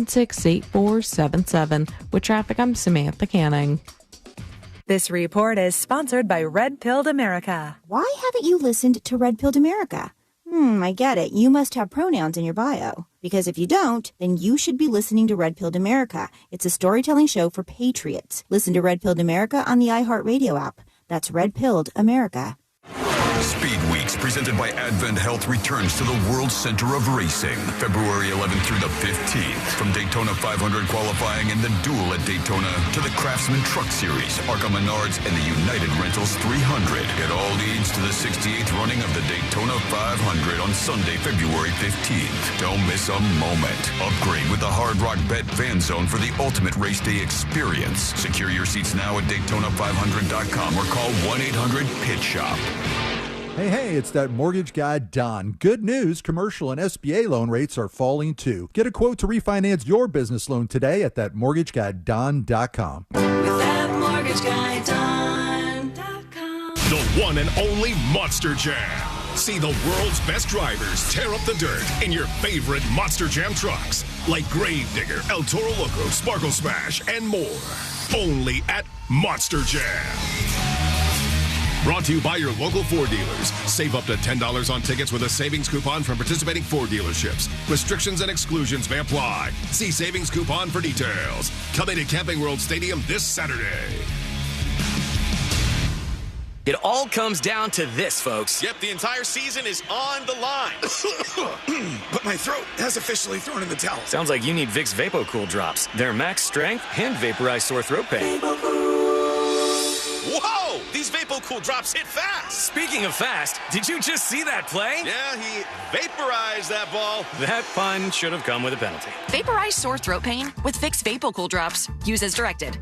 816-844-7777. With traffic, I'm Samantha Canning. This report is sponsored by Red Pilled America. Why haven't you listened to Red Pilled America? I get it. You must have pronouns in your bio. Because if you don't, then you should be listening to Red Pilled America. It's a storytelling show for patriots. Listen to Red Pilled America on the iHeartRadio app. That's Red Pilled America. Speed Weeks, presented by Advent Health, returns to the World Center of Racing, February 11th through the 15th. From Daytona 500 qualifying and the Duel at Daytona to the Craftsman Truck Series, Arca Menards, and the United Rentals 300. It all leads to the 68th running of the Daytona 500 on Sunday, February 15th. Don't miss a moment. Upgrade with the Hard Rock Bet Fan Zone for the ultimate race day experience. Secure your seats now at Daytona500.com or call 1-800-PIT-SHOP. Hey, it's that mortgage guy, Don. Good news, commercial and SBA loan rates are falling too. Get a quote to refinance your business loan today at thatmortgageguyDon.com. With thatmortgageguyDon.com. The one and only Monster Jam. See the world's best drivers tear up the dirt in your favorite Monster Jam trucks, like Gravedigger, El Toro Loco, Sparkle Smash, and more. Only at Monster Jam. Brought to you by your local Ford dealers. Save up to $10 on tickets with a savings coupon from participating Ford dealerships. Restrictions and exclusions may apply. See savings coupon for details. Coming to Camping World Stadium this Saturday. It all comes down to this, folks. Yep, the entire season is on the line. But my throat has officially thrown in the towel. Sounds like you need Vicks VapoCool drops. They're max strength and vaporize sore throat pain. Whoa! These VapoCool drops hit fast. Speaking of fast, did you just see that play? Yeah, he vaporized that ball. That pun should have come with a penalty. Vaporize sore throat pain with Vicks VapoCool drops. Use as directed.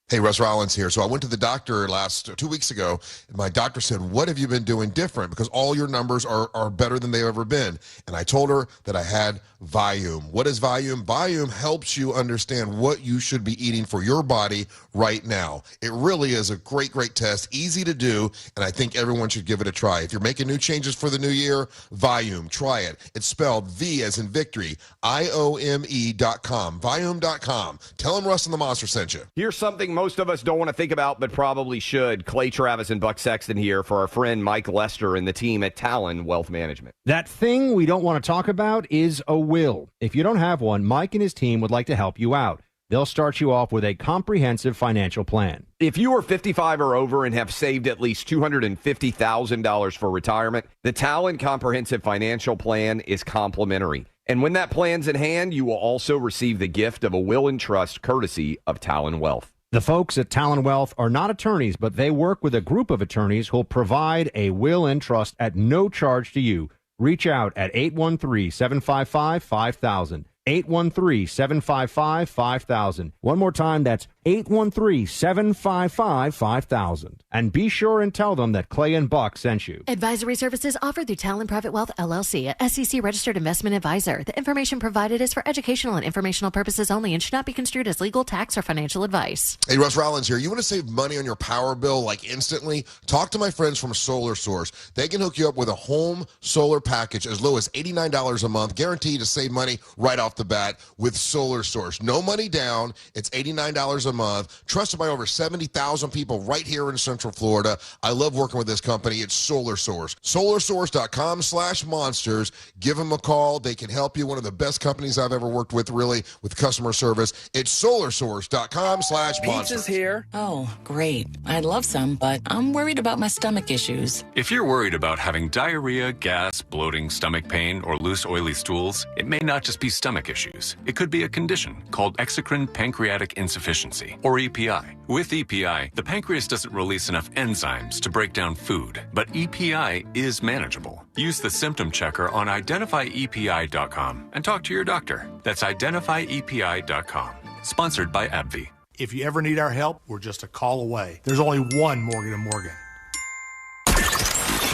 Hey, Russ Rollins here. So I went to the doctor 2 weeks ago, and my doctor said, what have you been doing different? Because all your numbers are better than they've ever been. And I told her that I had Valium. What is Valium? Valium helps you understand what you should be eating for your body right now. It really is a great, great test, easy to do, and I think everyone should give it a try. If you're making new changes for the new year, Valium, try it. It's spelled V as in victory, IOME.com, Valium.com. Tell them Russ and the Monster sent you. Here's something most of us don't want to think about, but probably should. Clay Travis and Buck Sexton here for our friend Mike Lester and the team at Talon Wealth Management. That thing we don't want to talk about is a will. If you don't have one, Mike and his team would like to help you out. They'll start you off with a comprehensive financial plan. If you are 55 or over and have saved at least $250,000 for retirement, the Talon Comprehensive Financial Plan is complimentary. And when that plan's in hand, you will also receive the gift of a will and trust courtesy of Talon Wealth. The folks at Talon Wealth are not attorneys, but they work with a group of attorneys who'll provide a will and trust at no charge to you. Reach out at 813-755-5000. 813-755-5000. One more time, that's 813-755-5000. And be sure and tell them that Clay and Buck sent you. Advisory services offered through Talon Private Wealth, LLC, a SEC-registered investment advisor. The information provided is for educational and informational purposes only and should not be construed as legal, tax, or financial advice. Hey, Russ Rollins here. You want to save money on your power bill like instantly? Talk to my friends from Solar Source. They can hook you up with a home solar package as low as $89 a month, guaranteed to save money right off the bat with Solar Source. No money down. It's $89 a month. Trusted by over 70,000 people right here in Central Florida. I love working with this company. It's Solar Source. SolarSource.com/monsters. Give them a call. They can help you. One of the best companies I've ever worked with, really, with customer service. It's SolarSource.com/monsters. Pizza's here. Oh, great. I'd love some, but I'm worried about my stomach issues. If you're worried about having diarrhea, gas, bloating, stomach pain, or loose, oily stools, it may not just be stomach issues. It could be a condition called exocrine pancreatic insufficiency, or EPI. With EPI, the pancreas doesn't release enough enzymes to break down food, but EPI is manageable. Use the symptom checker on identifyepi.com and talk to your doctor. That's identifyepi.com. Sponsored by AbbVie. If you ever need our help, we're just a call away. There's only one Morgan & Morgan.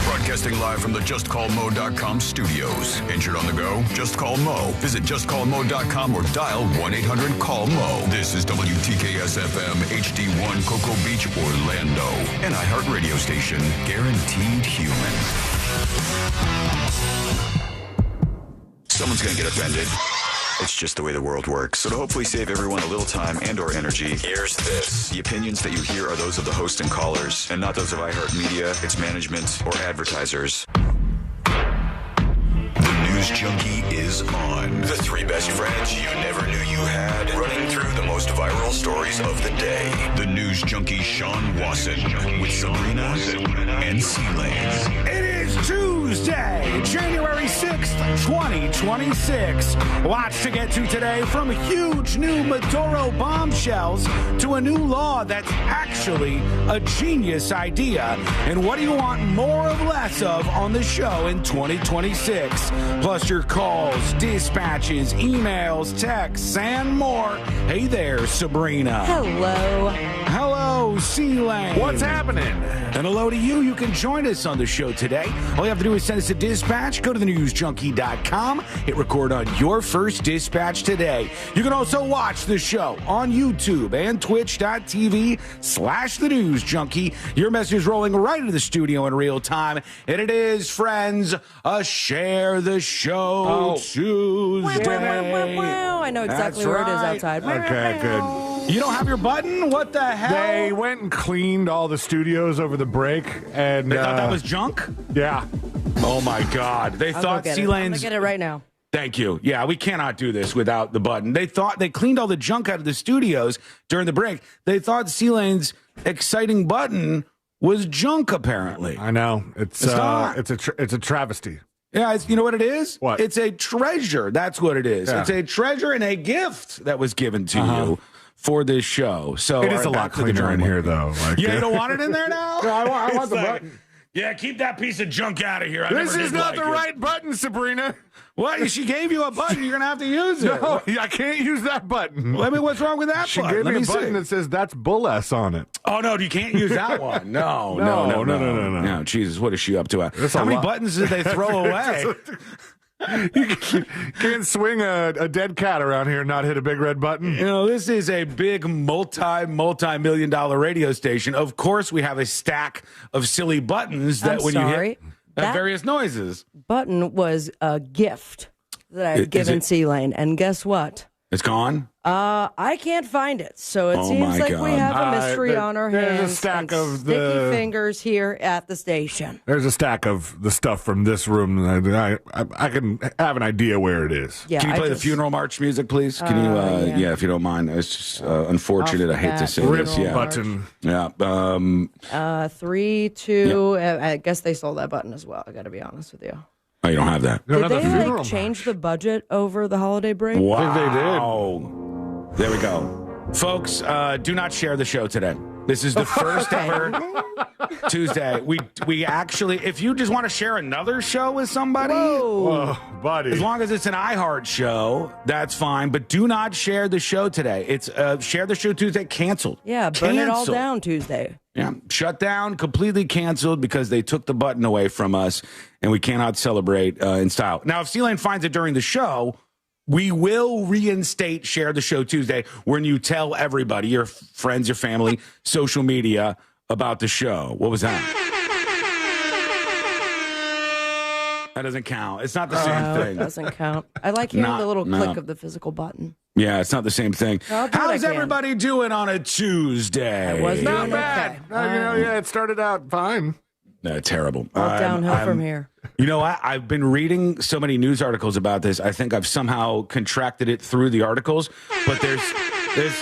Broadcasting live from the JustCallMo.com studios. Injured on the go? Just call Mo. Visit JustCallMo.com or dial 1-800-CALL-MO. This is WTKS-FM HD1 Cocoa Beach, Orlando. An iHeartRadio station. Guaranteed human. Someone's going to get offended. It's just the way the world works. So to hopefully save everyone a little time and or energy, here's this. The opinions that you hear are those of the host and callers, and not those of iHeartMedia, its management, or advertisers. The News Junkie is on. The three best friends you never knew you had, running through the most viral stories of the day. The News Junkie Sean Wasson with Sabrina and C-Lane. It is Tuesday, January 6th, 2026. Lots to get to today, from huge new Maduro bombshells to a new law that's actually a genius idea. And what do you want more or less of on the show in 2026? Plus your calls, dispatches, emails, texts, and more. Hey there, Sabrina. Hello. Hello, C-Lane. What's happening? And hello to you. You can join us on the show today. All you have to do is send us a dispatch. Go to thenewsjunkie.com. Hit record on your first dispatch today. You can also watch the show on YouTube and twitch.tv/thenewsjunkie. Your message is rolling right into the studio in real time. And it is, friends, a Share the Show Tuesday. I know exactly where it is outside. Okay, good. You don't have your button? What the hell? They went and cleaned all the studios over the break, and They thought that was junk? Yeah. Oh my God! They I'll thought go get it. I'm C-Lane's. gonna get it right now. Thank you. Yeah, we cannot do this without the button. They thought they cleaned all the junk out of the studios during the break. They thought C-Lane's exciting button was junk. Apparently, I know it's not. it's a travesty. Yeah, you know what it is? What? It's a treasure. That's what it is. Yeah. It's a treasure and a gift that was given to you for this show. So It is a all right, lot back to the cleaner in drawing here, board. though. Like, Yeah, you don't want it in there now? No, I want It's the like, button. Yeah, keep that piece of junk out of here. This is not the right button, Sabrina. What? She gave you a button. You're going to have to use it. No, I can't use that button. Let me. What's wrong with that She button? gave Let me a see. button that says that's Bull S on it. Oh, no, you can't use that one. No. No, Jesus, what is she up to? How many buttons did they throw away? You can't swing a dead cat around here and not hit a big red button. You know, this is a big multi-million-dollar radio station. Of course, we have a stack of silly buttons that when you hit That various noises. button was a gift that I had given C-Lane, and guess what? It's gone? I can't find it, so it Oh seems my like God. we have a mystery on our there's a hands. stack and of sticky the- fingers here at the station. There's a stack of the stuff from this room. I can have an idea where it is. Yeah, Can you play the funeral march music, please? Can you? yeah. If you don't mind. It's just unfortunate. I hate to say Rip this. Yeah. button. Yeah. 3, 2. I guess they sold that button as well. I got to be honest with you. Oh, you don't have that. Did they change the budget over the holiday break? Wow. I think they did. There we go. Folks, do not share the show today. This is the first ever Tuesday. We actually, if you just want to share another show with somebody, Whoa, buddy. as long as it's an iHeart show, that's fine. But do not share the show today. It's Share the Show Tuesday canceled. Yeah, burn it all Canceled. down Tuesday. Yeah, shut down, completely canceled because they took the button away from us, and we cannot celebrate in style. Now, if C-Lane finds it during the show, we will reinstate Share the Show Tuesday when you tell everybody, your friends, your family, social media about the show. What was that? That doesn't count. It's not the same thing. It doesn't count. I like hearing the little No. click of the physical button. Yeah, it's not the same thing. I'll do what How's I can. everybody doing on a Tuesday? I was Not doing bad. okay. It started out fine. Terrible. All downhill from here. You know what? I've been reading so many news articles about this. I think I've somehow contracted it through the articles. But there's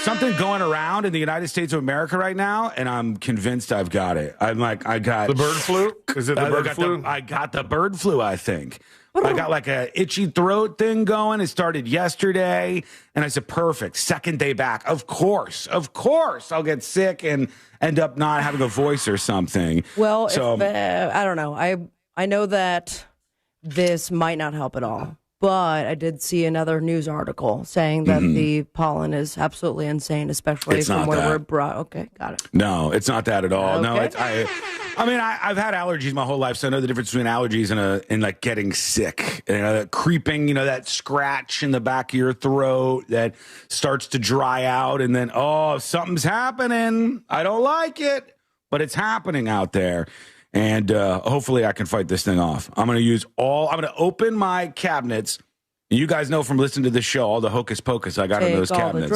something going around in the United States of America right now, and I'm convinced I've got it. I'm like, I got The bird flu? Is it the bird flu? I got the bird flu, I think. I got like a itchy throat thing going. It started yesterday, and I said, perfect. Second day back. Of course, I'll get sick and end up not having a voice or something. Well, so I don't know. I know that this might not help at all, but I did see another news article saying that the pollen is absolutely insane, especially It's from not where that. we're brought. Okay, got it. no, it's not that at all. No, Okay. I've had allergies my whole life, so I know the difference between allergies and like getting sick. That creeping, that scratch in the back of your throat that starts to dry out, and then something's happening. I don't like it, but it's happening out there. And hopefully I can fight this thing off. I'm going to open my cabinets You guys know from listening to this show all the hocus pocus I got in those cabinets.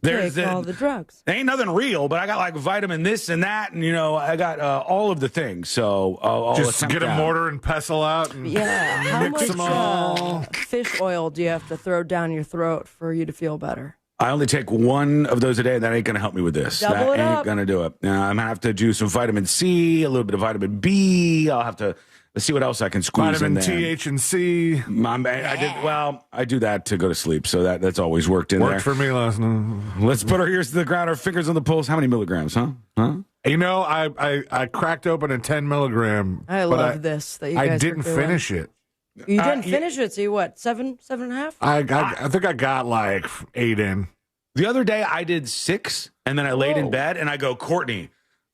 Take all the drugs. Ain't nothing real, but I got like vitamin this and that, and I got all of the things. So I'll just get a mortar and pestle out. And how mix them all. much fish oil do you have to throw down your throat for you to feel better? I only take one of those a day. That ain't going to help me with this. Double that it ain't up. going to do it. I'm going to have to do some vitamin C, a little bit of vitamin B. I'll have to see what else I can squeeze in vitamin there. T, H, and C. I do that to go to sleep, so that's always worked in there. Worked for me last night. Let's put our ears to the ground, our fingers on the pulse. How many milligrams, huh? I cracked open a 10 milligram. I love this that you guys I didn't are doing. finish it. You didn't finish it, so you what, seven and a half? I think I got like 8 in. The other day I did 6, and then I laid in bed, and I go, Courtney,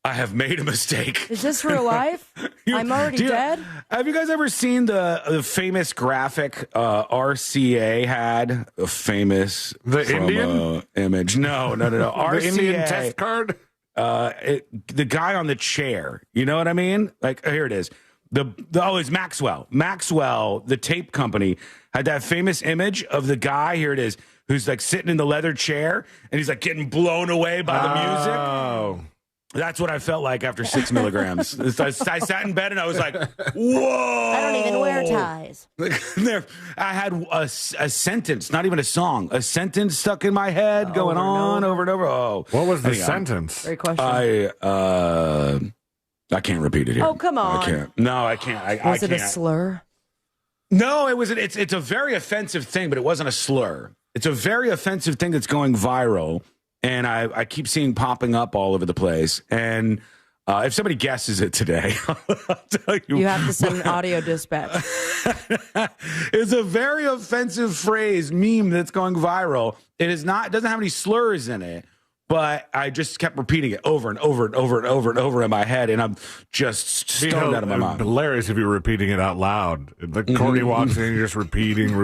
I have made a mistake. Is this real life? I'm already dead? Have you guys ever seen the famous graphic RCA had? A famous Indian image. No. RCA, the Indian test card? The guy on the chair. You know what I mean? Like, here it is. It's Maxwell. Maxwell, the tape company, had that famous image of the guy. Here it is. Who's like sitting in the leather chair, and he's like getting blown away by the music. Oh. That's what I felt like after 6 milligrams. I sat in bed and I was like, whoa. I don't even wear ties. I had a sentence, not even a song, a sentence stuck in my head going on over and over. Oh, what was the sentence? Great question. I can't repeat it here. Oh, come on. I can't. No, I can't. Was it a slur? No, it wasn't. It's a very offensive thing, but it wasn't a slur. It's a very offensive thing that's going viral. And I keep seeing popping up all over the place. And if somebody guesses it today, I'll tell you. You have to send an audio dispatch. It's a very offensive phrase, meme that's going viral. It doesn't have any slurs in it, but I just kept repeating it over and over and over and over and over in my head. And I'm just stoned out of my mind. Hilarious if you're repeating it out loud. Like Courtney walks in, you're just repeating.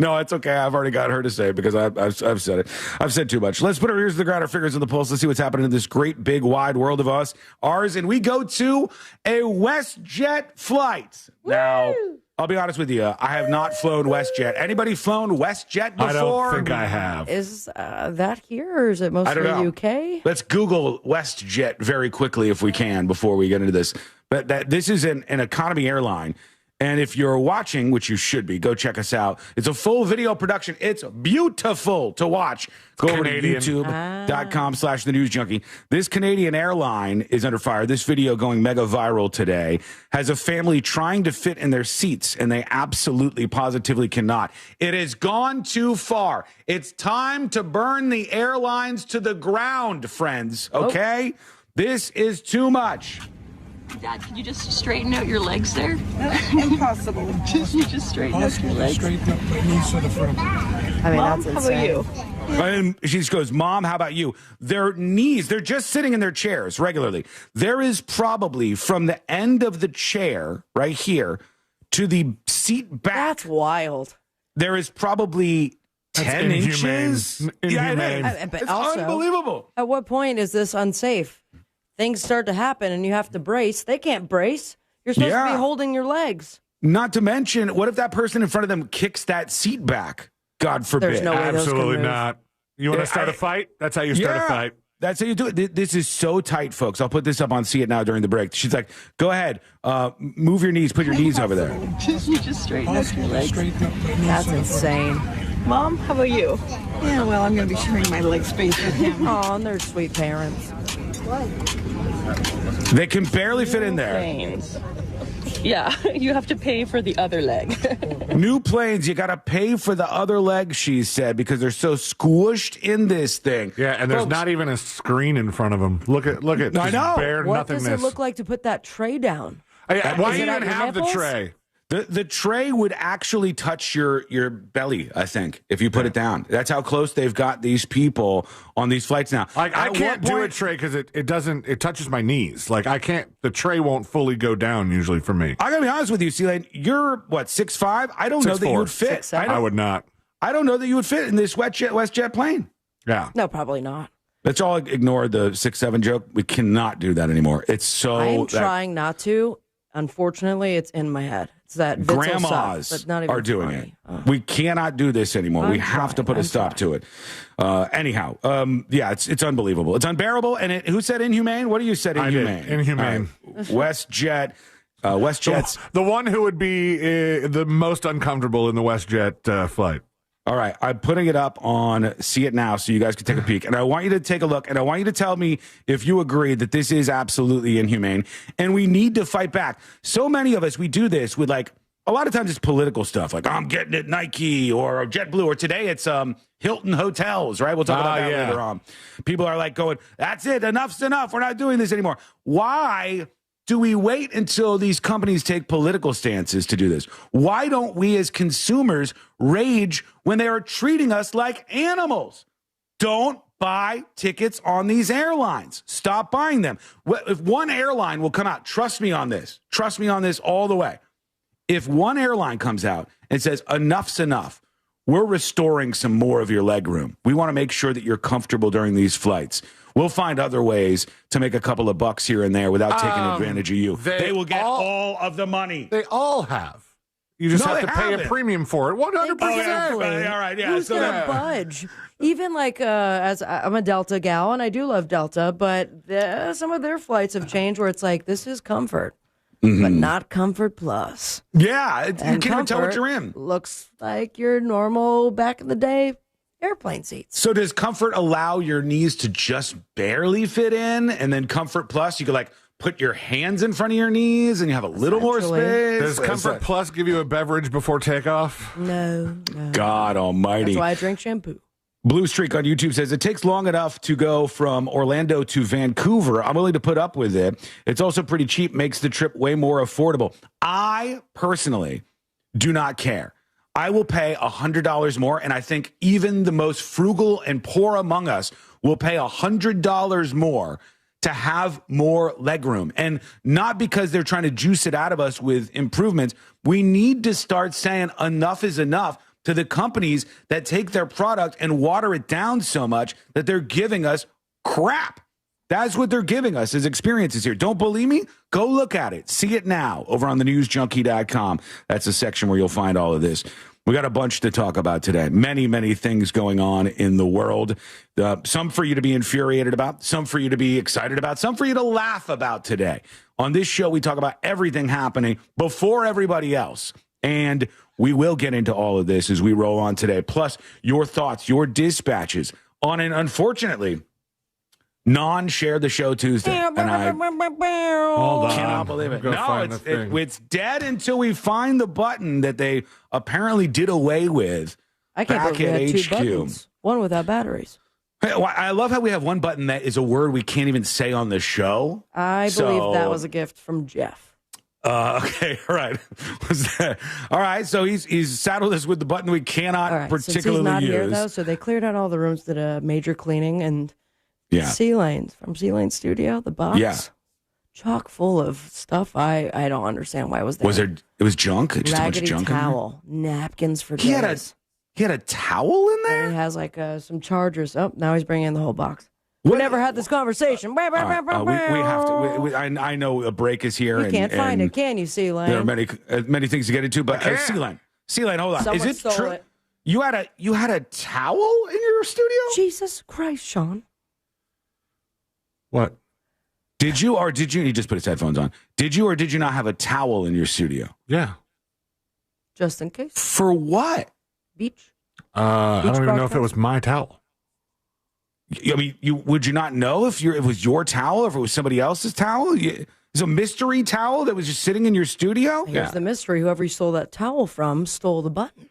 No, it's okay. I've already got her to say it because I've said it. I've said too much. Let's put our ears to the ground, our fingers on the pulse. Let's see what's happening in this great, big, wide world of ours. And we go to a WestJet flight. Woo! Now, I'll be honest with you. I have not flown WestJet. Anybody flown WestJet before? I don't think I have. Is that here, or is it mostly UK? Let's Google WestJet very quickly if we can before we get into this. But this is an economy airline. And if you're watching, which you should be, go check us out. It's a full video production. It's beautiful to watch. Go over to youtube.com/The News Junkie. This Canadian airline is under fire. This video going mega viral today has a family trying to fit in their seats, and they absolutely, positively cannot. It has gone too far. It's time to burn the airlines to the ground, friends, okay? This is too much. Dad, could you just straighten out your legs there? Impossible. You just straighten out your legs. Straighten up my knees to the front. I mean, Mom, that's how about you? And she just goes, Mom, how about you? Their knees, they're just sitting in their chairs regularly. There is probably from the end of the chair right here to the seat back. That's wild. There is probably 10 inches. Yeah, it is. But it's also, unbelievable. At what point is this unsafe? Things start to happen and you have to brace. They can't brace. You're supposed to be holding your legs. Not to mention, what if that person in front of them kicks that seat back? God forbid. There's no way Absolutely not. You want to start a fight? That's how you start a fight. That's how you do it. This is so tight, folks. I'll put this up on See It Now during the break. She's like, go ahead. Move your knees. Put your knees over there. You just straighten up your legs. That's insane. Mom, how about you? Yeah, well, I'm going to be sharing my leg space with him. Oh, and they're sweet parents. They can barely fit in there. Planes. Yeah, you have to pay for the other leg. New planes, you got to pay for the other leg, she said, because they're so squished in this thing. Yeah, and there's not even a screen in front of them. Look at I know. Bare What nothingness. does it look like to put that tray down? Why Is it even at your have the nipples? tray? The tray would actually touch your belly, I think, if you put it down. That's how close they've got these people on these flights now. Like, I can't do a tray because it touches my knees. Like, I can't, the tray won't fully go down usually for me. I gotta be honest with you, C-Lane, you're what, 6'5"? I don't know that you would fit. 6'7". I would not. I don't know that you would fit in this WestJet plane. Yeah. No, probably not. Let's all ignore the 6'7" joke. We cannot do that anymore. It's so. I'm trying not to. Unfortunately, it's in my head. It's that Witzel grandmas stuff, but not even are doing funny. it. We cannot do this anymore. We have to put a stop to it. Anyhow, it's unbelievable. It's unbearable. And who said inhumane? What do you said inhumane? Inhumane. WestJet. WestJet's the one who would be the most uncomfortable in the WestJet flight. All right, I'm putting it up on See It Now so you guys can take a peek. And I want you to take a look, and I want you to tell me if you agree that this is absolutely inhumane, and we need to fight back. So many of us, we do this with, like, a lot of times it's political stuff, like I'm getting it Nike or JetBlue, or today it's Hilton Hotels, right? We'll talk about that later on. People are like going, that's it, enough's enough, we're not doing this anymore. Why do we wait until these companies take political stances to do this? Why don't we as consumers rage when they are treating us like animals? Don't buy tickets on these airlines. Stop buying them. If one airline will come out, trust me on this all the way. If one airline comes out and says, enough's enough, we're restoring some more of your leg room. We want to make sure that you're comfortable during these flights. We'll find other ways to make a couple of bucks here and there without taking advantage of you. They will get all of the money. They all have. You just have to pay a premium for it. 100%. Exactly. All right, yeah. Who's going to budge? Even like, as I'm a Delta gal, and I do love Delta, but some of their flights have changed where it's like, this is comfort, but not Comfort Plus. Yeah, you can't even tell what you're in. Looks like your normal, back in the day, airplane seats. So does Comfort allow your knees to just barely fit in, and then Comfort Plus, you could like put your hands in front of your knees and you have a little more space? Does Comfort Plus give you a beverage before takeoff? No. God almighty. That's why I drink shampoo. Blue Streak on YouTube says, it takes long enough to go from Orlando to Vancouver. I'm willing to put up with it. It's also pretty cheap, makes the trip way more affordable. I personally do not care. I will pay $100 more, and I think even the most frugal and poor among us will pay $100 more to have more legroom. And not because they're trying to juice it out of us with improvements. We need to start saying enough is enough to the companies that take their product and water it down so much that they're giving us crap. That's what they're giving us as experiences here. Don't believe me? Go look at it. See it now over on thenewsjunkie.com. That's the section where you'll find all of this. We got a bunch to talk about today. Many, many things going on in the world. Some for you to be infuriated about, some for you to be excited about, some for you to laugh about today. On this show, we talk about everything happening before everybody else. And we will get into all of this as we roll on today. Plus, your thoughts, your dispatches on an, unfortunately, non-share the show Tuesday. And I cannot believe it. No, it's dead until we find the button that they apparently did away with I can't back believe we at had HQ. 2 buttons. One without batteries. Hey, I love how we have one button that is a word we can't even say on the show. I believe that was a gift from Jeff. Okay, all right. All right, so he's saddled us with the button we cannot particularly Since he's not use. here, though, so they cleared out all the rooms, did a major cleaning, and C-Lanes, from C-Lane Studio, the box, chock full of stuff I don't understand why it was there. It was junk? Just Raggedy a bunch of junk towel, napkins for days. He had a towel in there? And he has like some chargers. Oh, now he's bringing in the whole box. We never had this conversation. We have to. I know a break is here. You can't find it, can you, C-Lane? There are many things to get into, but C-Lane, hold on. Someone is it true? it. You had a towel in your studio? Jesus Christ, Sean. What? Did you or did you? He just put his headphones on. Did you or did you not have a towel in your studio? Yeah. Just in case. For what? Beach. I don't even know if it was my towel. I mean, would you not know if it was your towel or if it was somebody else's towel? It's a mystery towel that was just sitting in your studio? Here's the mystery. Whoever you stole that towel from stole the button.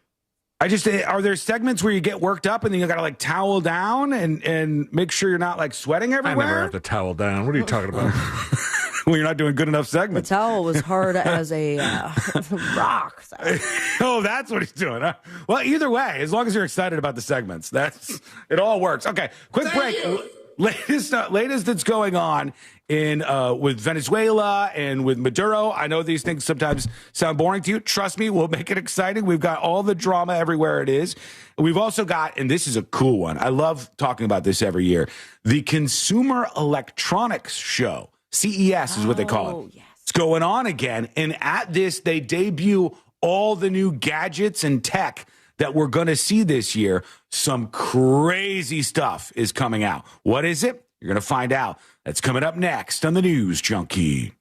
Are there segments where you get worked up and then you got to like towel down and make sure you're not like sweating everywhere? I never have to towel down. What are you talking about? Well, you're not doing good enough segments. The towel was hard as a rock. Oh, that's what he's doing. Huh? Well, either way, as long as you're excited about the segments, it all works. Okay, quick break. Latest that's going on in with Venezuela and with Maduro. I know these things sometimes sound boring to you. Trust me, we'll make it exciting. We've got all the drama everywhere it is. We've also got, and this is a cool one. I love talking about this every year. The Consumer Electronics Show. CES is what they call it. Yes. It's going on again. And at this, they debut all the new gadgets and tech that we're going to see this year. Some crazy stuff is coming out. What is it? You're going to find out. That's coming up next on the News Junkie.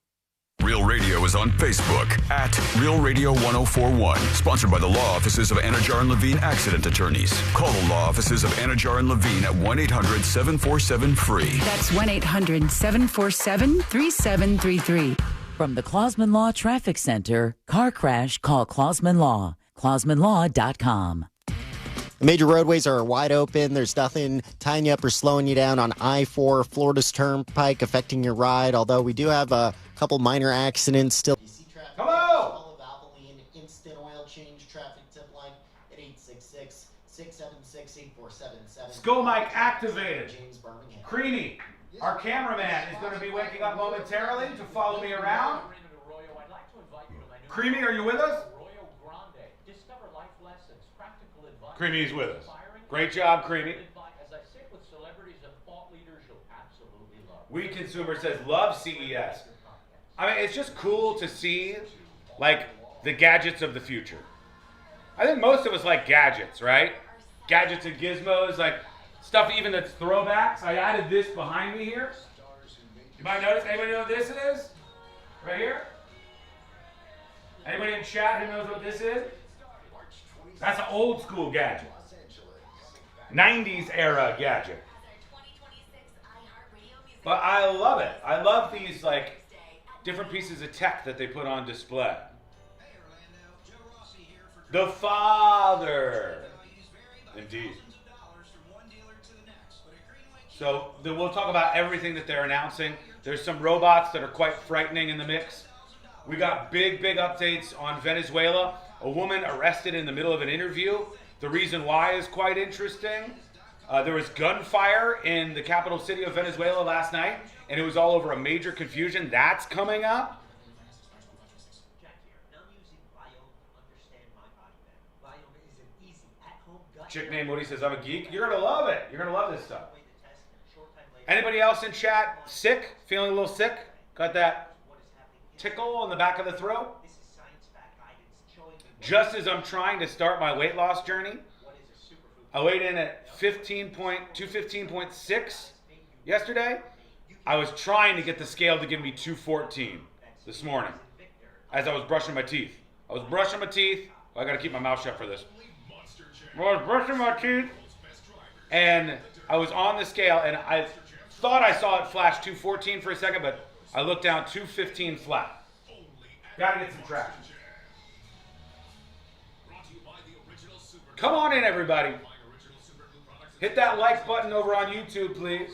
Real Radio is on Facebook at Real Radio 1041. Sponsored by the law offices of Anajar and Levine Accident Attorneys. Call the law offices of Anajar and Levine at 1-800-747-FREE. That's 1-800-747-3733. From the Clausman Law Traffic Center, car crash, call Clausman Law. ClausmanLaw.com. Major roadways are wide open. There's nothing tying you up or slowing you down on I-4 Florida's Turnpike affecting your ride, although we do have a couple minor accidents still. Hello! Instant oil change traffic tip line at 866-676-8477. Skull mic activated. Creamy, our cameraman, is going to be waking up momentarily to follow me around. Creamy, are you with us? Creamy's with us. Great job, Creamy. We Consumer says, love CES. I mean, it's just cool to see, like, the gadgets of the future. I think most of us like gadgets, right? Gadgets and gizmos, like, stuff even that's throwbacks. I added this behind me here. You might notice, anybody know what this is? Right here? Anybody in chat who knows what this is? That's an old school gadget. 90s era gadget. But I love it. I love these like different pieces of tech that they put on display. The father. Indeed. So we'll talk about everything that they're announcing. There's some robots that are quite frightening in the mix. We got big updates on Venezuela. A woman arrested in the middle of an interview. The reason why is quite interesting. There was gunfire in the capital city of Venezuela last night, and it was all over a major confusion. That's coming up. Chick named Woody says, I'm a geek. You're going to love it. You're going to love this stuff. Anybody else in chat sick? Feeling a little sick? Got that tickle on the back of the throat? Just as I'm trying to start my weight loss journey, I weighed in at 215.6 yesterday. I was trying to get the scale to give me 214 this morning as I was brushing my teeth. I was brushing my teeth. Well, I got to keep my mouth shut for this. I was brushing my teeth, and I was on the scale, and I thought I saw it flash 214 for a second, but I looked down 215 flat. Got to get some traction. Come on in, everybody. Hit that like button over on YouTube, please.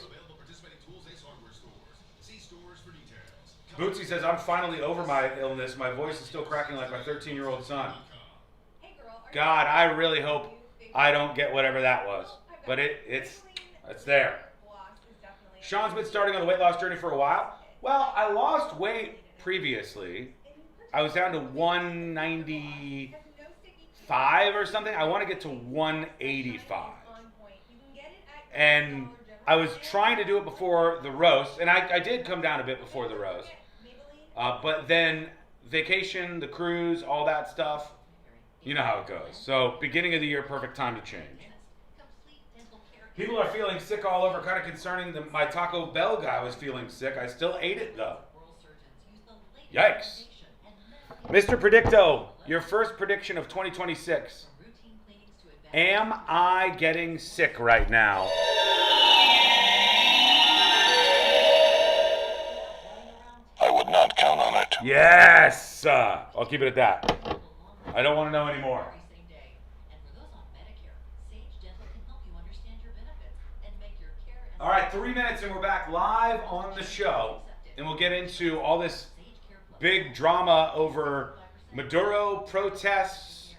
Bootsy says, I'm finally over my illness. My voice is still cracking like my 13-year-old son. God, I really hope I don't get whatever that was. But it's there. Sean's been starting on the weight loss journey for a while. Well, I lost weight previously. I was down to 195 or something. I want to get to 185. And I was trying to do it before the roast, and I did come down a bit before the roast. But then vacation, the cruise, all that stuff, you know how it goes. So beginning of the year, perfect time to change. People are feeling sick all over, kind of concerning that my Taco Bell guy was feeling sick. I still ate it, though. Yikes. Mr. Predicto, your first prediction of 2026. Am I getting sick right now? I would not count on it. Yes! I'll keep it at that. I don't want to know anymore. All right, 3 minutes and we're back live on the show. And we'll get into all this big drama over Maduro protests,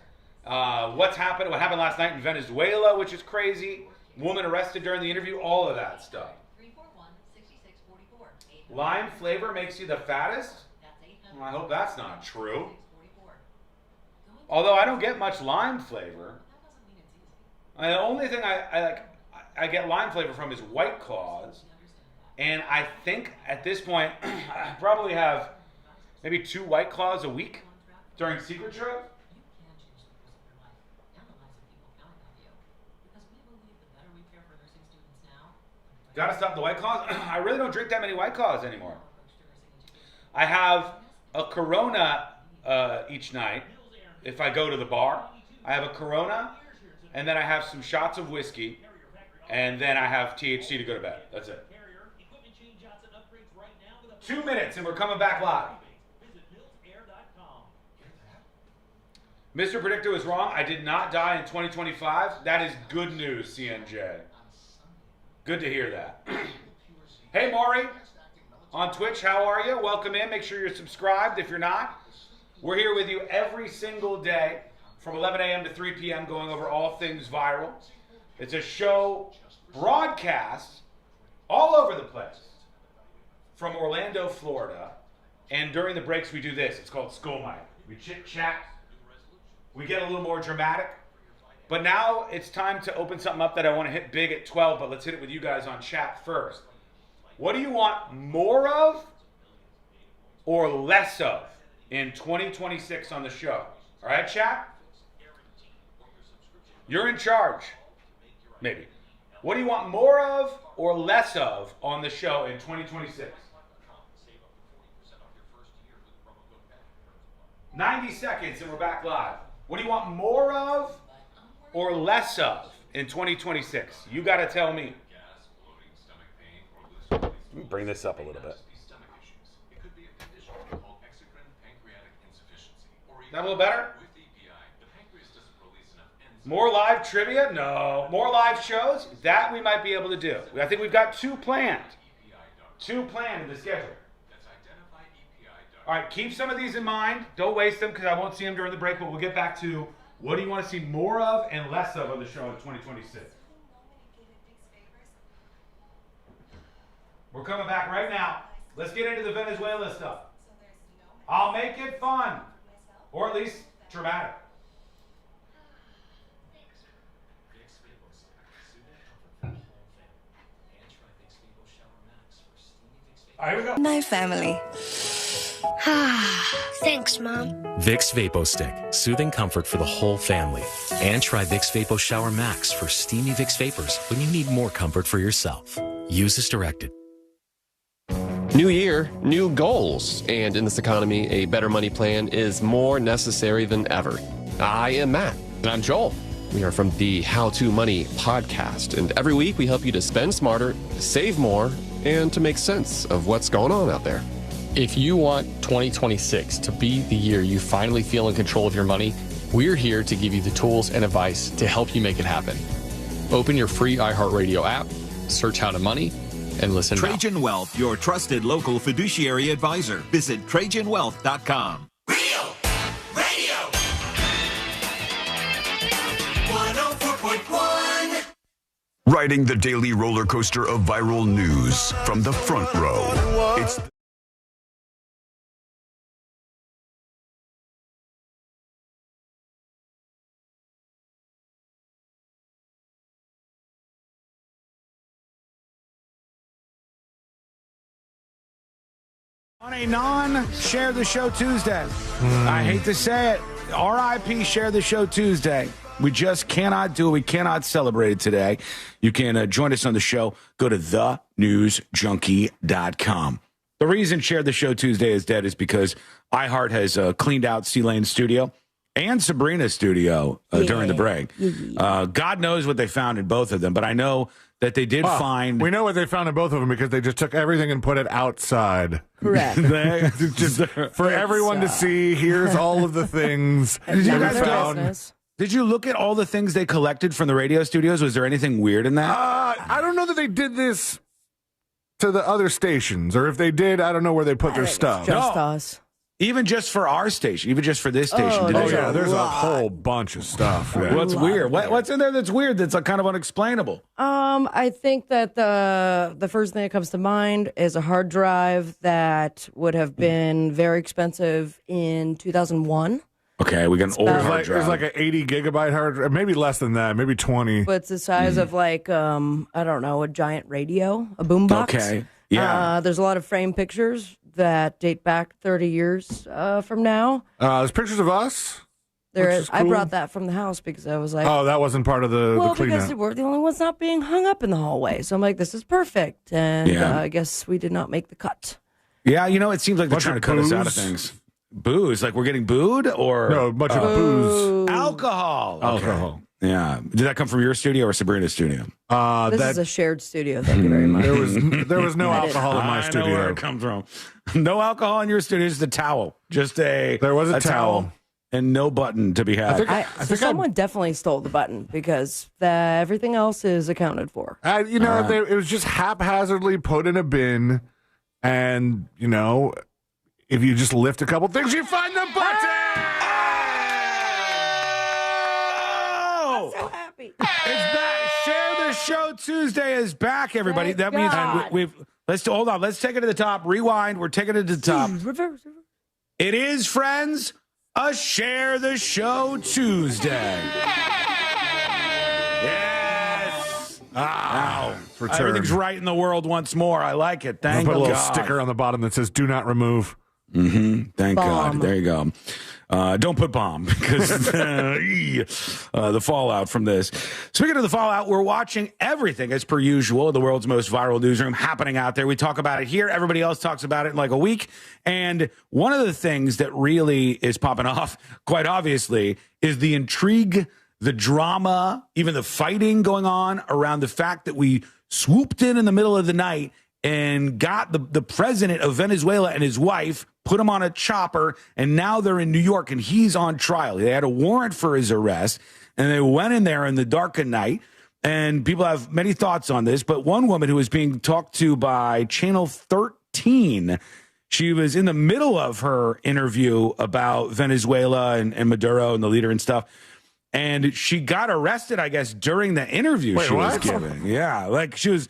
what happened last night in Venezuela, which is crazy, woman arrested during the interview, all of that stuff. Lime flavor makes you the fattest? Well, I hope that's not true. Although I don't get much lime flavor. The only thing I get lime flavor from is White Claws. And I think at this point, I probably have maybe 2 White Claws a week during Secret Show. Got to stop the White Claws. I really don't drink that many White Claws anymore. I have a Corona each night if I go to the bar. I have a Corona, and then I have some shots of whiskey, and then I have THC to go to bed. That's it. 2 minutes, and we're coming back live. Mr. Predictor was wrong. I did not die in 2025. That is good news, CNJ. Good to hear that. Hey, Maury, on Twitch, how are you? Welcome in. Make sure you're subscribed if you're not. We're here with you every single day from 11 a.m. to 3 p.m. going over all things viral. It's a show broadcast all over the place from Orlando, Florida. And during the breaks, we do this. It's called School Night. We chit-chat. We get a little more dramatic. But now it's time to open something up that I want to hit big at 12, but let's hit it with you guys on chat first. What do you want more of or less of in 2026 on the show? All right, chat? You're in charge. Maybe. What do you want more of or less of on the show in 2026? 90 seconds and we're back live. What do you want more of or less of in 2026? You got to tell me. Let me bring this up a little bit. That a little better? More live trivia? No. More live shows? That we might be able to do. I think we've got 2 planned. 2 planned in the schedule. All right, keep some of these in mind. Don't waste them because I won't see them during the break, but we'll get back to what do you want to see more of and less of on the show in 2026. We're coming back right now. Let's get into the Venezuela stuff. I'll make it fun, or at least dramatic. All right, here we go. My family. Thanks, Mom. Vicks VapoStick, soothing comfort for the whole family. And try Vicks Vapo Shower Max for steamy Vicks Vapors when you need more comfort for yourself. Use as directed. New year, new goals. And in this economy, a better money plan is more necessary than ever. I am Matt. And I'm Joel. We are from the How to Money podcast. And every week we help you to spend smarter, save more, and to make sense of what's going on out there. If you want 2026 to be the year you finally feel in control of your money, we're here to give you the tools and advice to help you make it happen. Open your free iHeartRadio app, search How to Money, and listen now. Trajan Wealth, your trusted local fiduciary advisor. Visit TrajanWealth.com. Real Radio 104.1. Riding the daily roller coaster of viral news from the front row. It's On a non-Share the Show Tuesday. I hate to say it. RIP Share the Show Tuesday. We just cannot do it. We cannot celebrate it today. You can join us on the show. Go to thenewsjunkie.com. The reason Share the Show Tuesday is dead is because iHeart has cleaned out C-Lane's studio and Sabrina's studio during the break. God knows what they found in both of them, but I know that they did find... We know what they found in both of them because they just took everything and put it outside. Correct. Just for everyone to see, here's all of the things Did you that guys we found. Did you look at all the things they collected from the radio studios? Was there anything weird in that? I don't know that they did this to the other stations, or if they did, I don't know where they put their stuff. Just us. Even just for our station, even just for this station. There's a whole bunch of stuff. Yeah. What's weird? What's in there that's weird that's kind of unexplainable? I think that the first thing that comes to mind is a hard drive that would have been very expensive in 2001. Okay, we got an older hard It drive. was like an 80 gigabyte hard drive, maybe less than that, maybe 20. But it's the size of like, I don't know, a giant radio, a boombox. Okay, yeah. There's a lot of framed pictures that date back 30 years from now. There's pictures of us. There which is. is I cool. brought that from the house because I was like, Oh, that wasn't part of the because cleanup. we're the only ones not being hung up in the hallway. So I'm like, this is perfect. And Yeah. I guess we did not make the cut. Yeah, it seems like they're Bunch trying of to cut us out of booze? things. Booze, like we're getting booed, or No, a bunch of booze. alcohol. Okay. Alcohol. Yeah. Did that come from your studio or Sabrina's studio? This is a shared studio. Thank you very much. There was no alcohol in my I know where studio. it comes from. No alcohol in your studio. Just a towel. There was a towel. and no button to be had. I think someone definitely stole the button because everything else is accounted for. It was just haphazardly put in a bin, and if you just lift a couple things, you find the button. Oh! So happy. It's back. Share the Show Tuesday is back, everybody. Thank That means God. hold on. Let's take it to the top. Rewind. We're taking it to the top. Reverse. It is, friends, a Share the Show Tuesday. Yes. Wow. Return. Everything's right in the world once more. I like it. I'll Thank put a little God. sticker on the bottom that says "Do not remove." Mm-hmm. Thank Bomb. God. There you go. Don't put bomb because the fallout from this. Speaking of the fallout, we're watching everything as per usual. The world's most viral newsroom happening out there. We talk about it here. Everybody else talks about it in like a week. And one of the things that really is popping off, quite obviously, is the intrigue, the drama, even the fighting going on around the fact that we swooped in the middle of the night and got the president of Venezuela and his wife, put him on a chopper, and now they're in New York, and he's on trial. They had a warrant for his arrest, and they went in there in the dark of night, and people have many thoughts on this, but one woman who was being talked to by Channel 13, she was in the middle of her interview about Venezuela and Maduro and the leader and stuff, and she got arrested, I guess, during the interview she was giving. Yeah, like she was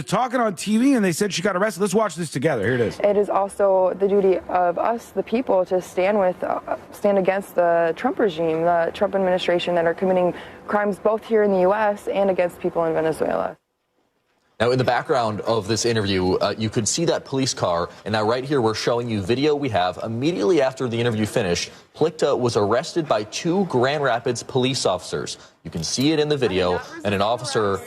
talking on TV, and they said she got arrested. Let's watch this together. Here it is. It is also the duty of us, the people, to stand against the Trump regime, the Trump administration that are committing crimes both here in the U.S. and against people in Venezuela. Now, in the background of this interview, you could see that police car. And now right here, we're showing you video we have. Immediately after the interview finished, Plickta was arrested by 2 Grand Rapids police officers. You can see it in the video. And an officer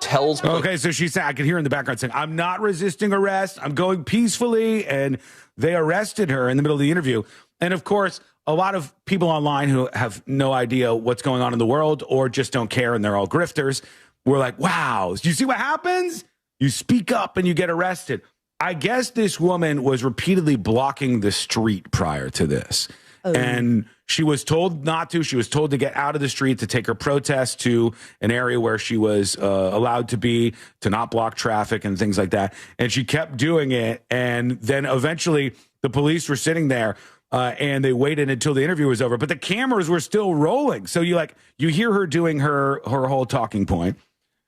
tells... Okay, so she said, I could hear in the background saying, I'm not resisting arrest. I'm going peacefully. And they arrested her in the middle of the interview. And of course, a lot of people online who have no idea what's going on in the world or just don't care and they're all grifters. We're like, wow, you see what happens? You speak up and you get arrested. I guess this woman was repeatedly blocking the street prior to this. Oh. And she was told not to. She was told to get out of the street, to take her protest to an area where she was allowed to be, to not block traffic and things like that. And she kept doing it. And then eventually the police were sitting there and they waited until the interview was over. But the cameras were still rolling. So you hear her doing her whole talking point.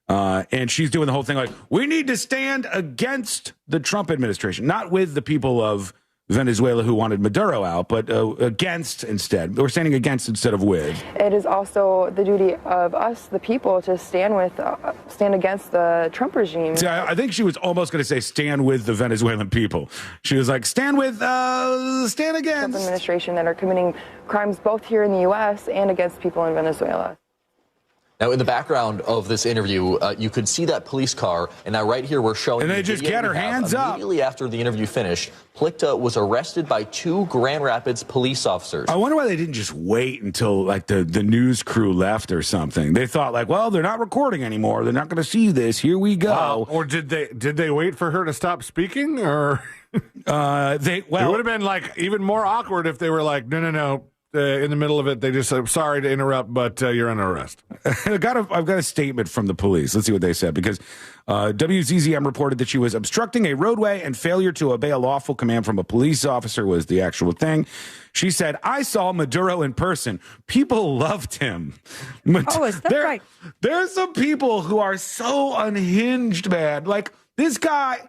And she's doing the whole thing like, we need to stand against the Trump administration, not with the people of Venezuela who wanted Maduro out, but against instead. We're standing against instead of with. It is also the duty of us, the people, to stand against the Trump regime. See, I think she was almost going to say stand with the Venezuelan people. She was like, stand against. Trump administration that are committing crimes both here in the U.S. and against people in Venezuela. Now, in the background of this interview, you could see that police car. And now right here, we're showing... And they just get her hands up. Immediately after the interview finished, Plickta was arrested by 2 Grand Rapids police officers. I wonder why they didn't just wait until like the news crew left or something. They thought like, well, they're not recording anymore. They're not going to see this. Here we go. Or did they wait for her to stop speaking? Or it would have been like even more awkward if they were like, no. In the middle of it, they just said, sorry to interrupt, but you're under arrest. I've got a statement from the police. Let's see what they said, because WZZM reported that she was obstructing a roadway and failure to obey a lawful command from a police officer was the actual thing. She said, I saw Maduro in person. People loved him. Is that right? There's some people who are so unhinged, man. Like this guy...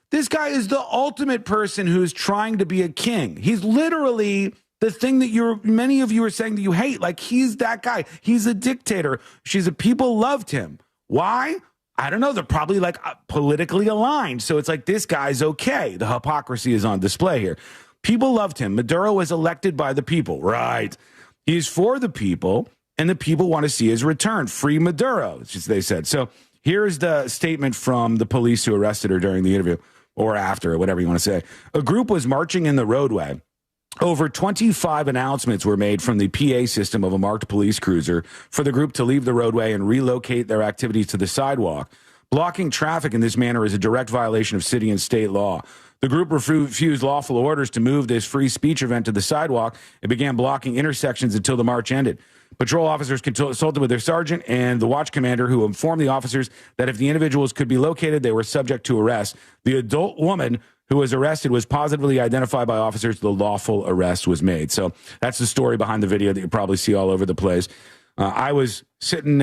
This guy is the ultimate person who's trying to be a king. He's literally... the thing that many of you are saying that you hate, like he's that guy. He's a dictator. People loved him. Why? I don't know. They're probably like politically aligned. So it's like, this guy's okay. The hypocrisy is on display here. People loved him. Maduro was elected by the people. Right. He's for the people, and the people want to see his return. Free Maduro, as they said. So here's the statement from the police who arrested her during the interview, or after, or whatever you want to say. A group was marching in the roadway. Over 25 announcements were made from the PA system of a marked police cruiser for the group to leave the roadway and relocate their activities to the sidewalk. Blocking traffic in this manner is a direct violation of city and state law. The group refused lawful orders to move this free speech event to the sidewalk and began blocking intersections until the march ended. Patrol officers consulted with their sergeant and the watch commander, who informed the officers that if the individuals could be located, they were subject to arrest. The adult woman who was arrested was positively identified by officers. The lawful arrest was made. So that's the story behind the video that you probably see all over the place. I was sitting,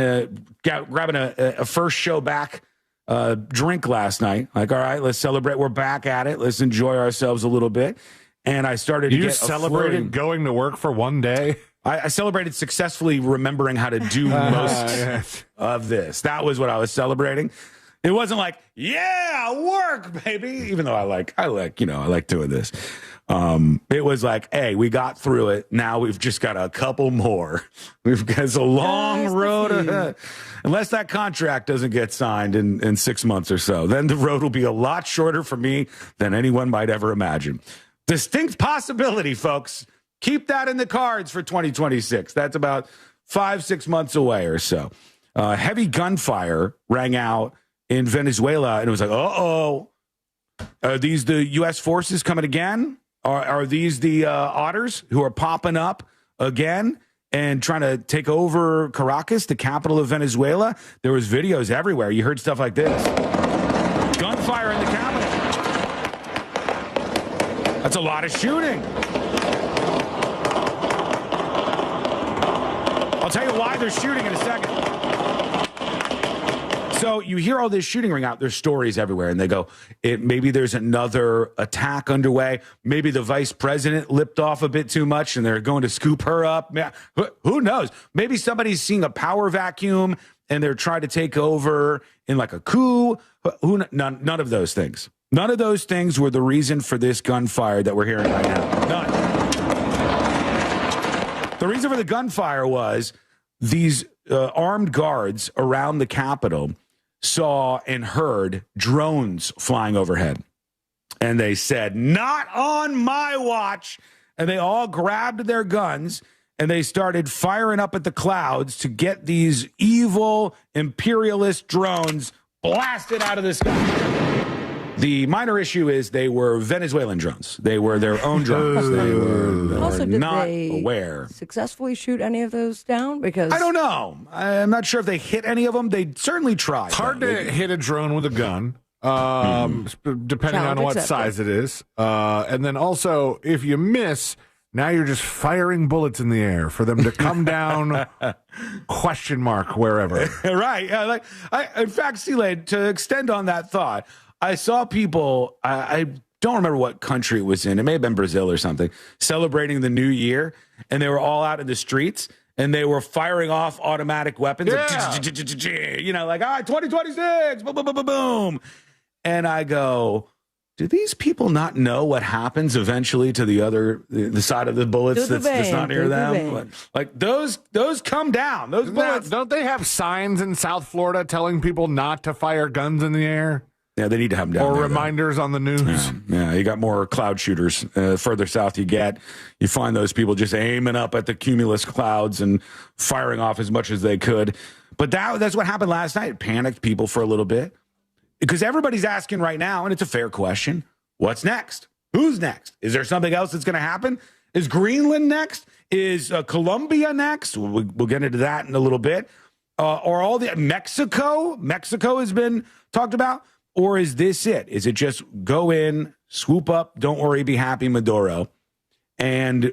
grabbing a first show back drink last night. Like, all right, let's celebrate. We're back at it. Let's enjoy ourselves a little bit. And I started to get celebrated going to work for one day? I celebrated successfully remembering how to do most of this. That was what I was celebrating. It wasn't like, yeah, work, baby. Even though I like doing this. It was like, hey, we got through it. Now we've just got a couple more. It's a long road ahead. Unless that contract doesn't get signed in 6 months or so, then the road will be a lot shorter for me than anyone might ever imagine. Distinct possibility, folks. Keep that in the cards for 2026. That's about 5-6 months away or so. Heavy gunfire rang out in Venezuela, and it was like, uh-oh. Are these the U.S. forces coming again? Are these the otters who are popping up again and trying to take over Caracas, the capital of Venezuela? There was videos everywhere. You heard stuff like this. Gunfire in the capital. That's a lot of shooting. I'll tell you why they're shooting in a second. So you hear all this shooting ring out. There's stories everywhere, and they go, maybe there's another attack underway. Maybe the vice president lipped off a bit too much, and they're going to scoop her up. Who knows? Maybe somebody's seeing a power vacuum, and they're trying to take over in like a coup. None of those things. None of those things were the reason for this gunfire that we're hearing right now. None. The reason for the gunfire was these armed guards around the Capitol saw and heard drones flying overhead. And they said, not on my watch. And they all grabbed their guns and they started firing up at the clouds to get these evil imperialist drones blasted out of the sky. The minor issue is they were Venezuelan drones. They were their own drones. They were also, did not they aware. Successfully shoot any of those down? Because I don't know. I'm not sure if they hit any of them. They certainly tried. It's hard to hit a drone with a gun, depending on what size it is. And then also, if you miss, now you're just firing bullets in the air for them to come down, question mark, wherever. Right. In fact, C-Lane, to extend on that thought, I saw people, I don't remember what country it was in. It may have been Brazil or something, celebrating the new year. And they were all out in the streets and they were firing off automatic weapons. Yeah. Like, all right, 2026, boom, boom, boom, boom, boom. And I go, do these people not know what happens eventually to the side of the bullets that's not near them? Like those come down. Those bullets. Don't they have signs in South Florida telling people not to fire guns in the air? Yeah, they need to have them down or there, reminders on the news. Yeah, you got more cloud shooters. Further south you get, you find those people just aiming up at the cumulus clouds and firing off as much as they could. But that's what happened last night. It panicked people for a little bit. Because everybody's asking right now, and it's a fair question, what's next? Who's next? Is there something else that's going to happen? Is Greenland next? Is Colombia next? We'll get into that in a little bit. Or all the Mexico? Mexico has been talked about. Or is this it? Is it just go in, swoop up, don't worry, be happy, Maduro, and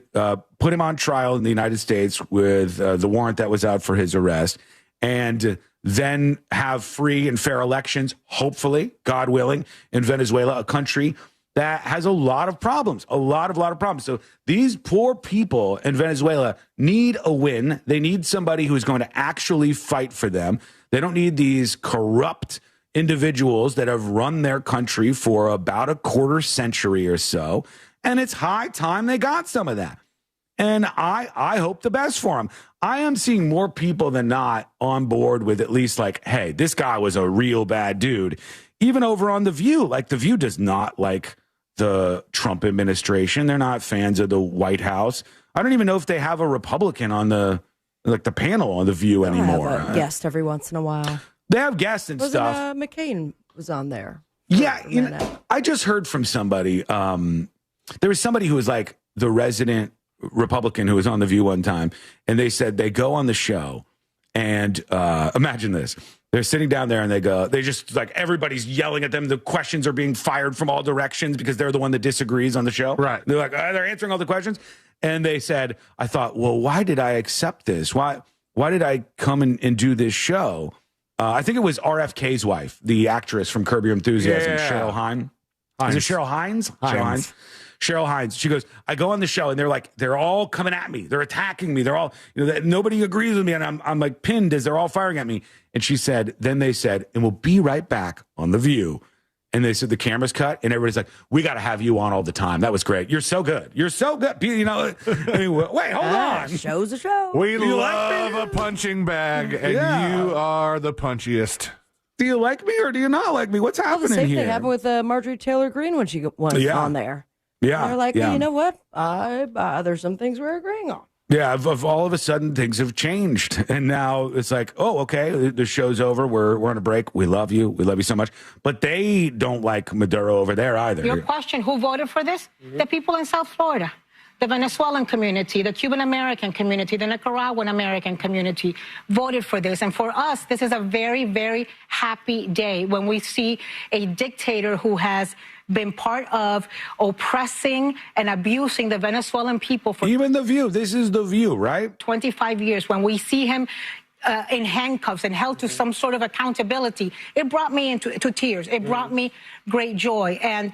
put him on trial in the United States with the warrant that was out for his arrest, and then have free and fair elections, hopefully, God willing, in Venezuela, a country that has a lot of problems, a lot of problems. So these poor people in Venezuela need a win. They need somebody who's going to actually fight for them. They don't need these corrupt individuals that have run their country for about a quarter century or so, and it's high time they got some of that. And I hope the best for them. I am seeing more people than not on board with at least like, hey, this guy was a real bad dude. Even over on The View, like The View does not like the Trump administration. They're not fans of the White House. I don't even know if they have a Republican on the panel on The View anymore. Have a guest every once in a while. They have guests and stuff. McCain was on there. Yeah, I just heard from somebody. There was somebody who was like the resident Republican who was on The View one time, and they said they go on the show, and imagine this. They're sitting down there and they just like everybody's yelling at them. The questions are being fired from all directions because they're the one that disagrees on the show. Right. They're like, they're answering all the questions. And they said, I thought, well, why did I accept this? Why did I come and do this show? I think it was RFK's wife, the actress from Curb Your Enthusiasm, Cheryl Hines. Is it Cheryl Hines? Cheryl Hines. She goes, I go on the show and they're all coming at me. They're attacking me. They're all, nobody agrees with me. And I'm like pinned as they're all firing at me. And she said, then they said, and we'll be right back on The View. And they said the camera's cut and everybody's like, we got to have you on all the time. That was great. You're so good. You're so good. Anyway, wait, hold on. Show's a show. We love a punching bag, and you are the punchiest. Do you like me or do you not like me? What's happening the same here? thing happened with Marjorie Taylor Greene when she went on there. Yeah. And they're like, well, you know what? There's some things we're agreeing on. Yeah, of all of a sudden things have changed, and now it's like, oh, okay, the show's over. We're on a break. We love you so much, but they don't like Maduro over there either. Your question: who voted for this? The people in South Florida, the Venezuelan community, the Cuban American community, the Nicaraguan American community voted for this, and for us, this is a very, very happy day when we see a dictator who has been part of oppressing and abusing the Venezuelan people for even The View. This is The View, right? 25 years. When we see him in handcuffs and held to some sort of accountability, it brought me into tears. It brought me great joy. And,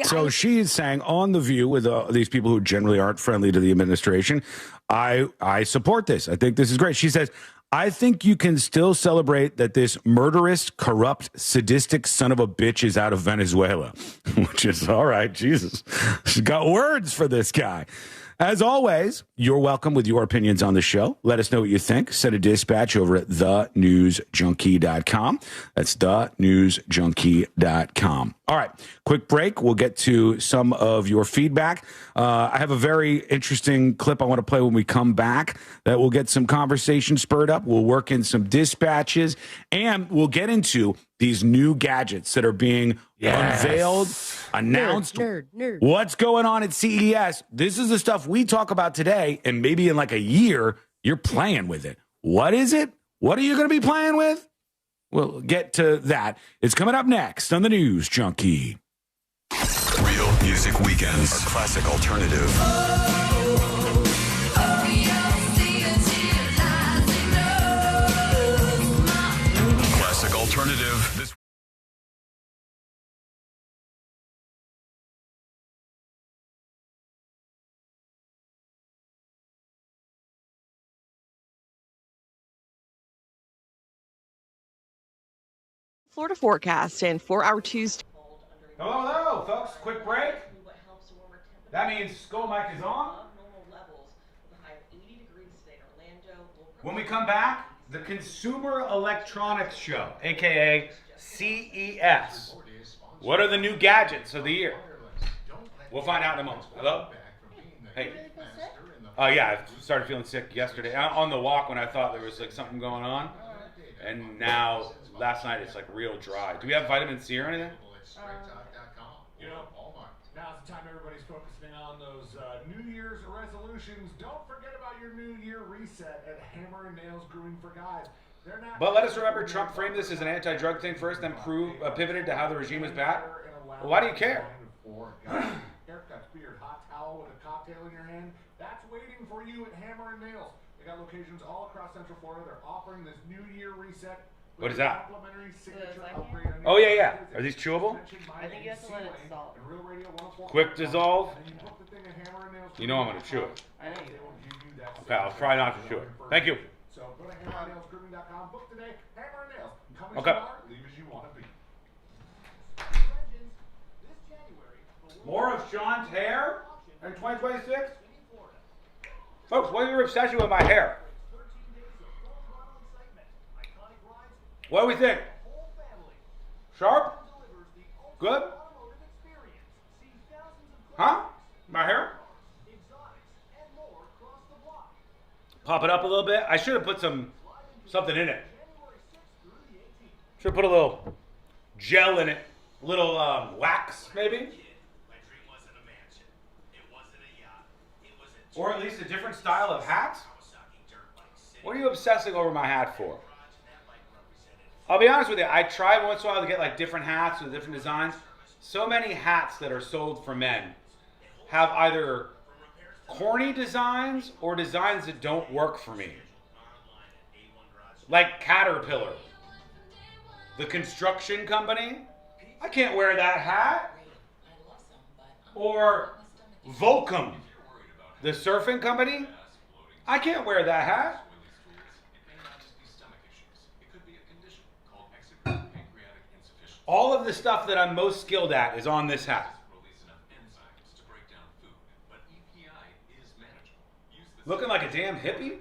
So she's saying on The View with these people who generally aren't friendly to the administration, I support this. I think this is great. She says, I think you can still celebrate that this murderous, corrupt, sadistic son of a bitch is out of Venezuela, which is all right. Jesus, she's got words for this guy. As always, you're welcome with your opinions on the show. Let us know what you think. Send a dispatch over at thenewsjunkie.com. That's thenewsjunkie.com. All right, quick break. We'll get to some of your feedback. I have a very interesting clip I want to play when we come back that will get some conversation spurred up. We'll work in some dispatches, and we'll get into these new gadgets that are being unveiled, announced. Nerd. What's going on at CES? This is the stuff we talk about today, and maybe in like a year, you're playing with it. What is it? What are you going to be playing with? We'll get to that. It's coming up next on the News Junkie. Real Music Weekends, our classic alternative. Classic alternative. This Florida forecast and for our Tuesday. Hello, folks. Quick break. That means Skull Mike is on. When we come back, the Consumer Electronics Show, a.k.a. CES. What are the new gadgets of the year? We'll find out in a moment. Hello? Hey. Yeah, I started feeling sick yesterday on the walk when I thought there was like something going on. And now, last night, it's like real dry. Do we have vitamin C or anything? Now's the time everybody's focusing on those New Year's resolutions. Don't forget about your New Year reset at Hammer & Nails Grooming for Guys. But let us remember, Trump framed this as an anti-drug thing first, then pivoted to how the regime is bad. Well, why do you care? Haircuts, beard, hot towel with a cocktail in your hand. That's waiting for you at Hammer & Nails. They got locations all across Central Florida. They're offering this New Year reset. What is that? Complimentary signature upgrade on Oh, yeah. Are these chewable? I think you have to let it dissolve. Quick dissolve? You know I'm going to chew it. I know you do. Okay, I'll try not to chew it. Thank you. So go to hammernailsgrooming.com. Book today. Hammer & Nails. Come as Okay. you are, leave as you want to be. More of Sean's hair in 2026? Folks, what is your obsession with my hair? What do we think? Sharp? Good? Huh? My hair? Pop it up a little bit. I should have put something in it. Should have put a little gel in it. A little wax, maybe? Or at least a different style of hat? What are you obsessing over my hat for? I'll be honest with you. I try once in a while to get like different hats with different designs. So many hats that are sold for men have either corny designs or designs that don't work for me. Like Caterpillar, the construction company. I can't wear that hat. Or Volcom, the surfing company. I can't wear that hat. All of the stuff that I'm most skilled at is on this hat. Looking like a damn hippie?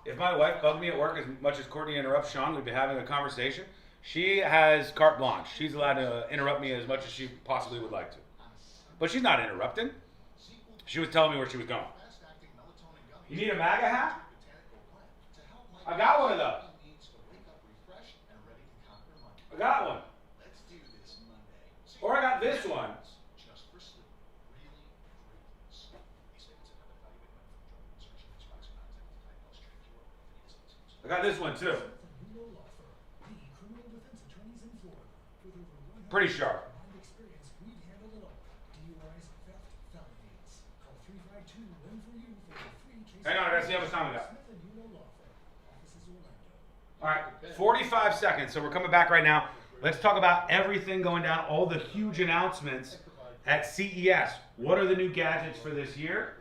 If my wife bugged me at work as much as Courtney interrupts Sean, we'd be having a conversation. She has carte blanche. She's allowed to interrupt me as much as she possibly would like to. But she's not interrupting. She was telling me where she was going. You need a MAGA hat? I got one of those. I got one. Or I got this one. I got this one too. Pretty sharp. Hang on, I gotta see how much time we got. All right, 45 seconds. So we're coming back right now. Let's talk about everything going down, all the huge announcements at CES. What are the new gadgets for this year?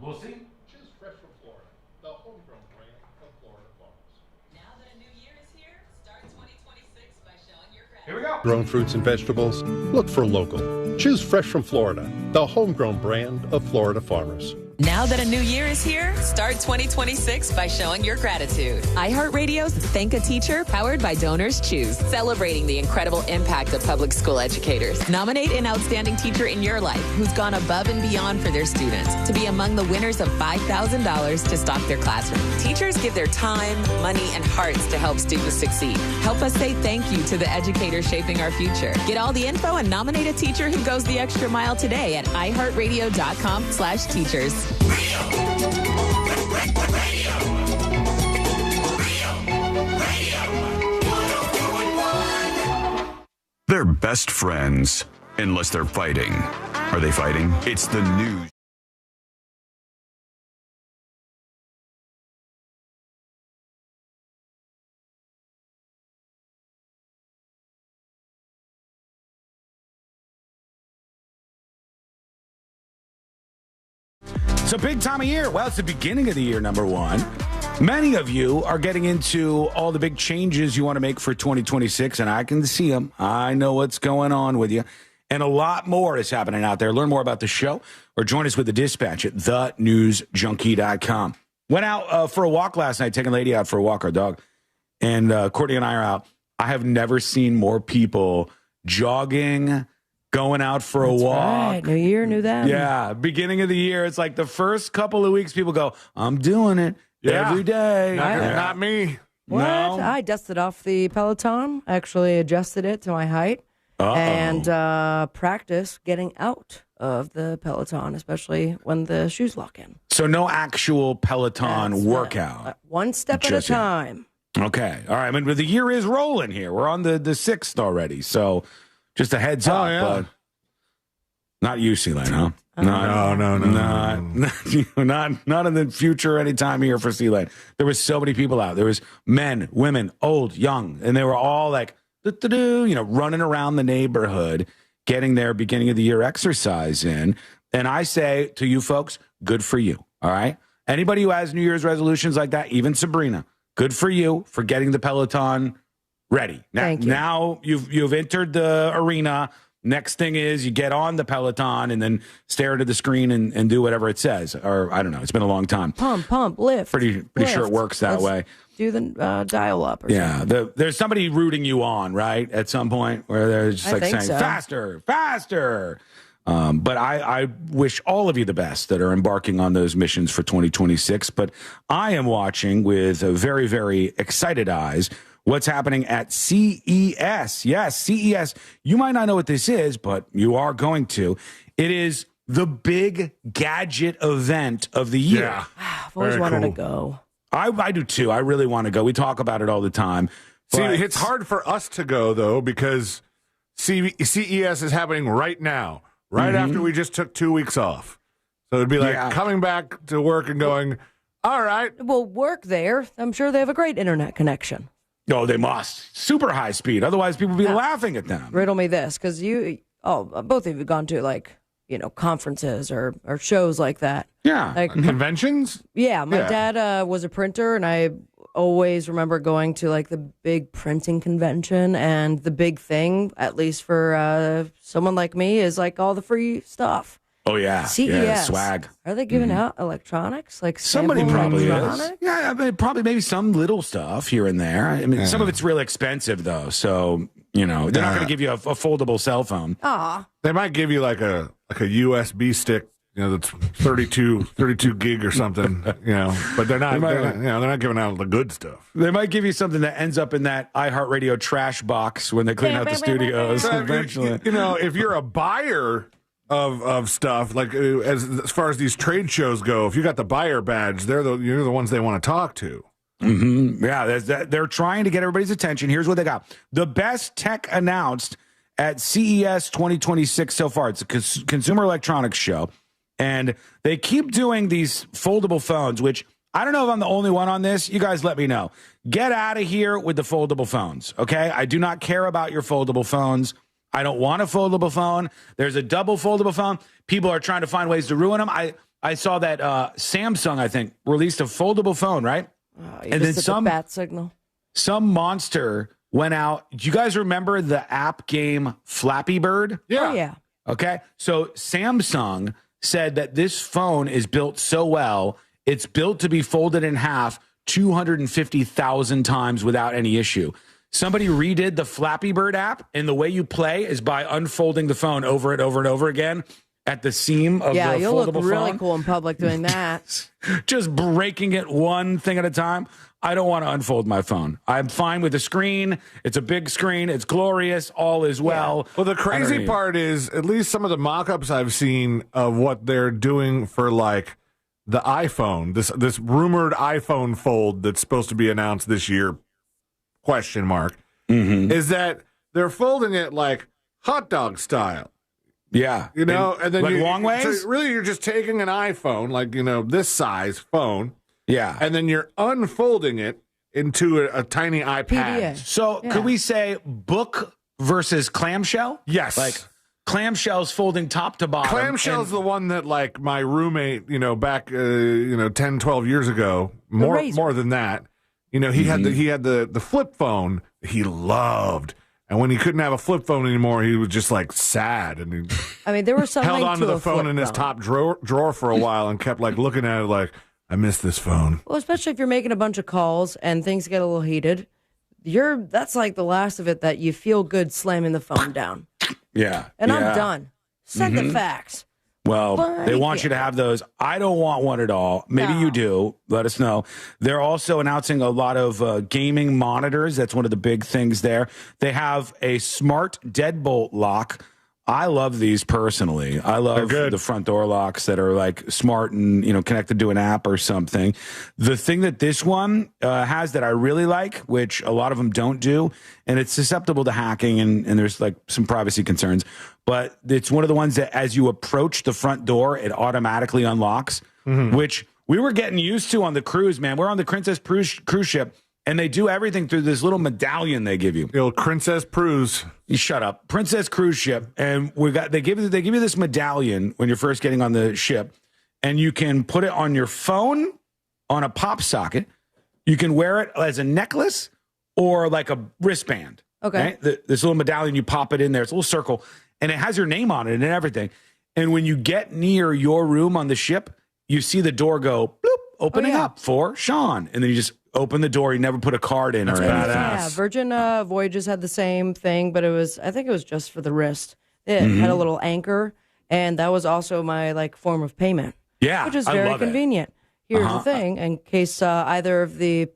We'll see. Choose fresh from Florida, the homegrown brand of Florida farmers. Now that a new year is here, start 2026 by showing your gratitude. Here we go. Grown fruits and vegetables, look for local. Choose fresh from Florida, the homegrown brand of Florida farmers. Now that a new year is here, start 2026 by showing your gratitude. iHeartRadio's Thank a Teacher, powered by Donors Choose, celebrating the incredible impact of public school educators. Nominate an outstanding teacher in your life who's gone above and beyond for their students to be among the winners of $5,000 to stock their classroom. Teachers give their time, money, and hearts to help students succeed. Help us say thank you to the educators shaping our future. Get all the info and nominate a teacher who goes the extra mile today at iHeartRadio.com/teachers. They're best friends, unless they're fighting. Are they fighting? It's the news. It's a big time of year. Well, it's the beginning of the year, number one. Many of you are getting into all the big changes you want to make for 2026, and I can see them. I know what's going on with you. And a lot more is happening out there. Learn more about the show or join us with the dispatch at thenewsjunkie.com. Went out for a walk last night, taking a lady out for a walk, our dog. And Courtney and I are out. I have never seen more people jogging, going out for a walk. Right. New year, new them. Yeah, beginning of the year. It's like the first couple of weeks, people go, I'm doing it every day. Not me. What? No. I dusted off the Peloton, actually adjusted it to my height, and practice getting out of the Peloton, especially when the shoes lock in. So no actual Peloton workout. One step at a time. Okay. All right. I mean, but the year is rolling here. We're on the 6th already. So just a heads up. Yeah. But not you, C-Lane, huh? No. Not in the future anytime here for C-Lane. There was so many people out. There was men, women, old, young, and they were all like, running around the neighborhood, getting their beginning of the year exercise in. And I say to you folks, good for you. All right. Anybody who has New Year's resolutions like that, even Sabrina, good for you for getting the Peloton ready. Now you've entered the arena. Next thing is you get on the Peloton and then stare into the screen and do whatever it says. Or I don't know. It's been a long time. Pump, lift. Pretty sure it works that way. Do the dial up. Or something. There's somebody rooting you on, right? At some point where they're just saying faster. But I wish all of you the best that are embarking on those missions for 2026. But I am watching with very, very excited eyes what's happening at CES. Yes, CES. You might not know what this is, but you are going to. It is the big gadget event of the year. Yeah. I've always wanted to go. I do too. I really want to go. We talk about it all the time. See, it's hard for us to go, though, because CES is happening right now, after we just took 2 weeks off. So it'd be like coming back to work and going, all right. Well, work there. I'm sure they have a great internet connection. No, they must. Super high speed. Otherwise, people would be laughing at them. Riddle me this, because both of you have gone to, conferences or shows like that. Yeah. Conventions? Yeah. My dad was a printer, and I always remember going to, the big printing convention, and the big thing, at least for someone like me, is, all the free stuff. Oh, yeah. CES. Yeah, swag. Are they giving out electronics? Somebody probably electronics? is. Yeah, probably maybe some little stuff here and there. I mean, some of it's really expensive, though. So, they're not going to give you a foldable cell phone. Aw. They might give you like a USB stick, that's 32 gig or something, but they're not giving out the good stuff. They might give you something that ends up in that iHeartRadio trash box when they clean out the studios eventually. If you're a buyer of stuff, as far as these trade shows go, if you got the buyer badge, you're the ones they want to talk to. Mm-hmm. Yeah, they're trying to get everybody's attention. Here's what they got: the best tech announced at CES 2026 so far. It's a consumer electronics show, and they keep doing these foldable phones, which I don't know if I'm the only one on this. You guys let me know. Get out of here with the foldable phones, okay? I do not care about your foldable phones. I don't want a foldable phone. There's a double foldable phone. People are trying to find ways to ruin them. I saw that Samsung, I think, released a foldable phone, right? And then some bat signal. Some monster went out. Do you guys remember the app game Flappy Bird? Yeah. Oh, yeah. Okay. So Samsung said that this phone is built so well, it's built to be folded in half 250,000 times without any issue. Somebody redid the Flappy Bird app, and the way you play is by unfolding the phone over and over and over again at the seam of the foldable phone. Yeah, you'll look really cool in public doing that. Just breaking it one thing at a time. I don't want to unfold my phone. I'm fine with the screen. It's a big screen. It's glorious. All is well. Yeah. Well, the crazy part is, at least some of the mock-ups I've seen of what they're doing for, the iPhone, this rumored iPhone fold that's supposed to be announced this year, ? Is that they're folding it like hot dog style. Yeah. And then long ways? So really, you're just taking an iPhone, this size phone. Yeah. And then you're unfolding it into a tiny iPad. PDA. So could we say book versus clamshell? Yes. Clamshell's folding top to bottom. Clamshell's the one that, my roommate, back, 10, 12 years ago, more than that. He had the flip phone he loved, and when he couldn't have a flip phone anymore, he was just sad, and there was something held onto to the phone in his top drawer for a while, and kept looking at it I miss this phone. Well, especially if you're making a bunch of calls and things get a little heated, that's the last of it that you feel good slamming the phone down. Yeah, and I'm done. Send the fax. Well, they want you to have those. I don't want one at all. Maybe you do. Let us know. They're also announcing a lot of gaming monitors. That's one of the big things there. They have a smart deadbolt lock. I love these personally. I love the front door locks that are smart and, connected to an app or something. The thing that this one has that I really like, which a lot of them don't do, and it's susceptible to hacking and there's some privacy concerns, but it's one of the ones that as you approach the front door, it automatically unlocks, which we were getting used to on the cruise, man. We're on the Princess cruise ship. And they do everything through this little medallion they give you. The old Princess Cruise. You shut up. Princess Cruise Ship. And they give you this medallion when you're first getting on the ship. And you can put it on your phone on a pop socket. You can wear it as a necklace, or like a wristband. Okay. Right? This little medallion, you pop it in there. It's a little circle, and it has your name on it and everything. And when you get near your room on the ship, you see the door go bloop, opening up for Sean. And then you just open the door. You never put a card in or anything. Yeah, Virgin Voyages had the same thing, but I think it was just for the wrist. It had a little anchor, and that was also my form of payment. Yeah, which is very convenient. Here's the thing: in case either of the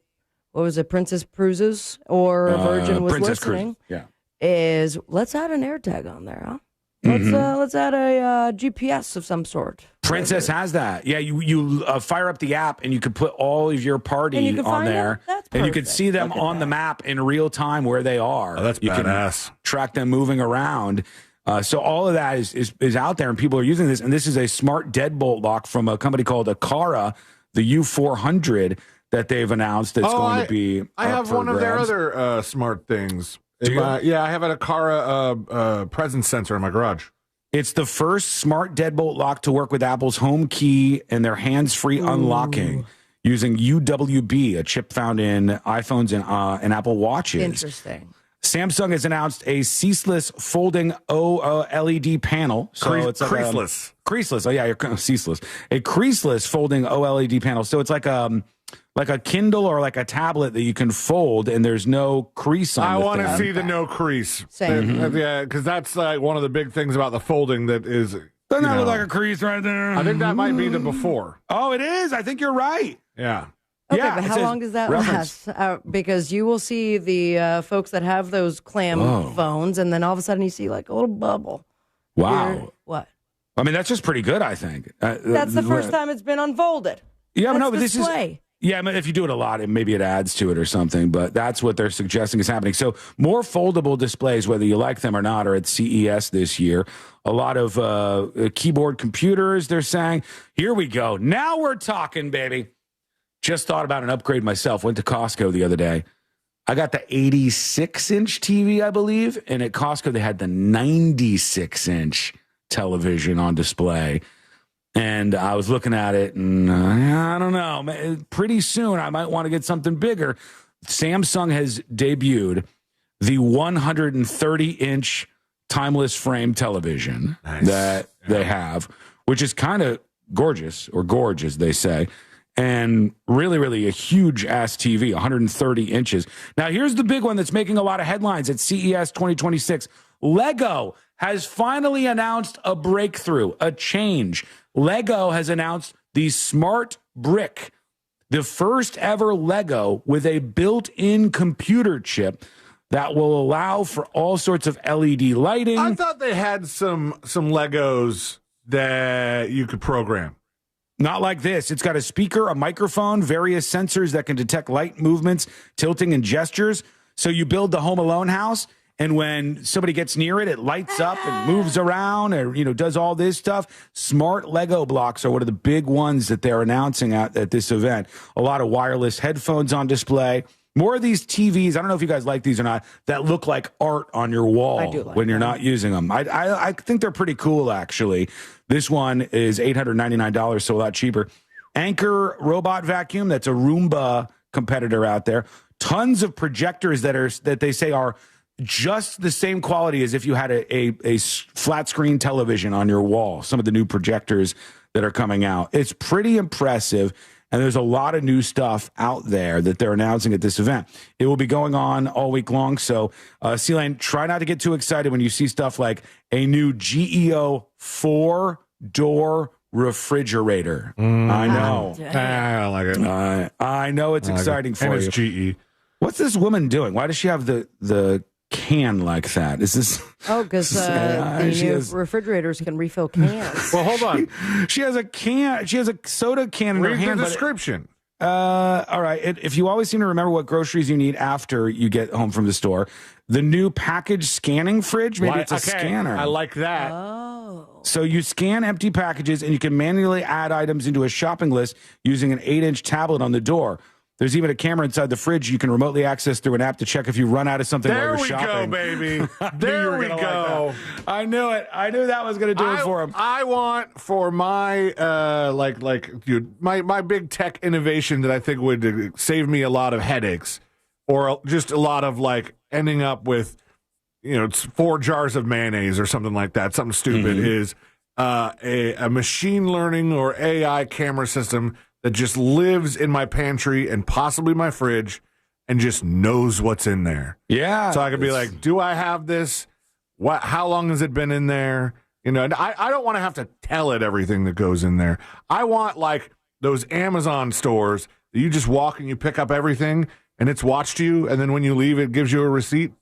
Princess Cruises or Virgin was Princess listening, Cruise. is let's add an AirTag on there, huh? Let's add a GPS of some sort. Princess has that. Yeah, you fire up the app and you can put all of your party on there, and you can see them on the map in real time where they are. Oh, that's badass. Can track them moving around. So all of that is out there, and people are using this. And this is a smart deadbolt lock from a company called Akara, the U400 that they've announced. That's going to be. I have one of their other smart things. Yeah, I have an Akara presence sensor in my garage. It's the first smart deadbolt lock to work with Apple's Home Key and their hands-free unlocking using UWB, a chip found in iPhones and Apple Watches. Interesting. Samsung has announced a ceaseless folding OLED panel. So it's like creaseless. Creaseless. Oh yeah, you're ceaseless. A creaseless folding OLED panel. So it's like a Kindle or like a tablet that you can fold, and there's no crease on it. I want to see the no crease. Same. Yeah, because that's one of the big things about the folding that is. Doesn't that look like a crease right there? I think that might be the before. Oh, it is. I think you're right. Yeah. Okay, but how long does that last? Because you will see the folks that have those clam phones, and then all of a sudden you see like a little bubble. Wow. What? I mean, that's just pretty good, I think. That's the first time it's been unfolded. Yeah, that's but this display. is. Yeah, I mean, if you do it a lot, maybe it adds to it or something, but that's what they're suggesting is happening. So more foldable displays, whether you like them or not, are at CES this year. A lot of keyboard computers, they're saying. Here we go. Now we're talking, baby. Just thought about an upgrade myself. Went to Costco the other day. I got the 86-inch TV, I believe, and at Costco they had the 96-inch television on display. And I was looking at it, and I don't know. Pretty soon, I might want to get something bigger. Samsung has debuted the 130-inch timeless frame television that they have, which is kind of gorgeous, or gorge, as they say, and really, really a huge-ass TV, 130 inches. Now, here's the big one that's making a lot of headlines at CES 2026. Lego has finally announced a breakthrough, a change. Lego has announced the Smart Brick, the first ever Lego with a built-in computer chip that will allow for all sorts of LED lighting. I thought they had some Legos that you could program. Not like this. It's got a speaker, a microphone, various sensors that can detect light movements, tilting, and gestures. So you build the Home Alone house, and when somebody gets near it, it lights up and moves around, or does all this stuff. Smart Lego blocks are one of the big ones that they're announcing at this event. A lot of wireless headphones on display. More of these TVs, I don't know if you guys like these or not, that look like art on your wall when you're not using them. I think they're pretty cool, actually. This one is $899, so a lot cheaper. Anchor robot vacuum, that's a Roomba competitor out there. Tons of projectors that they say are just the same quality as if you had a flat screen television on your wall. Some of the new projectors that are coming out. It's pretty impressive. And there's a lot of new stuff out there that they're announcing at this event. It will be going on all week long. So, C-Lane, try not to get too excited when you see stuff like a new GEO 4-door refrigerator. I know. I like it. I know it's exciting for you. And it's GE. What's this woman doing? Why does she have the can like that? Is this? Oh, because refrigerators can refill cans. Well, hold on. She has a can. She has a soda can in her hand. Read the description. All right. If you always seem to remember what groceries you need after you get home from the store, the new package scanning fridge, maybe it's a scanner. I like that. Oh. So you scan empty packages and you can manually add items into a shopping list using an 8-inch tablet on the door. There's even a camera inside the fridge you can remotely access through an app to check if you run out of something while you're shopping. There we go, baby. There we go. I knew it. I knew that was going to do it for him. I want for my my big tech innovation that I think would save me a lot of headaches, or just a lot of like ending up with, it's 4 jars of mayonnaise or something like that, something stupid, is a machine learning or AI camera system that just lives in my pantry and possibly my fridge and just knows what's in there. Yeah. So I could be like, do I have this? How long has it been in there? And I don't want to have to tell it everything that goes in there. I want like those Amazon stores that you just walk and you pick up everything and it's watched you, and then when you leave, it gives you a receipt.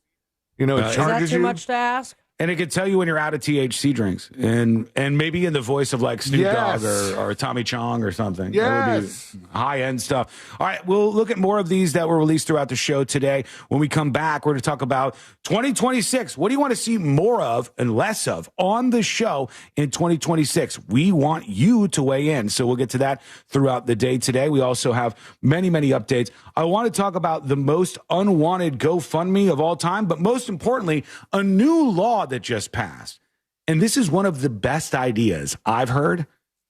It charges you. Is that too much to ask? And it can tell you when you're out of THC drinks, and maybe in the voice of like Snoop Dogg or Tommy Chong or something. Yes. That would be high-end stuff. All right, we'll look at more of these that were released throughout the show today. When we come back, we're going to talk about 2026. What do you want to see more of and less of on the show in 2026? We want you to weigh in, so we'll get to that throughout the day today. We also have many, many updates. I want to talk about the most unwanted GoFundMe of all time, but most importantly, a new law that just passed. And this is one of the best ideas I've heard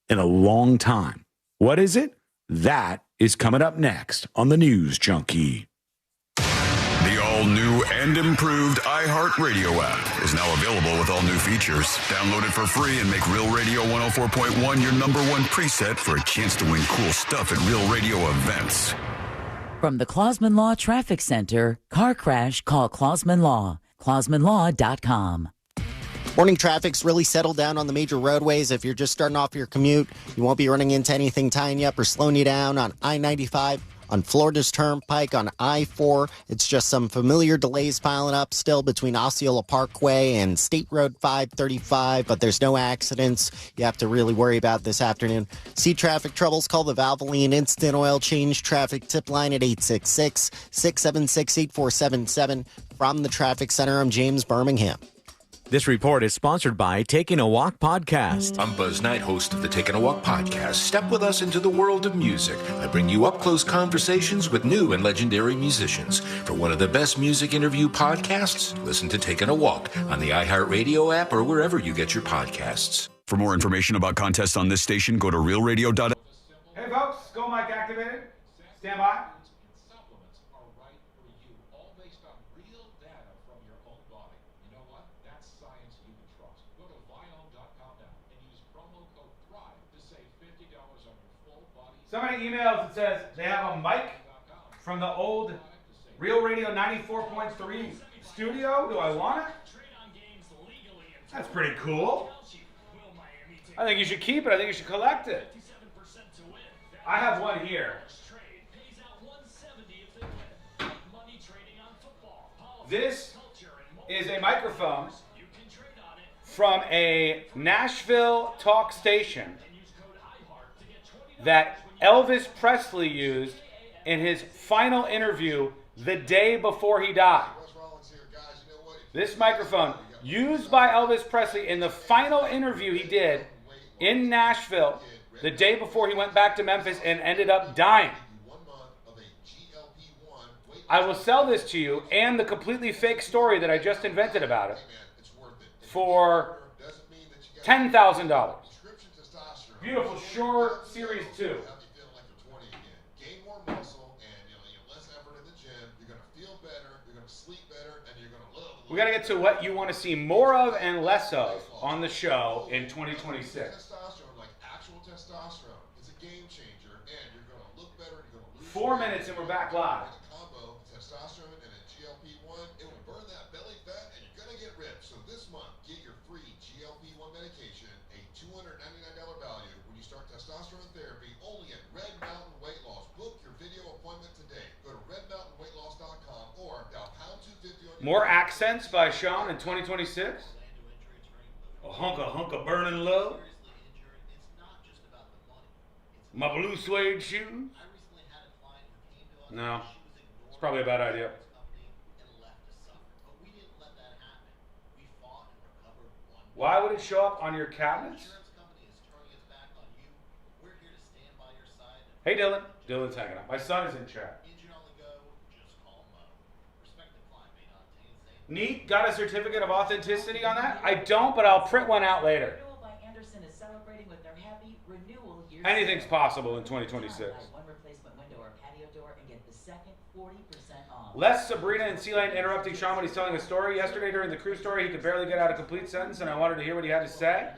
in a long time. What is it? That is coming up next on the News Junkie. The all-new and improved iHeartRadio app is now available with all new features. Download it for free and make Real Radio 104.1 your number one preset for a chance to win cool stuff at Real Radio events. From the Clausman Law Traffic Center, car crash, call Clausman Law. ClausmanLaw.com. Morning traffic's really settled down on the major roadways. If you're just starting off your commute, you won't be running into anything tying you up or slowing you down on I-95, on Florida's Turnpike, on I-4. It's just some familiar delays piling up still between Osceola Parkway and State Road 535, but there's no accidents you have to really worry about this afternoon. See traffic troubles? Call the Valvoline Instant Oil Change Traffic Tip Line at 866-676-8477. From the Traffic Center, I'm James Birmingham. This report is sponsored by Taking a Walk Podcast. I'm Buzz Knight, host of the Taking a Walk Podcast. Step with us into the world of music. I bring you up-close conversations with new and legendary musicians. For one of the best music interview podcasts, listen to Taking a Walk on the iHeartRadio app or wherever you get your podcasts. For more information about contests on this station, go to realradio.com. Hey folks, Go Mic activated. Stand by. Somebody emails and says they have a mic from the old Real Radio 94.3 studio. Do I want it? That's pretty cool. I think you should keep it. I think you should collect it. I have one here. This is a microphone from a Nashville talk station that Elvis Presley used in his final interview the day before he died. This microphone, used by Elvis Presley in the final interview he did in Nashville the day before he went back to Memphis and ended up dying. I will sell this to you and the completely fake story that I just invented about it for $10,000. Beautiful Shure Series 2. We got to get to what you want to see more of and less of on the show in 2026. Testosterone, like actual testosterone, it's a game changer, and you're going to look better, you're going to lose 4 minutes and we're back live. Combo, testosterone and a GLP-1, it will burn that belly fat and you're going to get ripped. So this month, get your free GLP-1 medication, a $299 value when you start testosterone therapy only at Red Mountain Weight Loss. Book your video appointment today. Go to redmountainweightloss.com or dial pound 250 on your... More accents by Sean in 2026. A hunk of burning love. My blue suede shoes. No, it's probably a bad idea. Why would it show up on your cabinets? Hey Dylan. Dylan's hanging out. My son is in chat. Neat. Got a certificate of authenticity on that? I don't, but I'll print one out later. Anything's possible in 2026. Les, Sabrina, and Sealand interrupting Sean when he's telling a story. Yesterday during the crew story, he could barely get out a complete sentence, and I wanted to hear what he had to say.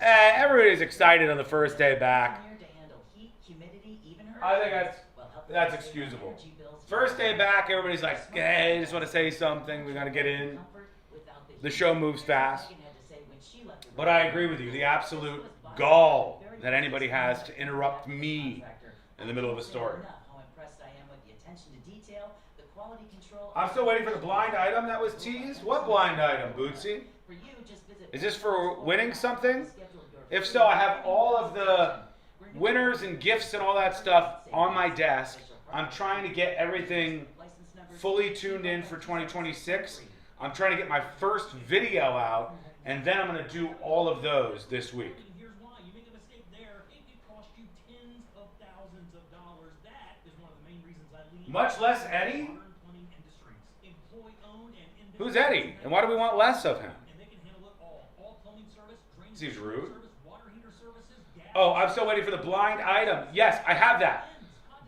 Everybody's excited on the first day back. I think that's excusable. First day back, everybody's like, hey, I just want to say something. We got to get in. The show moves fast. But I agree with you. The absolute gall that anybody has to interrupt me in the middle of a story. I'm still waiting for the blind item that was teased. What blind item, Bootsy? Is this for winning something? If so, I have all of the winners and gifts and all that stuff on my desk. I'm trying to get everything fully tuned in for 2026. I'm trying to get my first video out, and then I'm going to do all of those this week. Much less Eddie? Who's Eddie? And why do we want less of him? Seems rude. Oh, I'm still waiting for the blind item. Yes, I have that.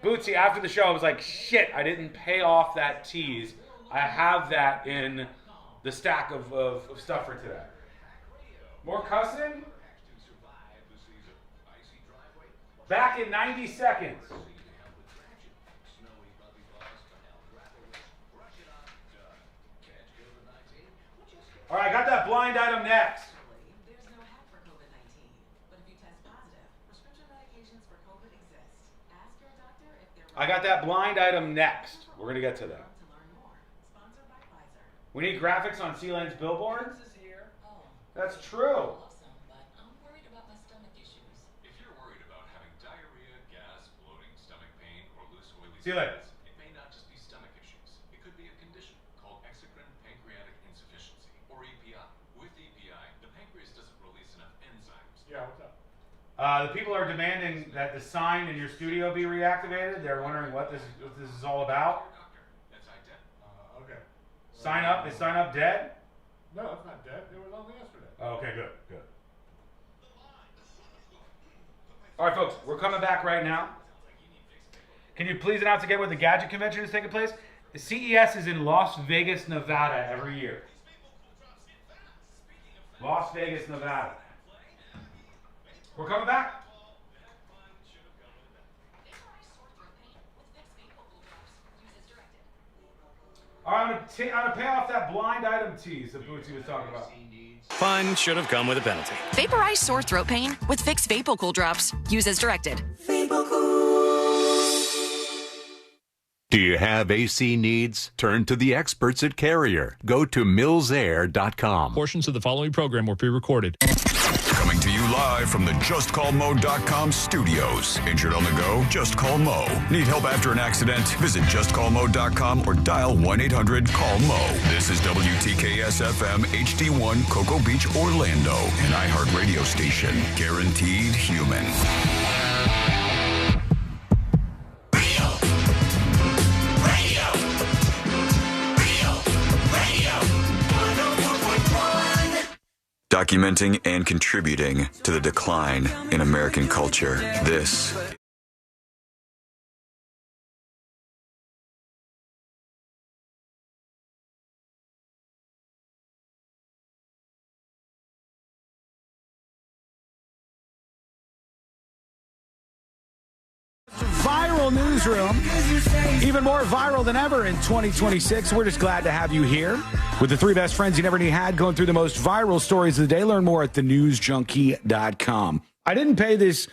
Bootsy, after the show, I was like, shit, I didn't pay off that tease. I have that in the stack of stuff for today. More cussing? Back in 90 seconds. All right, I got that blind item next. I got that blind item next. We're going to get to that. We need graphics on Sealand's billboard? That's true. If you're worried about having diarrhea, gas, bloating, stomach pain, or loose oily Sealand. it may not just be stomach issues. It could be a condition called exocrine pancreatic insufficiency, or EPI. With EPI, the pancreas doesn't release enough enzymes. Yeah, what's up? The people are demanding that the sign in your studio be reactivated. They're wondering what this is all about. Okay. Sign up. Is sign up dead? No, it's not dead. It was on yesterday. Oh, okay, good. All right, folks, we're coming back right now. Can you please announce again where the Gadget Convention is taking place? The CES is in Las Vegas, Nevada every year. Las Vegas, Nevada. We're coming back. All right, I'm gonna pay off that blind item tease that Bootsy was talking about. Fun should have come with a penalty. Vaporize sore throat pain with Vicks VapoCool drops. Use as directed. Do you have AC needs? Turn to the experts at Carrier. Go to millsair.com. Portions of the following program were pre-recorded. Coming to you live from the JustCallMo.com studios. Injured on the go? Just call Mo. Need help after an accident? Visit JustCallMo.com or dial 1-800-CALL-MO. This is WTKS-FM HD1 Cocoa Beach, Orlando. An iHeart radio station. Guaranteed human. Documenting and contributing to the decline in American culture. This Viral newsroom, even more viral than ever in 2026. We're just glad to have you here with the three best friends you never knew had, going through the most viral stories of the day. Learn more at thenewsjunkie.com. I didn't pay this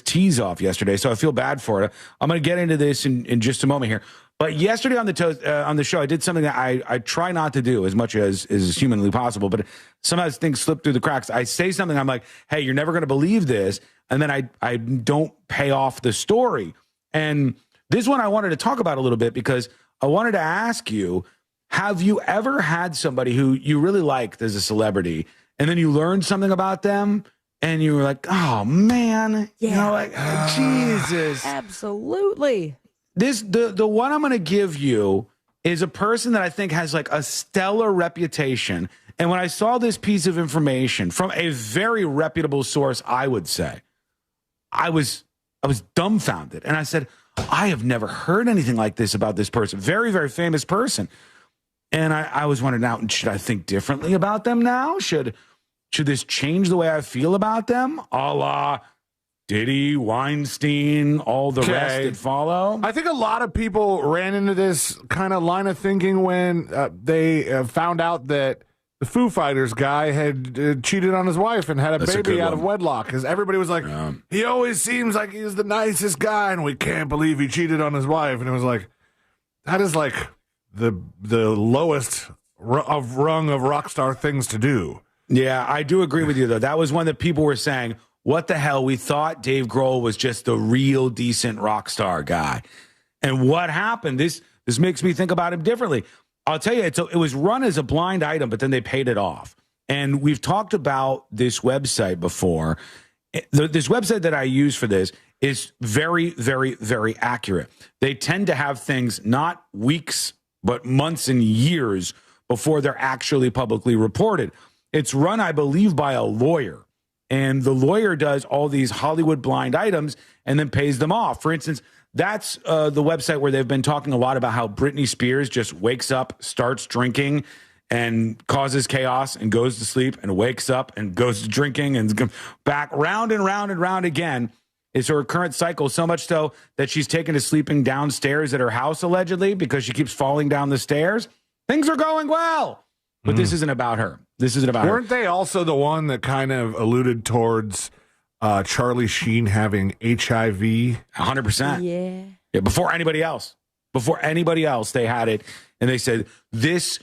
tease off yesterday, so I feel bad for it. I'm going to get into this in just a moment here. But yesterday on the show, I did something that I try not to do as much as is humanly possible, but sometimes things slip through the cracks. I say something, I'm like, hey, you're never going to believe this, and then I don't pay off the story. And this one I wanted to talk about a little bit because I wanted to ask you, have you ever had somebody who you really liked as a celebrity, and then you learned something about them, and you were like, oh, man, Yeah. you know, like, Jesus. Absolutely. The one I'm going to give you is a person that I think has like a stellar reputation. And when I saw this piece of information from a very reputable source, I would say, I was dumbfounded. And I said, I have never heard anything like this about this person. Very, very famous person. And I was wondering now, should I think differently about them now? Should this change the way I feel about them? A la Diddy, Weinstein, all the rest that follow? I think a lot of people ran into this kind of line of thinking when they found out that the Foo Fighters guy had cheated on his wife and had a baby out of wedlock. Because everybody was like, he always seems like he's the nicest guy, and we can't believe he cheated on his wife. And it was like, that is like the lowest rung of rock star things to do. Yeah, I do agree with you, though. That was one that people were saying, what the hell? We thought Dave Grohl was just the real decent rock star guy. And what happened? This makes me think about him differently. I'll tell you, it was run as a blind item, but then they paid it off. And we've talked about this website before. This website that I use for this is very, very, very accurate. They tend to have things not weeks, but months and years before they're actually publicly reported. It's run, I believe, by a lawyer. And the lawyer does all these Hollywood blind items and then pays them off. For instance, that's the website where they've been talking a lot about how Britney Spears just wakes up, starts drinking, and causes chaos and goes to sleep and wakes up and goes to drinking and back round and round and round again. Is her current cycle, so much so that she's taken to sleeping downstairs at her house, allegedly, because she keeps falling down the stairs. Things are going well. But this isn't about her. This isn't about her. Weren't they also the one that kind of alluded towards Charlie Sheen having HIV? 100%. Yeah. Before anybody else. Before anybody else, they had it. And they said, this,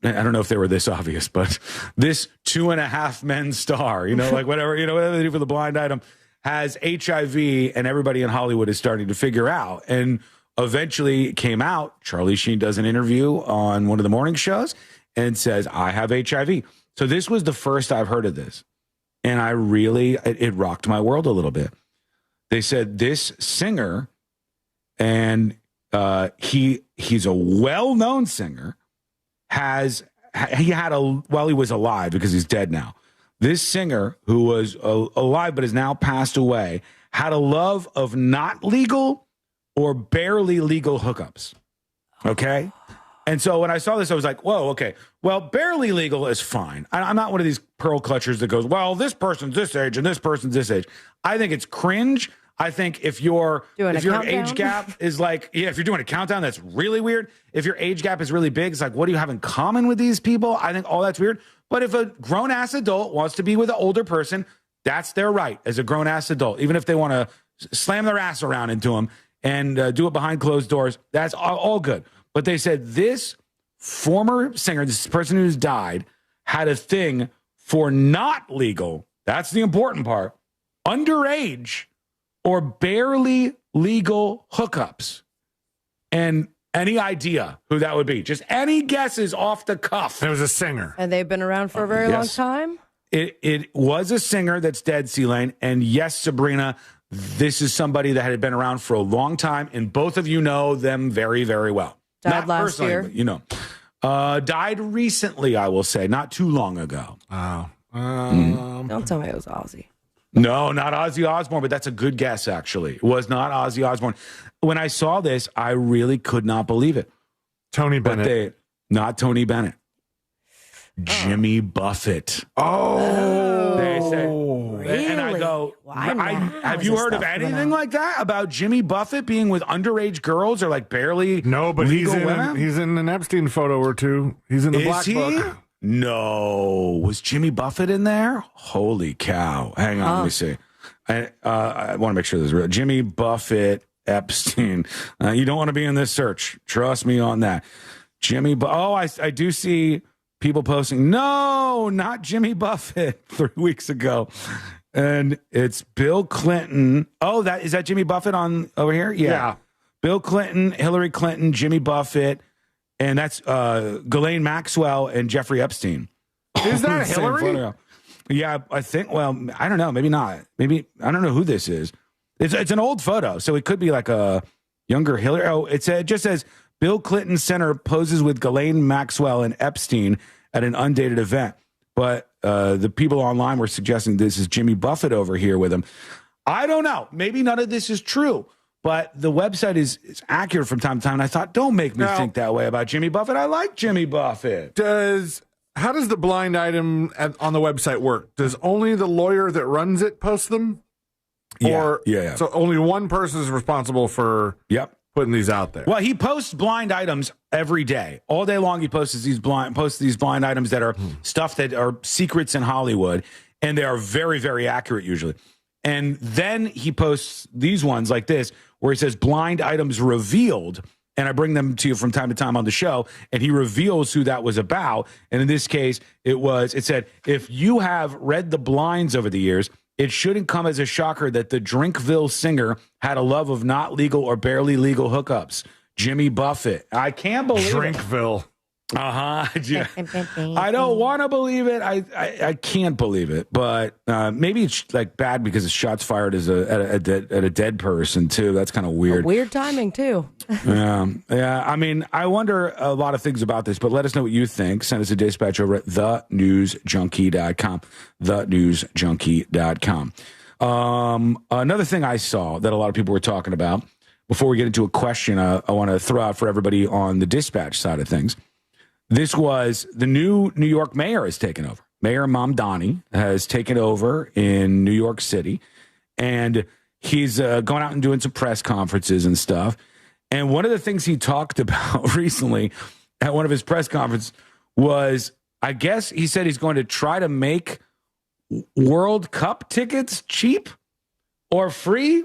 I don't know if they were this obvious, but this 2.5 Men star, like whatever they do for the blind item, has HIV, and everybody in Hollywood is starting to figure out. And eventually it came out. Charlie Sheen does an interview on one of the morning shows and says, I have HIV. So this was the first I've heard of this. And it rocked my world a little bit. They said this singer, and he's a well-known singer, he was alive because he's dead now. This singer, who was alive but has now passed away, had a love of not legal or barely legal hookups. Okay? And so when I saw this, I was like, whoa, okay. Well, barely legal is fine. I'm not one of these pearl clutchers that goes, well, this person's this age and this person's this age. I think it's cringe. I think if your age gap is like, if you're doing a countdown, that's really weird. If your age gap is really big, it's like, what do you have in common with these people? I think all that's weird. But if a grown-ass adult wants to be with an older person, that's their right as a grown-ass adult. Even if they want to slam their ass around into them and do it behind closed doors, that's all good. But they said this former singer, this person who's died, had a thing for not legal, that's the important part, underage or barely legal hookups. And any idea who that would be? Just any guesses off the cuff. It was a singer. And they've been around for a very long time? It was a singer that's dead, C-Lane. And yes, Sabrina, this is somebody that had been around for a long time, and both of you know them very, very well. Died last year. But, died recently, I will say, not too long ago. Oh. Don't tell me it was Ozzy. No, not Ozzy Osbourne, but that's a good guess, actually. It was not Ozzy Osbourne. When I saw this, I really could not believe it. Tony Bennett. Not Tony Bennett. Jimmy Buffett. Oh. They said, really? And I go, have you heard of anything like that about Jimmy Buffett being with underage girls or like barely? No, but he's in an Epstein photo or two. He's in the Black Book. No. Was Jimmy Buffett in there? Holy cow. Hang on, let me see. I want to make sure this is real. Jimmy Buffett, Epstein. You don't want to be in this search. Trust me on that. I do see people posting, no, not Jimmy Buffett 3 weeks ago. And it's Bill Clinton. Oh, is that Jimmy Buffett on over here? Yeah. Bill Clinton, Hillary Clinton, Jimmy Buffett, and that's Ghislaine Maxwell and Jeffrey Epstein. Is that Hillary? Photo. Yeah, I think, well, I don't know. Maybe not. Maybe, I don't know who this is. It's an old photo, so it could be like a younger Hillary. Oh, it just says, Bill Clinton Center poses with Ghislaine Maxwell and Epstein at an undated event. But the people online were suggesting this is Jimmy Buffett over here with him. I don't know. Maybe none of this is true. but the website is accurate from time to time. And I thought, don't make me think that way about Jimmy Buffett. I like Jimmy Buffett. How does the blind item on the website work? Does only the lawyer that runs it post them? Or, yeah. So only one person is responsible for putting these out there. Well, he posts blind items every day. All day long, he posts these blind items that are stuff that are secrets in Hollywood, and they are very, very accurate usually. And then he posts these ones like this, where he says blind items revealed, and I bring them to you from time to time on the show, and he reveals who that was about. And in this case, it said, if you have read the blinds over the years, it shouldn't come as a shocker that the Drinkville singer had a love of not legal or barely legal hookups. Jimmy Buffett. I can't believe Drinkville. I don't want to believe it. I can't believe it. But maybe it's like bad because the shots fired as at a dead person too. That's kind of weird. Weird timing too. Yeah. I mean, I wonder a lot of things about this, but let us know what you think. Send us a dispatch over at thenewsjunkie.com. Thenewsjunkie.com. Another thing I saw that a lot of people were talking about before we get into a question, I want to throw out for everybody on the dispatch side of things. This was the new New York mayor has taken over. Mayor Mamdani has taken over in New York City, and he's going out and doing some press conferences and stuff. And one of the things he talked about recently at one of his press conferences was, I guess he said he's going to try to make World Cup tickets cheap or free.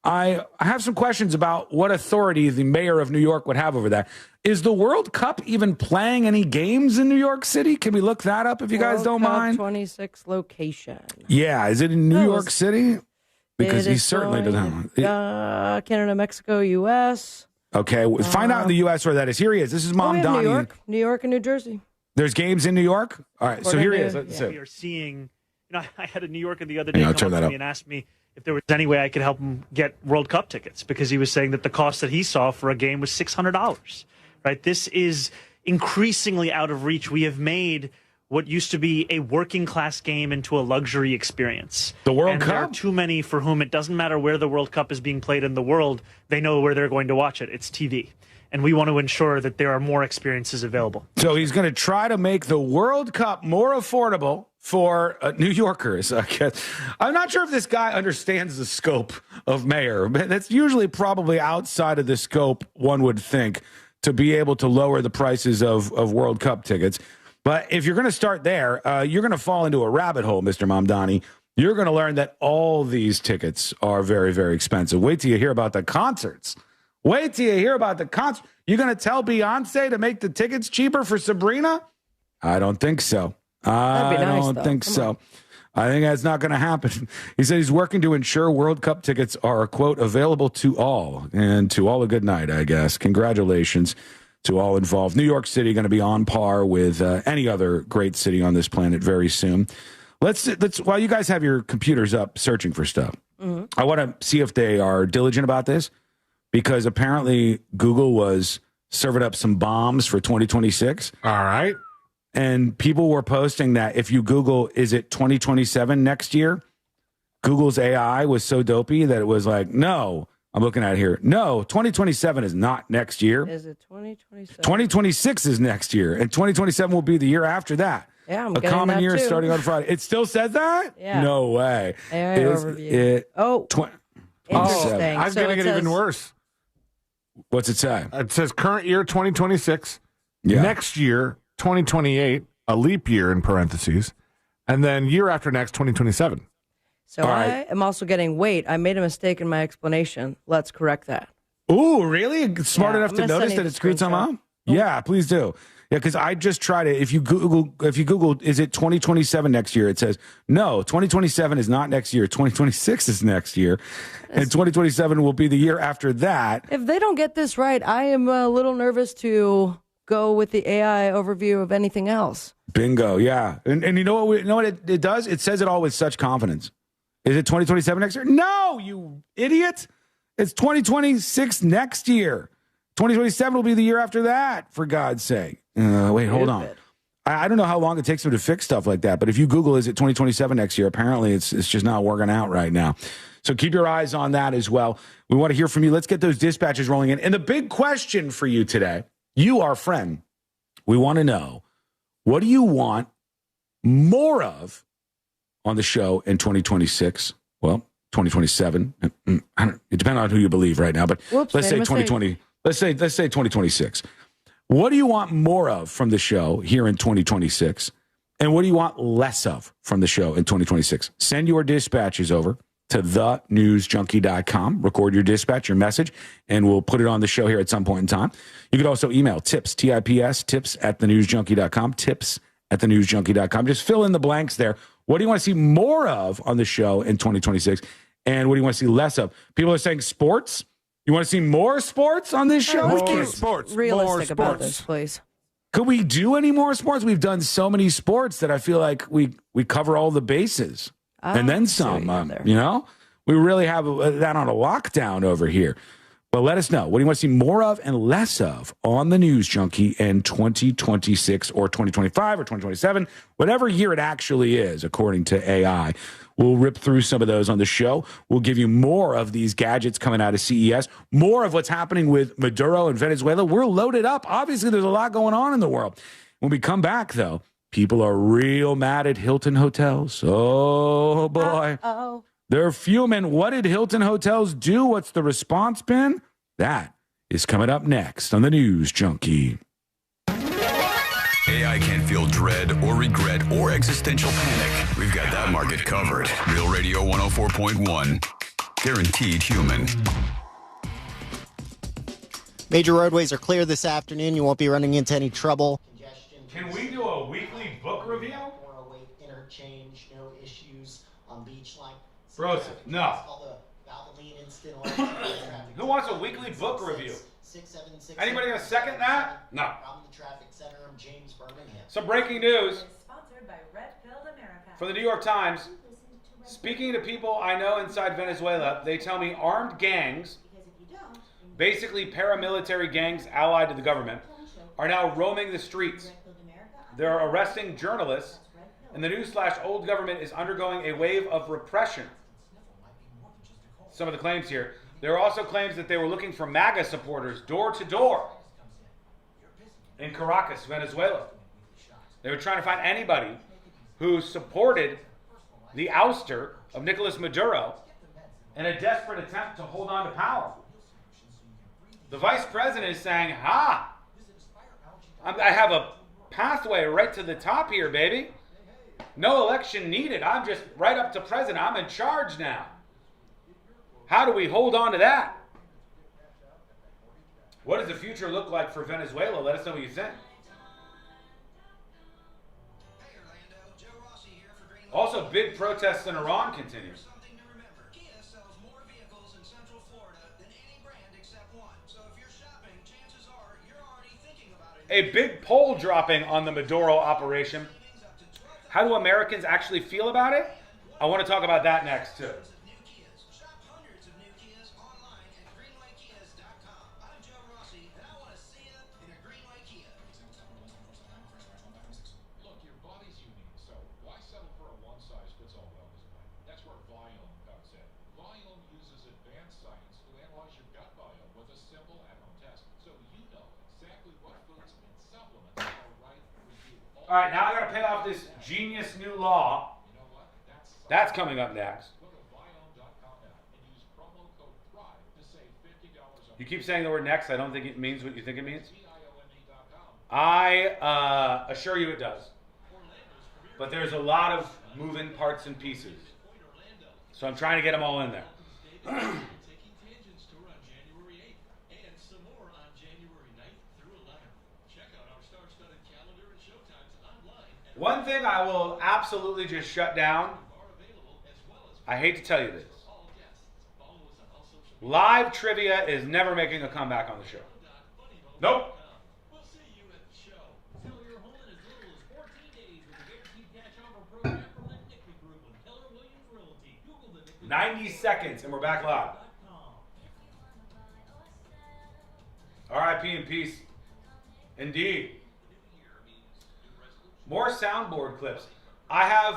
I have some questions about what authority the mayor of New York would have over that. Is the World Cup even playing any games in New York City? Can we look that up if you guys don't mind? 26 location. Yeah, is it in New York City? Because he certainly doesn't have Canada, Mexico, U.S. Okay, find out in the U.S. where that is. Here he is. This is Mom Donnie. New York and New Jersey. There's games in New York? All right, so here he is. We are seeing, I had a New Yorker the other day come up to me and ask me if there was any way I could help him get World Cup tickets, because he was saying that the cost that he saw for a game was $600, right? This is increasingly out of reach. We have made what used to be a working class game into a luxury experience. The World Cup? There are too many for whom it doesn't matter where the World Cup is being played in the world. They know where they're going to watch it. It's TV. And we want to ensure that there are more experiences available. So he's going to try to make the World Cup more affordable for New Yorkers. I guess. I'm not sure if this guy understands the scope of mayor. That's usually probably outside of the scope, one would think, to be able to lower the prices of World Cup tickets. But if you're going to start there, you're going to fall into a rabbit hole, Mr. Mamdani. You're going to learn that all these tickets are very, very expensive. Wait till you hear about the concerts. Wait till you hear about the concert. You're going to tell Beyonce to make the tickets cheaper for Sabrina? I don't think so. I don't think so. I think that's not going to happen. He said he's working to ensure World Cup tickets are, quote, available to all. And to all a good night, I guess. Congratulations to all involved. New York City going to be on par with any other great city on this planet very soon. Let's while you guys have your computers up searching for stuff, I want to see if they are diligent about this, because apparently Google was serving up some bombs for 2026. All right. And people were posting that if you Google, is it 2027 next year? Google's AI was so dopey that it was like, no, I'm looking at it here. No, 2027 is not next year. Is it 2027? 2026 is next year. And 2027 will be the year after that. Yeah, I'm a getting common that year too. starting on Friday. It still says that? Yeah. No way. AI overview. Interesting. I'm So going to it get even says- worse. What's it say? It says current year 2026, Yeah. next year 2028, a leap year in parentheses, and then year after next 2027. So I am also getting, wait, I made a mistake in my explanation. Let's correct that. Ooh, really? Smart Yeah, enough I'm to gonna notice send you that the it screwed some screenshot. up? Yeah, please do. Yeah, because I just tried it. If you Google, is it 2027 next year? It says, no, 2027 is not next year. 2026 is next year. And 2027 will be the year after that. If they don't get this right, I am a little nervous to go with the AI overview of anything else. Bingo, yeah. And you know what it does? It says it all with such confidence. Is it 2027 next year? No, you idiot. It's 2026 next year. 2027 will be the year after that, for God's sake. Wait, hold on. I don't know how long it takes them to fix stuff like that, but if you Google, is it 2027 next year? Apparently, it's just not working out right now. So keep your eyes on that as well. We want to hear from you. Let's get those dispatches rolling in. And the big question for you today, you, our friend, we want to know, what do you want more of on the show in 2026? Well, 2027. It depends on who you believe right now, but let's say 2020. Let's say 2026. What do you want more of from the show here in 2026? And what do you want less of from the show in 2026? Send your dispatches over to thenewsjunkie.com. Record your dispatch, your message, and we'll put it on the show here at some point in time. You could also email tips, T-I-P-S, tips at thenewsjunkie.com, tips at thenewsjunkie.com. Just fill in the blanks there. What do you want to see more of on the show in 2026? And what do you want to see less of? People are saying sports. You want to see more sports on this show? More sports. Realistic about this, please. Could we do any more sports? We've done so many sports that I feel like we cover all the bases. And then some, you know? We really have that on a lockdown over here. But let us know. What do you want to see more of and less of on the News Junkie in 2026 or 2025 or 2027, whatever year it actually is, according to AI. We'll rip through some of those on the show. We'll give you more of these gadgets coming out of CES, more of what's happening with Maduro and Venezuela. We're loaded up. Obviously, there's a lot going on in the world. When we come back, though, people are real mad at Hilton Hotels. Oh, boy. Uh-oh. They're fuming. What did Hilton Hotels do? What's the response been? That is coming up next on the News Junkie. AI can't feel dread or regret or existential panic. We've got that market covered. Real Radio 104.1. Guaranteed human. Major roadways are clear this afternoon. You won't be running into any trouble. Can we do a weekly book review? 408 interchange, no issues on Beachline. Bros, no. Who wants a weekly book review? Anybody gonna second that? No. Some breaking news from the New York Times. Speaking to people I know inside Venezuela, they tell me armed gangs, basically paramilitary gangs allied to the government, are now roaming the streets. They're arresting journalists, and the new/old government is undergoing a wave of repression. Some of the claims here. There are also claims that they were looking for MAGA supporters door to door in Caracas, Venezuela. They were trying to find anybody who supported the ouster of Nicolas Maduro in a desperate attempt to hold on to power. The vice president is saying, I have a pathway right to the top here, baby. No election needed. I'm just right up to president. I'm in charge now. How do we hold on to that? What does the future look like for Venezuela? Let us know what you think. Also, big protests in Iran continue. A big poll dropping on the Maduro operation. How do Americans actually feel about it? I want to talk about that next, too. All right, now I got to pay off this genius new law. That's coming up next. You keep saying the word next. I don't think it means what you think it means. I assure you it does. But there's a lot of moving parts and pieces. So I'm trying to get them all in there. One thing I will absolutely just shut down. I hate to tell you this. Live trivia is never making a comeback on the show. Nope. 90 seconds and we're back live. R.I.P. in peace. Indeed. More soundboard clips. I have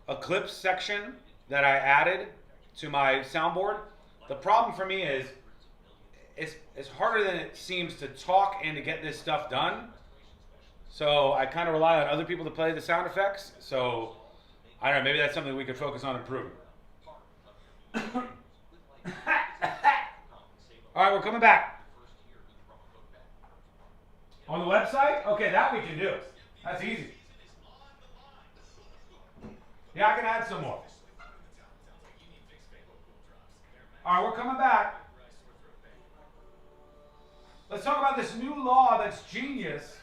a clips section that I added to my soundboard. The problem for me is it's harder than it seems to talk and to get this stuff done. So I kind of rely on other people to play the sound effects. So I don't know, maybe that's something we could focus on improving. All right, we're coming back. On the website? Okay, that we can do. That's easy. Yeah, I can add some more. All right, we're coming back. Let's talk about this new law that's genius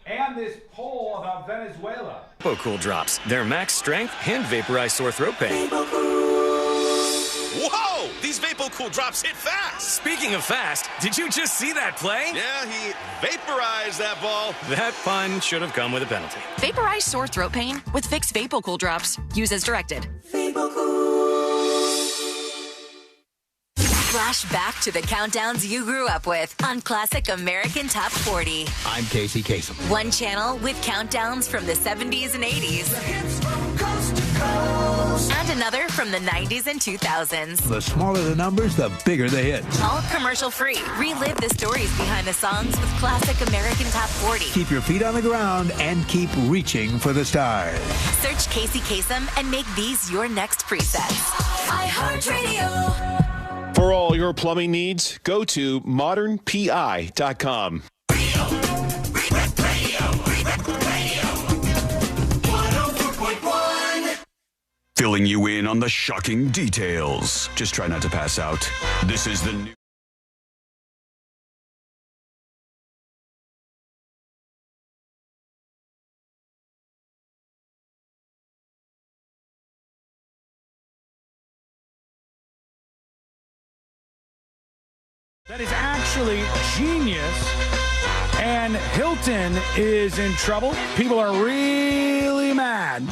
and this poll about Venezuela. Cool drops. Their max strength and vaporize sore throat pain. Whoa! These VapoCool drops hit fast! Speaking of fast, did you just see that play? Yeah, he vaporized that ball. That pun should have come with a penalty. Vaporize sore throat pain with Vicks VapoCool drops. Use as directed. Flash back to the countdowns you grew up with on Classic American Top 40. I'm Casey Kasem. One channel with countdowns from the 70s and 80s. And another from the 90s and 2000s. The smaller the numbers, the bigger the hits. All commercial free. Relive the stories behind the songs with Classic American Top 40. Keep your feet on the ground and keep reaching for the stars. Search Casey Kasem and make these your next presets. iHeartRadio. For all your plumbing needs, go to modernpi.com. Filling you in on the shocking details. Just try not to pass out. This is the new. That is actually genius. And Hilton is in trouble. People are really mad.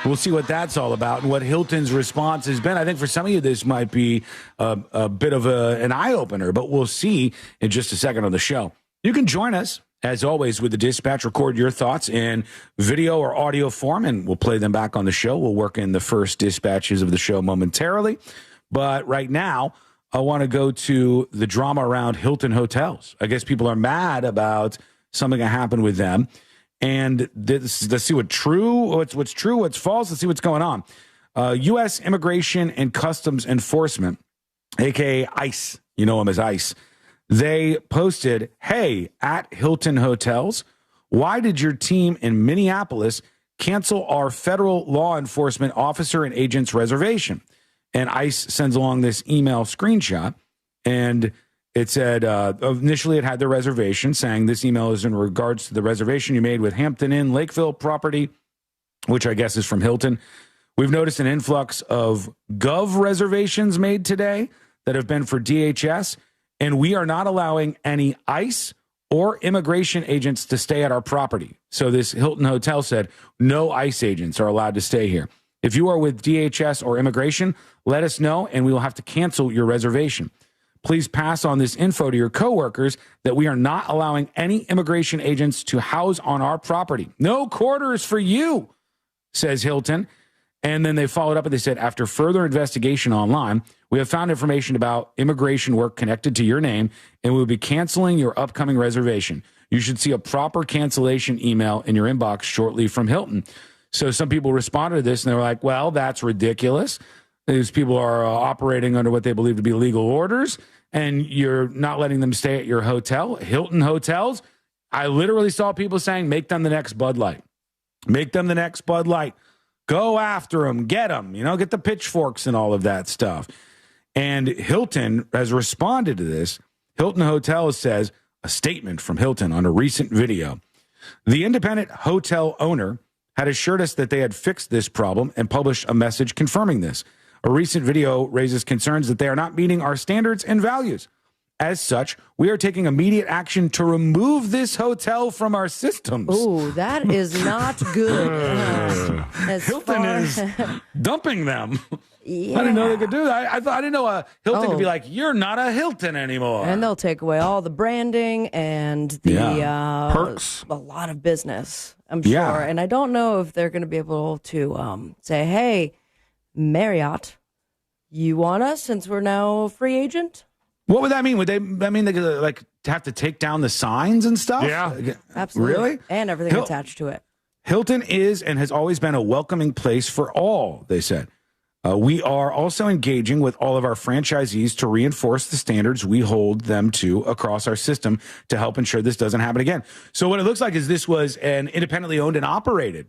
We'll see what that's all about and what Hilton's response has been. I think for some of you, this might be a bit of an eye-opener, but we'll see in just a second on the show. You can join us, as always, with the Dispatch. Record your thoughts in video or audio form, and we'll play them back on the show. We'll work in the first dispatches of the show momentarily. But right now, I want to go to the drama around Hilton Hotels. I guess people are mad about something that happened with them. And let's see what's true, what's false. Let's see what's going on. U.S. Immigration and Customs Enforcement, a.k.a. ICE, you know them as ICE, they posted, hey, at Hilton Hotels, why did your team in Minneapolis cancel our federal law enforcement officer and agent's reservation? And ICE sends along this email screenshot, and it said, initially it had the reservation, saying this email is in regards to the reservation you made with Hampton Inn Lakeville property, which I guess is from Hilton. We've noticed an influx of Gov reservations made today that have been for DHS, and we are not allowing any ICE or immigration agents to stay at our property. So this Hilton Hotel said no ICE agents are allowed to stay here. If you are with DHS or immigration, let us know, and we will have to cancel your reservation. Please pass on this info to your coworkers that we are not allowing any immigration agents to house on our property. No quarters for you, says Hilton. And then they followed up and they said, after further investigation online, we have found information about immigration work connected to your name, and we will be canceling your upcoming reservation. You should see a proper cancellation email in your inbox shortly from Hilton. So some people responded to this and they were like, well, that's ridiculous. These people are operating under what they believe to be legal orders, and you're not letting them stay at your hotel. Hilton Hotels, I literally saw people saying, make them the next Bud Light. Make them the next Bud Light. Go after them. Get them. Get the pitchforks and all of that stuff. And Hilton has responded to this. Hilton Hotels says, a statement from Hilton on a recent video. The independent hotel owner had assured us that they had fixed this problem and published a message confirming this. A recent video raises concerns that they are not meeting our standards and values. As such, we are taking immediate action to remove this hotel from our systems. Oh, that is not good. Hilton is dumping them. Yeah. I didn't know they could do that. I didn't know Hilton could be like, you're not a Hilton anymore. And they'll take away all the branding and the perks. A lot of business, I'm sure. Yeah. And I don't know if they're going to be able to say, hey, Marriott, you want us since we're now a free agent? What would that mean? Would they could, like have to take down the signs and stuff? Yeah. Absolutely. Really? And everything attached to it. Hilton is and has always been a welcoming place for all, they said. We are also engaging with all of our franchisees to reinforce the standards we hold them to across our system to help ensure this doesn't happen again. So what it looks like is this was an independently owned and operated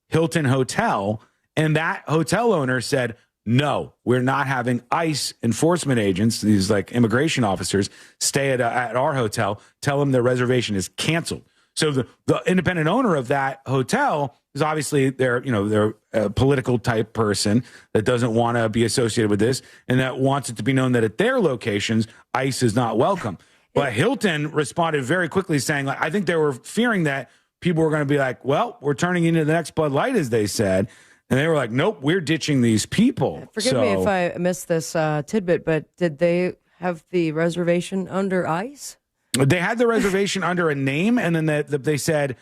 Hilton hotel, and that hotel owner said, no, we're not having ICE enforcement agents, these like immigration officers, stay at our hotel, tell them their reservation is canceled. So the independent owner of that hotel is obviously they're a political type person that doesn't want to be associated with this and that wants it to be known that at their locations, ICE is not welcome. But Hilton responded very quickly saying, like, I think they were fearing that people were going to be like, well, we're turning into the next Bud Light, as they said. And they were like, nope, we're ditching these people. Forgive me if I missed this tidbit, but did they have the reservation under ICE? They had the reservation under a name, and then they said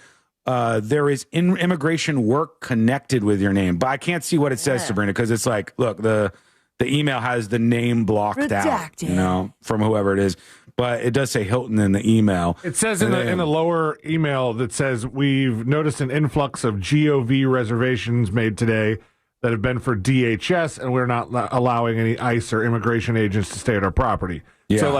there is immigration work connected with your name. But I can't see what it says, Sabrina, because it's like, look, the email has the name blocked out, from whoever it is. But it does say Hilton in the email. It says in the lower email that says, we've noticed an influx of GOV reservations made today that have been for DHS, and we're not allowing any ICE or immigration agents to stay at our property. Yeah. So,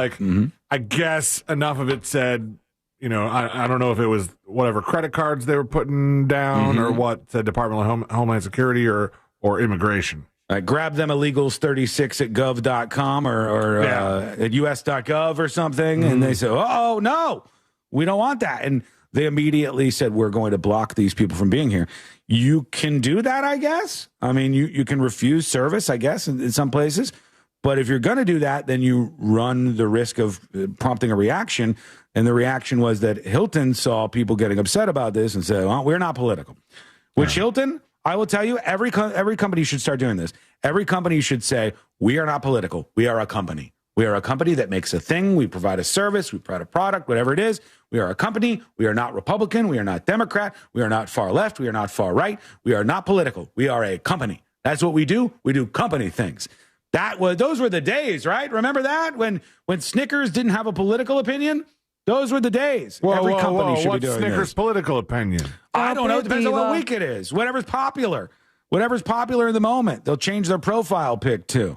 I guess enough of it said, I don't know if it was whatever credit cards they were putting down or what, the Department of Homeland Security or immigration. Grab them illegals 36 at gov.com or at us.gov or something. And they said, oh, no, we don't want that. And they immediately said, we're going to block these people from being here. You can do that, I guess. I mean, you can refuse service, I guess, in some places. But if you're going to do that, then you run the risk of prompting a reaction. And the reaction was that Hilton saw people getting upset about this and said, well, we're not political. Which Hilton, I will tell you, every company should start doing this. Every company should say, we are not political. We are a company. We are a company that makes a thing. We provide a service. We provide a product, whatever it is. We are a company. We are not Republican. We are not Democrat. We are not far left. We are not far right. We are not political. We are a company. That's what we do. We do company things. Those were the days, right? Remember that? When Snickers didn't have a political opinion? Those were the days. Every company should be doing Snickers' this. political opinion? I don't know. It depends on what week it is. Whatever's popular. Whatever's popular in the moment. They'll change their profile pic too.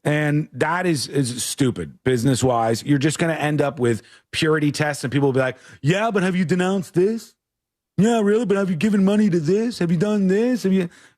And that is stupid, business-wise. You're just going to end up with purity tests, and people will be like, yeah, but have you denounced this? Yeah, really? But have you given money to this? Have you done this?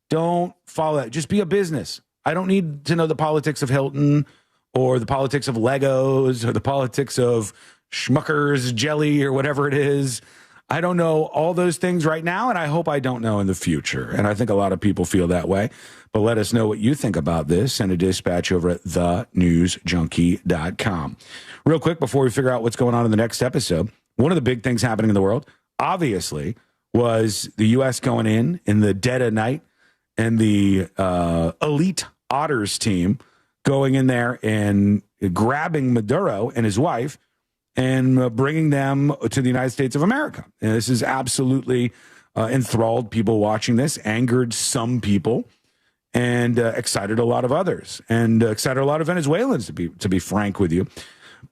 Don't follow that. Just be a business. I don't need to know the politics of Hilton or the politics of Legos or the politics of Schmucker's jelly or whatever it is. I don't know all those things right now, and I hope I don't know in the future. And I think a lot of people feel that way. But let us know what you think about this. Send a dispatch over at thenewsjunkie.com. Real quick, before we figure out what's going on in the next episode, one of the big things happening in the world, obviously, was the U.S. going in the dead of night, and the elite Otters team going in there and grabbing Maduro and his wife and bringing them to the United States of America. And this is absolutely enthralled people watching this, angered some people, and excited a lot of others, and excited a lot of Venezuelans, to be frank with you.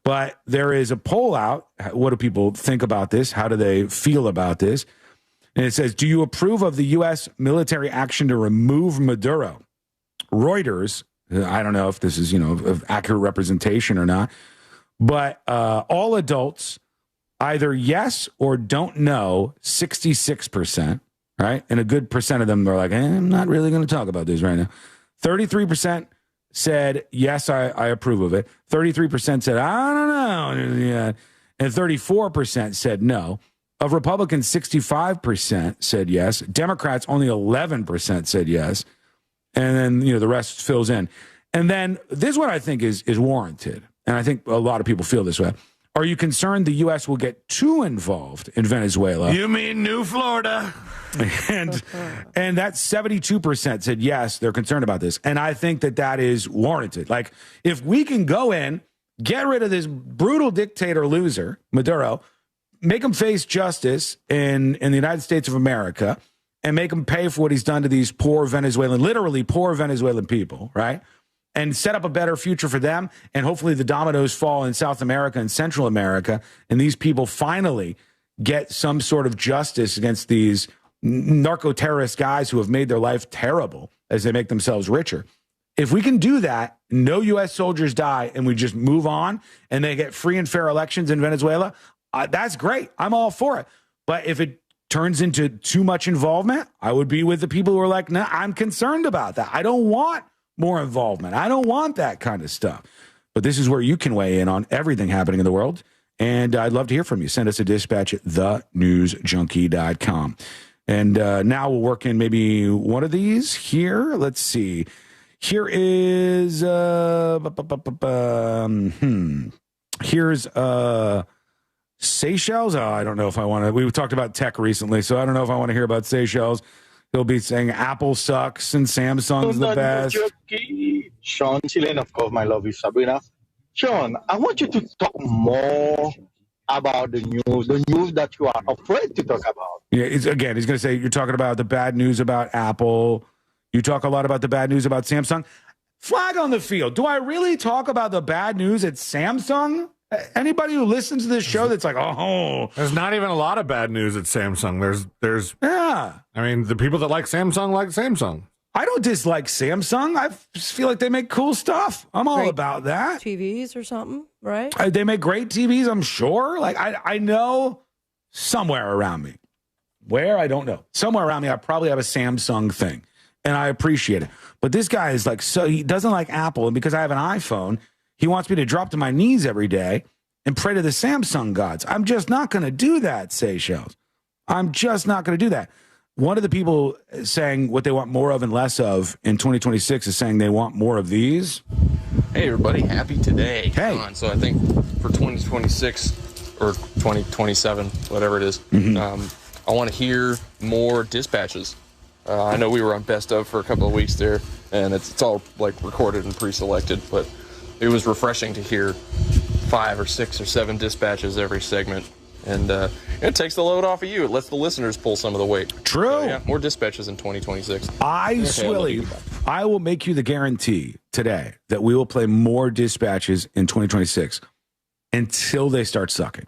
But there is a poll out. What do people think about this? How do they feel about this? And it says, do you approve of the U.S. military action to remove Maduro? Reuters, I don't know if this is, of accurate representation or not, but all adults, either yes or don't know, 66%, right? And a good percent of them are like, I'm not really going to talk about this right now. 33% said, yes, I approve of it. 33% said, I don't know. Yeah. And 34% said no. Of Republicans, 65% said yes. Democrats, only 11% said yes. And then, the rest fills in. And then this one I think is warranted. And I think a lot of people feel this way. Are you concerned the U.S. will get too involved in Venezuela? You mean New Florida? And that 72% said yes, they're concerned about this. And I think that is warranted. Like, if we can go in, get rid of this brutal dictator loser, Maduro, make him face justice in the United States of America, and make him pay for what he's done to these poor Venezuelan, literally poor Venezuelan people, right? And set up a better future for them. And hopefully the dominoes fall in South America and Central America, and these people finally get some sort of justice against these narco-terrorist guys who have made their life terrible as they make themselves richer. If we can do that, no U.S. soldiers die, and we just move on, and they get free and fair elections in Venezuela, that's great. I'm all for it. But if it turns into too much involvement, I would be with the people who are like, nah, I'm concerned about that. I don't want more involvement. I don't want that kind of stuff. But this is where you can weigh in on everything happening in the world. And I'd love to hear from you. Send us a dispatch at thenewsjunkie.com. And now we'll work in maybe one of these here. Let's see. Here is here's Seychelles. Oh, I don't know if I want to. We talked about tech recently, so I don't know if I want to hear about Seychelles. He'll be saying Apple sucks and Samsung's the best. Sean Chillen, of course, my love is Sabrina. Sean, I want you to talk more about the news that you are afraid to talk about. Yeah, he's going to say you're talking about the bad news about Apple. You talk a lot about the bad news about Samsung. Flag on the field. Do I really talk about the bad news at Samsung? Anybody who listens to this show that's like, oh, there's not even a lot of bad news at Samsung. There's yeah. I mean, the people that like Samsung. I don't dislike Samsung. I just feel like they make cool stuff. I'm all about that. TVs or something, right? They make great TVs, I'm sure. Like I know somewhere around me. Where? I don't know. Somewhere around me, I probably have a Samsung thing, and I appreciate it. But this guy is like, so he doesn't like Apple, and because I have an iPhone, he wants me to drop to my knees every day and pray to the Samsung gods. I'm just not going to do that, Seychelles. I'm just not going to do that. One of the people saying what they want more of and less of in 2026 is saying they want more of these. Hey, everybody. Happy today. Hey. So I think for 2026 or 2027, whatever it is, I want to hear more dispatches. I know we were on Best Of for a couple of weeks there, and it's all like recorded and pre-selected, but it was refreshing to hear 5 or 6 or 7 dispatches every segment. And it takes the load off of you. It lets the listeners pull some of the weight. True. So, yeah, more dispatches in 2026. I will make you the guarantee today that we will play more dispatches in 2026 until they start sucking.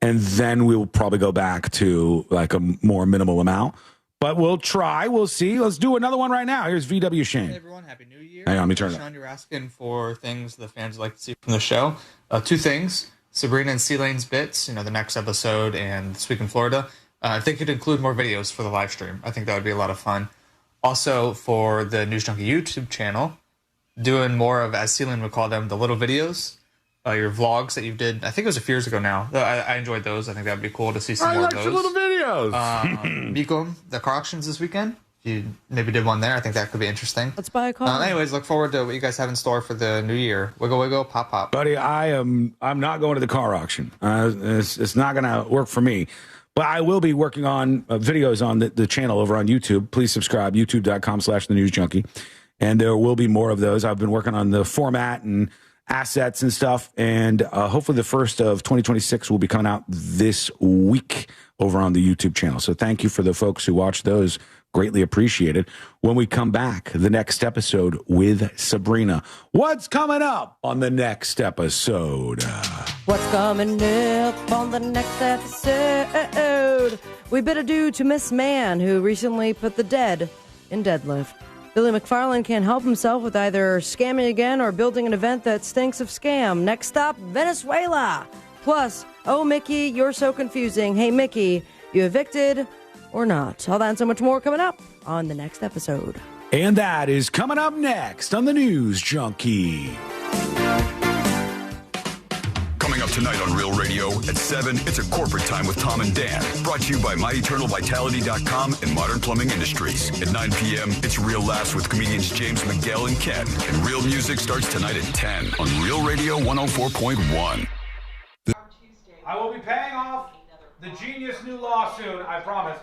And then we will probably go back to like a more minimal amount. But we'll try. We'll see. Let's do another one right now. Here's VW Shane. Hey, everyone. Happy New Year. Hang on, let me turn it Sean, you're asking for things the fans would like to see from the show. 2 things. Sabrina and C-Lane's Bits, the next episode, and This Week in Florida. If they could include more videos for the live stream, I think that would be a lot of fun. Also, for the News Junkie YouTube channel, doing more of, as C-Lane would call them, the little videos, your vlogs that you did, I think it was a few years ago now. I enjoyed those. I think that would be cool to see some more of those. Your little videos. Miko, the car auctions this weekend. You maybe did one there. I think that could be interesting. Let's buy a car. Anyways, look forward to what you guys have in store for the new year. Wiggle, wiggle, pop, pop. Buddy, I'm not going to the car auction. It's not going to work for me. But I will be working on videos on the channel over on YouTube. Please subscribe, youtube.com/thenewsjunkie. And there will be more of those. I've been working on the format and assets and stuff. And hopefully the first of 2026 will be coming out this week over on the YouTube channel. So thank you for the folks who watch those. Greatly appreciated. When we come back, the next episode with Sabrina. What's coming up on the next episode? What's coming up on the next episode? We bid adieu to Miss Man, who recently put the dead in deadlift. Billy McFarland can't help himself with either scamming again or building an event that stinks of scam. Next stop, Venezuela. Plus, oh, Mickey, you're so confusing. Hey, Mickey, you evicted or not? All that and so much more coming up on the next episode. And that is coming up next on the News Junkie. Coming up tonight on Real Radio at 7, it's a corporate time with Tom and Dan. Brought to you by MyEternalVitality.com and Modern Plumbing Industries. At 9 p.m., it's Real Laughs with comedians James Miguel and Ken. And Real Music starts tonight at 10 on Real Radio 104.1. I will be paying off the genius new law soon, I promise.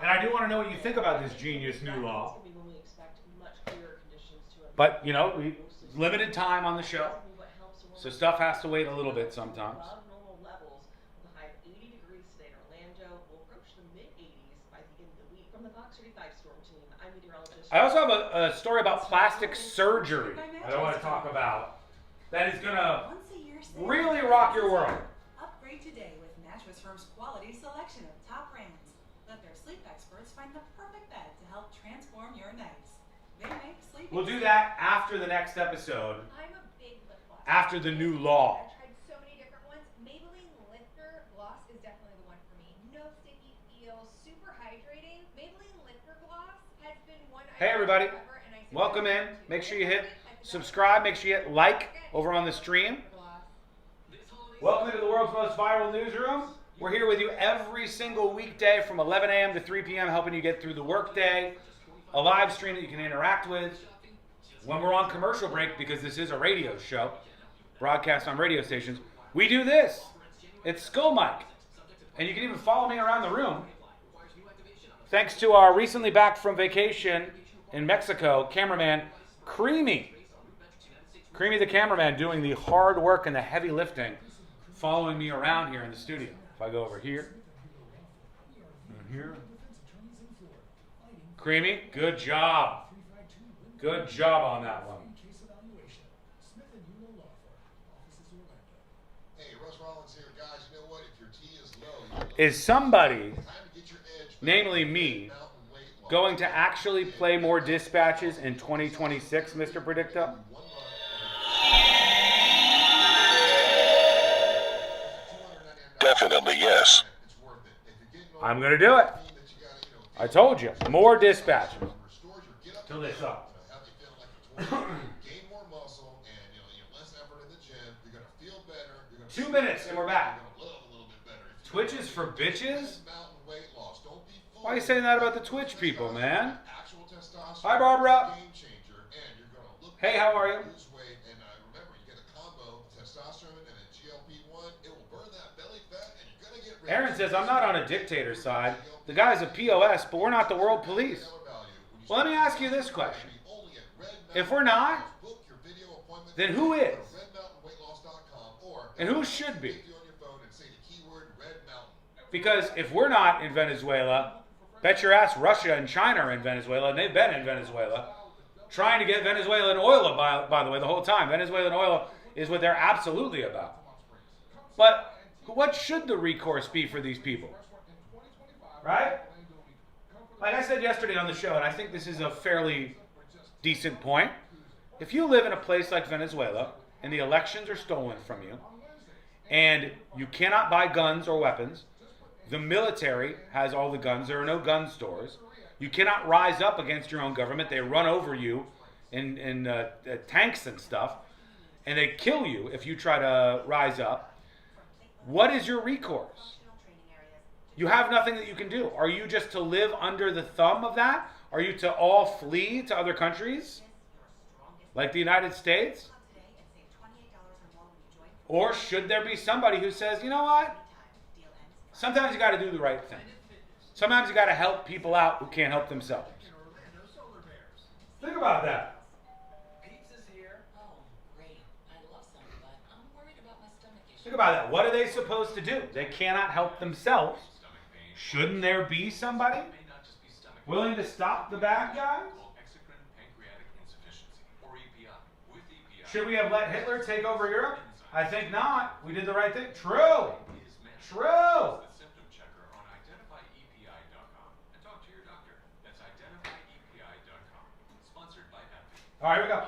And I do want to know what you think about this genius new law. But, limited time on the show. So stuff has to wait a little bit sometimes. I also have a story about plastic surgery that I want to talk about that is going to really rock your world. Upgrade today with Mattress Firm's quality selection of top brands. Let their sleep experts find the perfect bed to help transform your nights. They make sleep. We'll do that after the next episode. I'm a big lip gloss. After the new law. I've tried so many different ones. Maybelline Lifter Gloss is definitely the one for me. No sticky feel, super hydrating. Maybelline Lifter Gloss has been one. Hey everybody, welcome in. Make sure you hit subscribe. Make sure you hit like over on the stream. Welcome into the world's most viral newsroom. We're here with you every single weekday from 11 a.m. to 3 p.m. helping you get through the workday. A live stream that you can interact with when we're on commercial break, because this is a radio show, broadcast on radio stations. We do this. It's Skull Mike. And you can even follow me around the room. Thanks to our recently back from vacation in Mexico cameraman, Creamy. Creamy the cameraman doing the hard work and the heavy lifting, following me around here in the studio. If I go over here, and here. Creamy, good job. Good job on that one. Is somebody, namely me, going to actually play more dispatches in 2026, Mr. Predicto? Definitely, yes. I'm going to do it. I told you, more dispatches. Till this up. 2 minutes and we're back. Twitch is for bitches? Why are you saying that about the Twitch people, man? Hi, Barbara. Hey, how are you? Aaron says, I'm not on a dictator side. The guy's a POS, but we're not the world police. Well, let me ask you this question. If we're not, then who is? And who should be? Because if we're not in Venezuela, bet your ass Russia and China are in Venezuela, and they've been in Venezuela, trying to get Venezuelan oil, by the way, the whole time. Venezuelan oil is what they're absolutely about. But what should the recourse be for these people? Right? Like I said yesterday on the show, and I think this is a fairly decent point. If you live in a place like Venezuela, and the elections are stolen from you, and you cannot buy guns or weapons, the military has all the guns, there are no gun stores, you cannot rise up against your own government, they run over you in tanks and stuff, and they kill you if you try to rise up, what is your recourse? You have nothing that you can do. Are you just to live under the thumb of that? Are you to all flee to other countries? Like the United States? Or should there be somebody who says, you know what? Sometimes you got to do the right thing. Sometimes you got to help people out who can't help themselves. Think about that. Think about that. What are they supposed to do? They cannot help themselves. Shouldn't there be somebody willing to stop the bad guys? Should we have let Hitler take over Europe? I think not. We did the right thing. True. True. All right, here we go.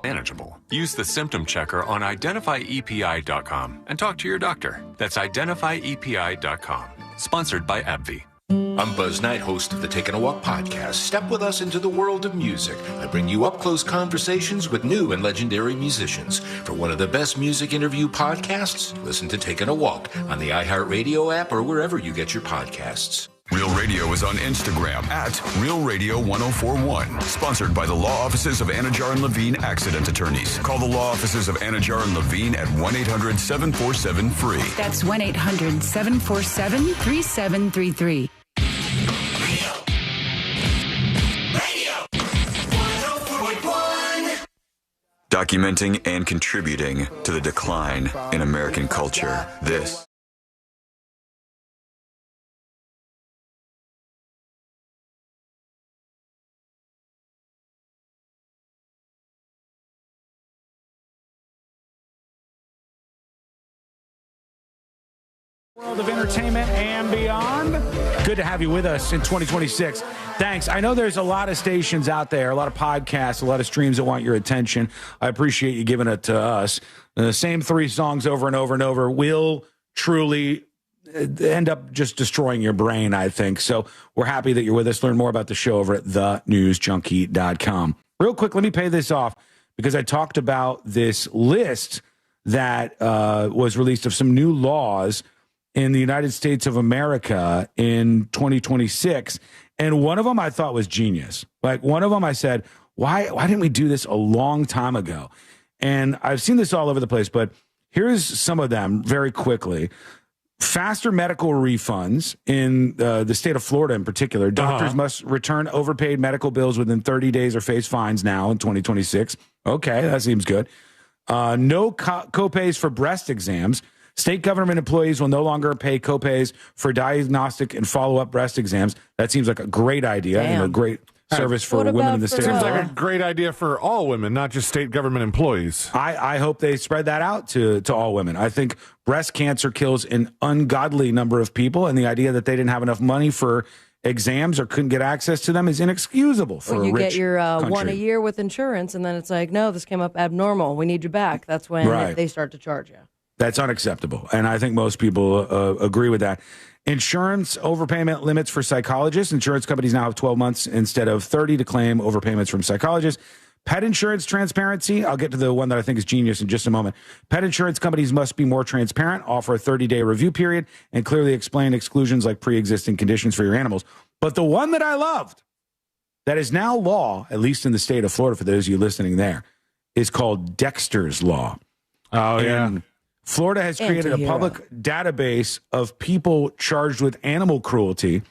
Manageable. Use the symptom checker on identifyepi.com and talk to your doctor. That's identifyepi.com. Sponsored by AbbVie. I'm Buzz Knight, host of the Taking a Walk podcast. Step with us into the world of music. I bring you up-close conversations with new and legendary musicians. For one of the best music interview podcasts, listen to Taking a Walk on the iHeartRadio app or wherever you get your podcasts. Real Radio is on Instagram at Real Radio 1041. Sponsored by the law offices of Anajar and Levine Accident Attorneys. Call the law offices of Anajar and Levine at 1-800-747-FREE. That's 1-800-747-3733. Documenting and contributing to the decline in American culture. This World of entertainment and beyond. Good to have you with us in 2026. Thanks. I know there's a lot of stations out there, a lot of podcasts, a lot of streams that want your attention. I appreciate you giving it to us. The same 3 songs over and over and over will truly end up just destroying your brain, I think. So we're happy that you're with us. Learn more about the show over at thenewsjunkie.com. Real quick, let me pay this off because I talked about this list that was released of some new laws in the United States of America in 2026. And one of them I thought was genius. Like one of them I said, why didn't we do this a long time ago? And I've seen this all over the place, but here's some of them very quickly. Faster medical refunds in the state of Florida in particular. Doctors must return overpaid medical bills within 30 days or face fines now in 2026. Okay, that seems good. No copays for breast exams. State government employees will no longer pay copays for diagnostic and follow-up breast exams. That seems like a great idea and a great service for women in the state. Seems like a great idea for all women, not just state government employees. I hope they spread that out to all women. I think breast cancer kills an ungodly number of people, and the idea that they didn't have enough money for exams or couldn't get access to them is inexcusable for when you a rich get your country. one a year with insurance, and then it's like, no, this came up abnormal. We need you back. That's when they start to charge you. That's unacceptable. And I think most people agree with that. Insurance overpayment limits for psychologists. Insurance companies now have 12 months instead of 30 to claim overpayments from psychologists. Pet insurance transparency. I'll get to the one that I think is genius in just a moment. Pet insurance companies must be more transparent, offer a 30-day review period, and clearly explain exclusions like pre-existing conditions for your animals. But the one that I loved, that is now law, at least in the state of Florida, for those of you listening there, is called Dexter's Law. Oh, yeah. Florida has created a public database of people charged with animal cruelty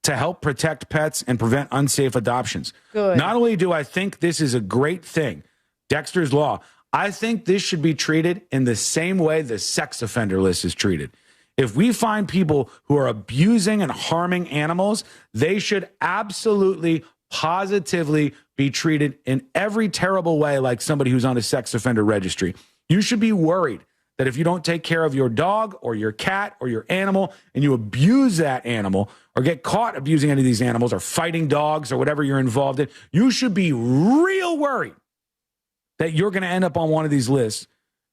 to help protect pets and prevent unsafe adoptions. Good. Not only do I think this is a great thing, Dexter's Law, I think this should be treated in the same way the sex offender list is treated. If we find people who are abusing and harming animals, they should absolutely, positively be treated in every terrible way like somebody who's on a sex offender registry. You should be worried that if you don't take care of your dog or your cat or your animal and you abuse that animal or get caught abusing any of these animals or fighting dogs or whatever you're involved in, you should be real worried that you're going to end up on one of these lists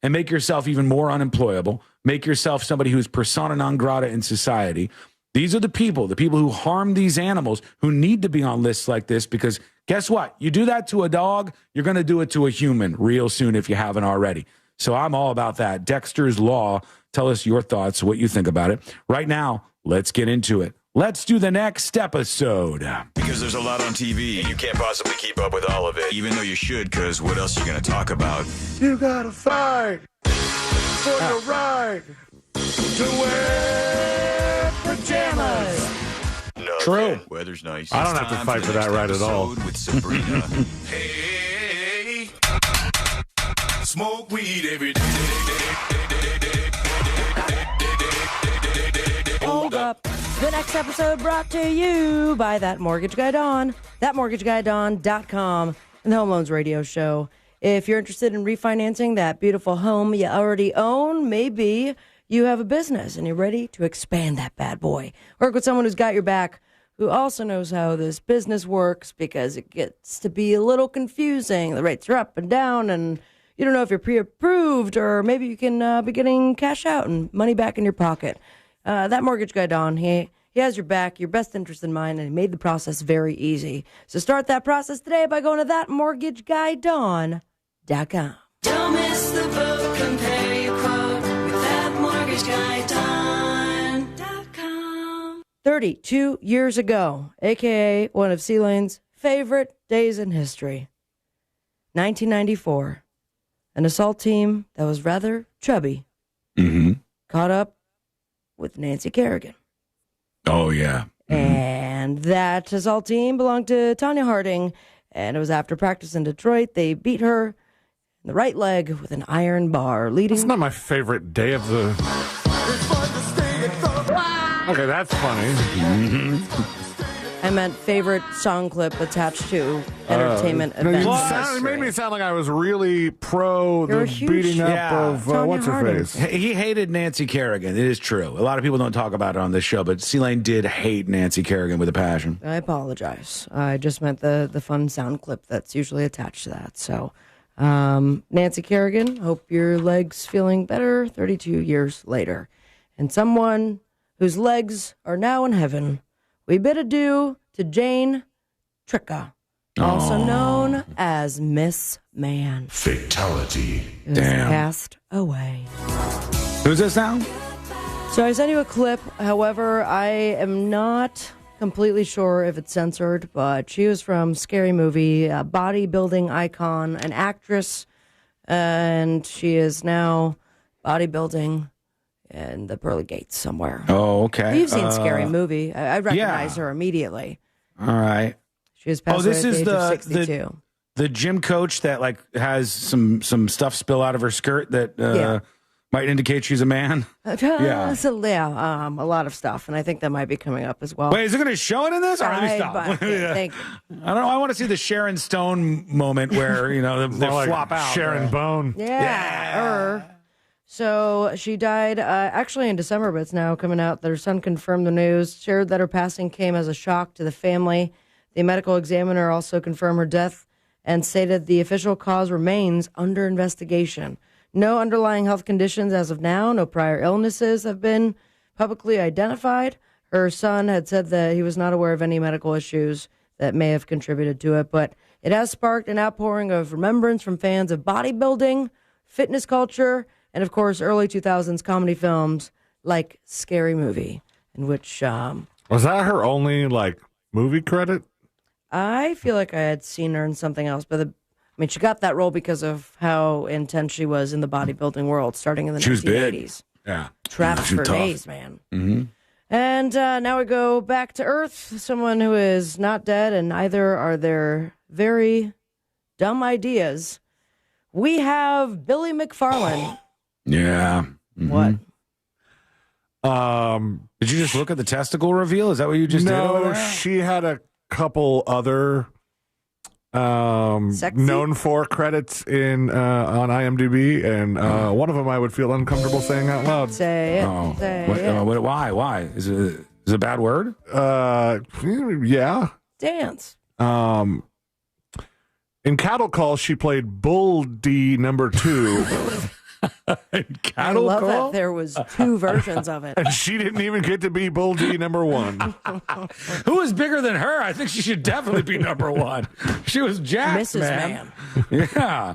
and make yourself even more unemployable, make yourself somebody who's persona non grata in society. These are the people who harm these animals who need to be on lists like this because guess what? You do that to a dog, you're going to do it to a human real soon if you haven't already. So I'm all about that. Dexter's Law. Tell us your thoughts, what you think about it. Right now, let's get into it. Let's do the next episode. Because there's a lot on TV, and you can't possibly keep up with all of it, even though you should, because what else are you going to talk about? You got to fight for your right to wear pajamas. Nothing. True. Weather's nice. I don't have to fight for that right at all. With Sabrina. Hey, smoke weed every day. Hold up. The next episode brought to you by That Mortgage Guy Don, thatmortgageguydawn.com, and the Home Loans Radio Show. If you're interested in refinancing that beautiful home you already own, maybe you have a business and you're ready to expand that bad boy. Work with someone who's got your back, who also knows how this business works, because it gets to be a little confusing. The rates are up and down, and you don't know if you're pre-approved, or maybe you can be getting cash out and money back in your pocket. That Mortgage Guy Don, he has your back, your best interest in mind, and he made the process very easy. So start that process today by going to thatmortgageguydawn.com. Don't miss the boat, compare your quote with thatmortgageguydawn.com. 32 years ago, a.k.a. one of C-Lane's favorite days in history, 1994, an assault team that was rather chubby caught up with Nancy Kerrigan. Oh, yeah. And that assault team belonged to Tanya Harding, and it was after practice in Detroit. They beat her in the right leg with an iron bar, leading... That's not my favorite day of the... Okay, that's funny. I meant favorite song clip attached to entertainment events. It made me sound like I was really pro the beating up of what's her face. He hated Nancy Kerrigan. It is true. A lot of people don't talk about it on this show, but C-Lane did hate Nancy Kerrigan with a passion. I apologize. I just meant the fun sound clip that's usually attached to that. So, Nancy Kerrigan, hope your leg's feeling better 32 years later. And someone whose legs are now in heaven, we bid adieu to Jane Tricca, also known as Miss Man. Fatality. Damn. Passed away. Who's this now? So I sent you a clip. However, I am not completely sure if it's censored, but she was from Scary Movie, a bodybuilding icon, an actress, and she is now bodybuilding in the pearly gates somewhere. Oh, okay. You've seen Scary Movie. I recognize her immediately. All right. She was passed away at the age of 62. The gym coach that like has some stuff spill out of her skirt that might indicate she's a man. Yeah. A lot of stuff, and I think that might be coming up as well. Wait, is it going to show it in this? Or let me stop. Thank you. I don't know. I want to see the Sharon Stone moment where they flop out. Sharon Bone. Yeah. So she died actually in December, but it's now coming out that her son confirmed the news, shared that her passing came as a shock to the family. The medical examiner also confirmed her death and stated the official cause remains under investigation. No underlying health conditions as of now. No prior illnesses have been publicly identified. Her son had said that he was not aware of any medical issues that may have contributed to it, but it has sparked an outpouring of remembrance from fans of bodybuilding, fitness culture, and, of course, early 2000s comedy films like Scary Movie, in which... was that her only, movie credit? I feel like I had seen her in something else, but she got that role because of how intense she was in the bodybuilding world, starting in the 1980s. She was big. Yeah. Trapped for days, man. Mm-hmm. And now we go back to Earth, someone who is not dead, and neither are their very dumb ideas. We have Billy McFarland. Yeah. Mm-hmm. What? Did you just look at the testicle reveal? Is that what you just did? No, she had a couple other known for credits in on IMDb, and one of them I would feel uncomfortable saying out loud. Say it. Oh. Say it. Why? Is it a bad word? Yeah. Dance. In Cattle Call, she played Bull D number 2. I love that there was 2 versions of it. And she didn't even get to be Bull D number 1. Who is bigger than her? I think she should definitely be number 1. She was jacked, Mrs. Man. Yeah.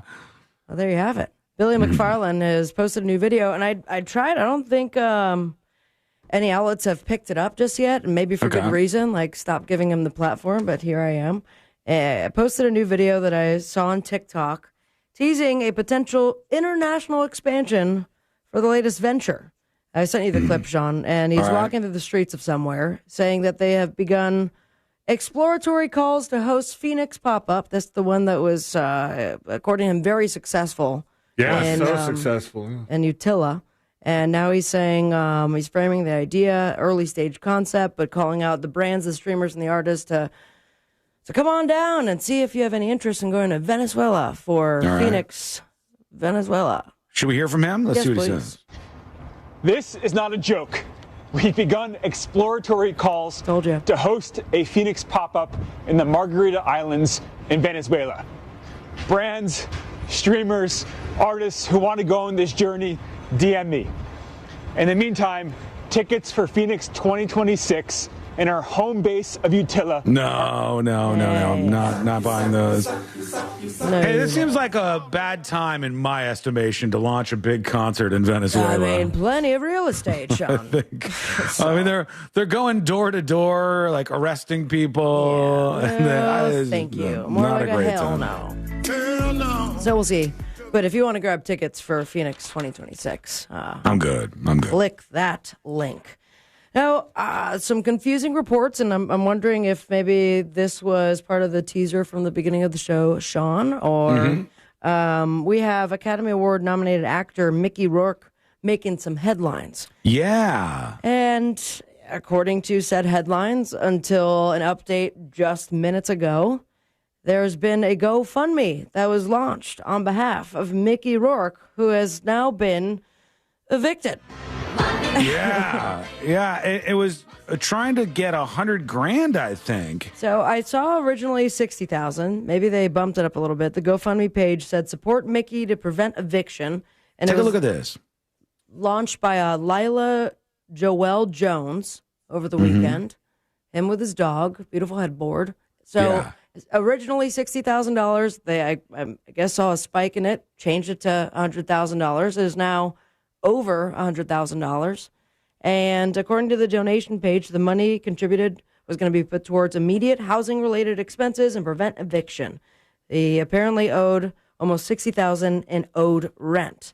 Well, there you have it. Billy McFarland has posted a new video, and I tried. I don't think any outlets have picked it up just yet, and maybe for good reason, stop giving him the platform, but here I am. I posted a new video that I saw on TikTok teasing a potential international expansion for the latest venture. I sent you the clip, Sean, and he's walking through the streets of somewhere saying that they have begun exploratory calls to host Phoenix Pop-Up. That's the one that was, according to him, very successful. Yeah, so successful. Yeah. In Utila. And now he's saying he's framing the idea, early stage concept, but calling out the brands, the streamers, and the artists to come on down and see if you have any interest in going to Venezuela for Phoenix, Venezuela. Should we hear from him? Let's yes, see what please. he says. This is not a joke. We've begun exploratory calls to host a Phoenix pop-up in the Margarita Islands in Venezuela. Brands, streamers, artists who want to go on this journey, DM me. In the meantime, tickets for Phoenix 2026 in our home base of Utila. No. I'm not buying those. Hey, this seems like a bad time in my estimation to launch a big concert in Venezuela. Plenty of real estate, Sean. I mean, they're going door to door, arresting people. Yeah, thank you. More not like a great hell time. no. So we'll see. But if you want to grab tickets for Phoenix 2026, I'm good. Click that link. Now, some confusing reports, and I'm wondering if maybe this was part of the teaser from the beginning of the show, Sean, or we have Academy Award nominated actor Mickey Rourke making some headlines. Yeah. And according to said headlines, until an update just minutes ago, there's been a GoFundMe that was launched on behalf of Mickey Rourke, who has now been evicted. Yeah. It was trying to get $100,000, I think. So I saw originally 60,000. Maybe they bumped it up a little bit. The GoFundMe page said support Mickey to prevent eviction. And Take a look at this. Launched by Lila Joelle Jones over the weekend. Him with his dog, beautiful headboard. So originally $60,000. They, I guess, saw a spike in it, changed it to $100,000. It is now over $100,000. And according to the donation page, the money contributed was going to be put towards immediate housing-related expenses and prevent eviction. He apparently owed almost $60,000 in owed rent.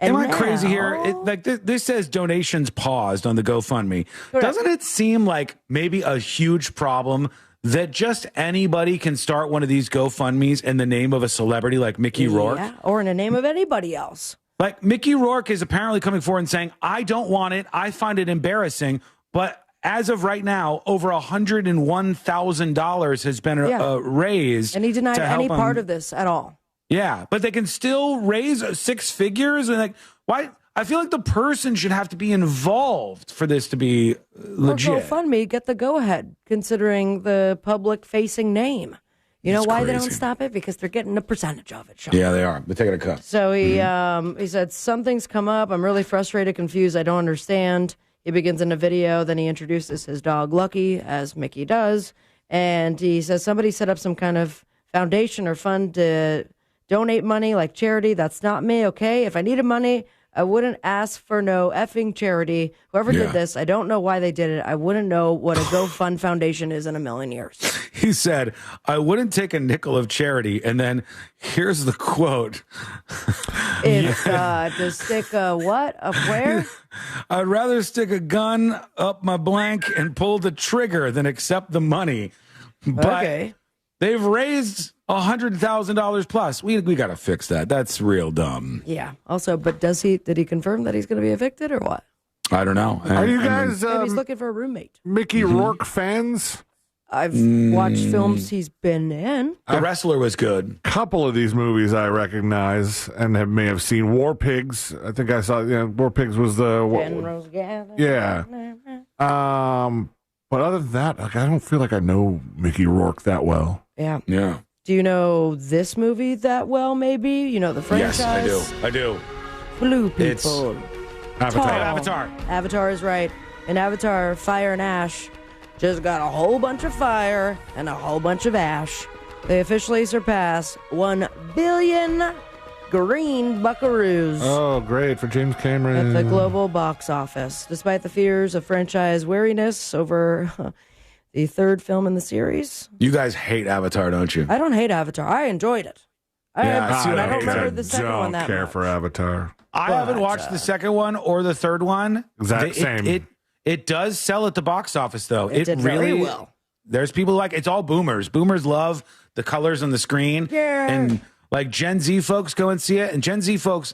And am I crazy here? This says donations paused on the GoFundMe. Correct. Doesn't it seem like maybe a huge problem that just anybody can start one of these GoFundMes in the name of a celebrity like Mickey Rourke? Yeah, or in the name of anybody else. Like Mickey Rourke is apparently coming forward and saying, I don't want it. I find it embarrassing. But as of right now, over $101,000 has been raised. And he denied any part of this at all. Yeah, but they can still raise six figures. And like, why? I feel like the person should have to be involved for this to be legit. Or GoFundMe, get the go-ahead, considering the public-facing name. You know why they don't stop it? Because they're getting a percentage of it, Sean. Yeah, they are. They're taking a cut. So he said, something's come up. I'm really frustrated, confused. I don't understand. He begins in a video. Then he introduces his dog, Lucky, as Mickey does. And he says somebody set up some kind of foundation or fund to donate money like charity. That's not me, okay? If I needed money, I wouldn't ask for no effing charity. Whoever did this, I don't know why they did it. I wouldn't know what a GoFund Foundation is in a million years. He said, I wouldn't take a nickel of charity. And then here's the quote. It's to stick a what? Up where? I'd rather stick a gun up my blank and pull the trigger than accept the money. But they've raised $100,000 plus. We got to fix that. That's real dumb. Yeah. Also, but did he confirm that he's going to be evicted or what? I don't know. Are you guys maybe he's looking for a roommate. Mickey Rourke fans? I've watched films he's been in. The Wrestler was good. Couple of these movies I recognize and may have seen. War Pigs. I think I saw. War Pigs was the. Generals Gather. Yeah. But other than that, I don't feel like I know Mickey Rourke that well. Yeah. Yeah. Do you know this movie that well, maybe? You know the franchise? Yes, I do. Blue people. Avatar. Avatar is right. In Avatar, Fire and Ash just got a whole bunch of fire and a whole bunch of ash. They officially surpass 1 billion green buckaroos. Oh, great for James Cameron. At the global box office. Despite the fears of franchise wariness over the third film in the series. You guys hate Avatar, don't you? I don't hate Avatar. I enjoyed it. I don't remember the second one that much. I don't care for Avatar. I haven't watched the second one or the third one. Same. It does sell at the box office, though. It did really very well. There's people like it's all boomers. Boomers love the colors on the screen. Yeah. And like Gen Z folks go and see it. And Gen Z folks,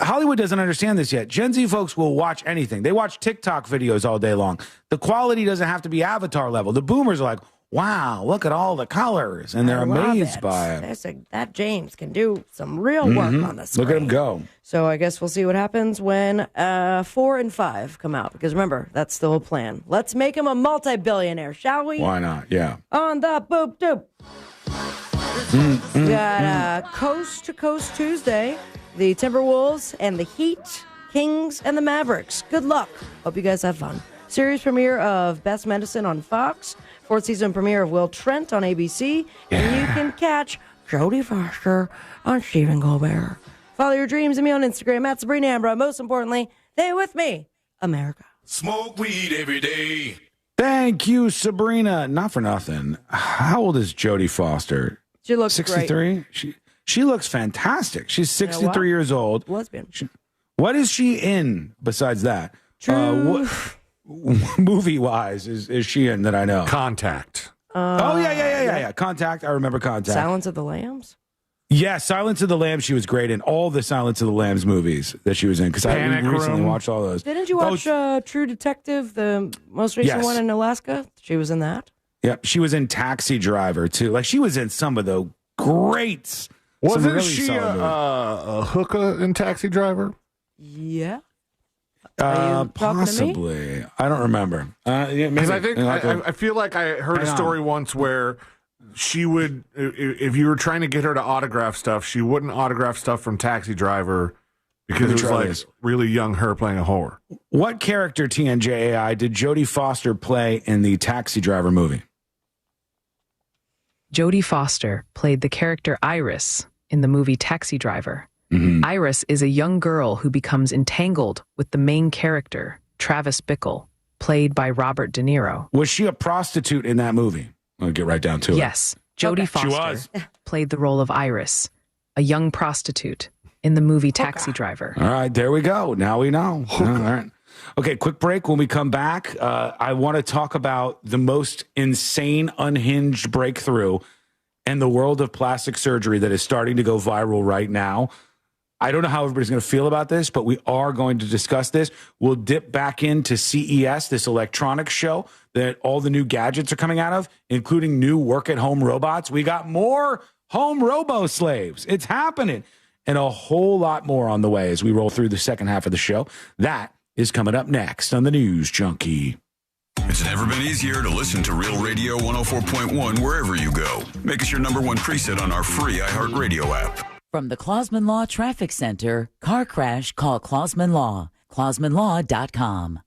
Hollywood doesn't understand this yet. Gen Z folks will watch anything. They watch TikTok videos all day long. The quality doesn't have to be Avatar level. The boomers are like, wow, look at all the colors. And they're amazed by it. That James can do some real work on the screen. Look at him go. So I guess we'll see what happens when 4 and 5 come out. Because remember, that's still a plan. Let's make him a multi-billionaire, shall we? Why not? Yeah. On the boop doop. We got Coast to Coast Tuesday. The Timberwolves and the Heat, Kings, and the Mavericks. Good luck. Hope you guys have fun. Series premiere of Best Medicine on Fox. 4th season premiere of Will Trent on ABC. And you can catch Jodie Foster on Stephen Colbert. Follow your dreams and me on Instagram at Sabrina Ambra. Most importantly, stay with me, America. Smoke weed every day. Thank you, Sabrina. Not for nothing. How old is Jodie Foster? She looks 63? Great. She looks fantastic. She's 63 years old. Lesbian. What is she in besides that? What movie-wise is she in that I know? Contact. Yeah. Contact. I remember Contact. Silence of the Lambs? Yeah, Silence of the Lambs, she was great in all the Silence of the Lambs movies that she was in, because I recently watched all those. Didn't you watch True Detective, the most recent one in Alaska? She was in that. Yeah, she was in Taxi Driver, too. Like, she was in some of the greats. Wasn't she a hooker in Taxi Driver? Yeah. Possibly. I don't remember. Because I feel like I heard a story once where she would, if you were trying to get her to autograph stuff, she wouldn't autograph stuff from Taxi Driver because it was like really young her playing a whore. What character, TNJAI, did Jodie Foster play in the Taxi Driver movie? Jodie Foster played the character Iris in the movie Taxi Driver. Iris is a young girl who becomes entangled with the main character, Travis Bickle, played by Robert De Niro. Was she a prostitute in that movie? I'll get right down to it. Yes, Jodie Foster played the role of Iris, a young prostitute, in the movie Taxi Driver. All right, there we go. Now we know. All right. Okay, quick break. When we come back, I want to talk about the most insane, unhinged breakthrough in the world of plastic surgery that is starting to go viral right now. I don't know how everybody's going to feel about this, but we are going to discuss this. We'll dip back into CES, this electronics show that all the new gadgets are coming out of, including new work-at-home robots. We got more home robo-slaves. It's happening. And a whole lot more on the way as we roll through the second half of the show. That is coming up next on the News Junkie. It's never been easier to listen to Real Radio 104.1 wherever you go. Make us your number one preset on our free iHeartRadio app. From the Clausman Law Traffic Center, car crash, call Clausman Law. ClausmanLaw.com.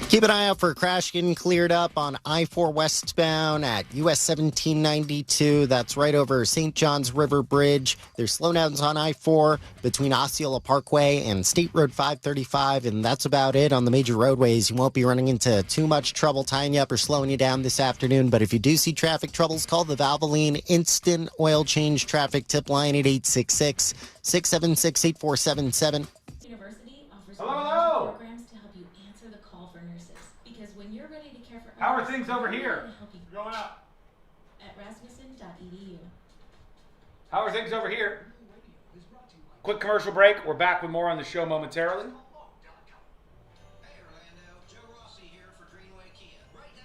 Keep an eye out for a crash getting cleared up on I-4 westbound at US 1792. That's right over St. John's River Bridge. There's slowdowns on I-4 between Osceola Parkway and State Road 535, and that's about it on the major roadways. You won't be running into too much trouble tying you up or slowing you down this afternoon, but if you do see traffic troubles, call the Valvoline Instant Oil Change Traffic Tip Line at 866-676-8477. Hello. How are things over here? Going up. At rasmussen.edu. How are things over here? Quick commercial break. We're back with more on the show momentarily.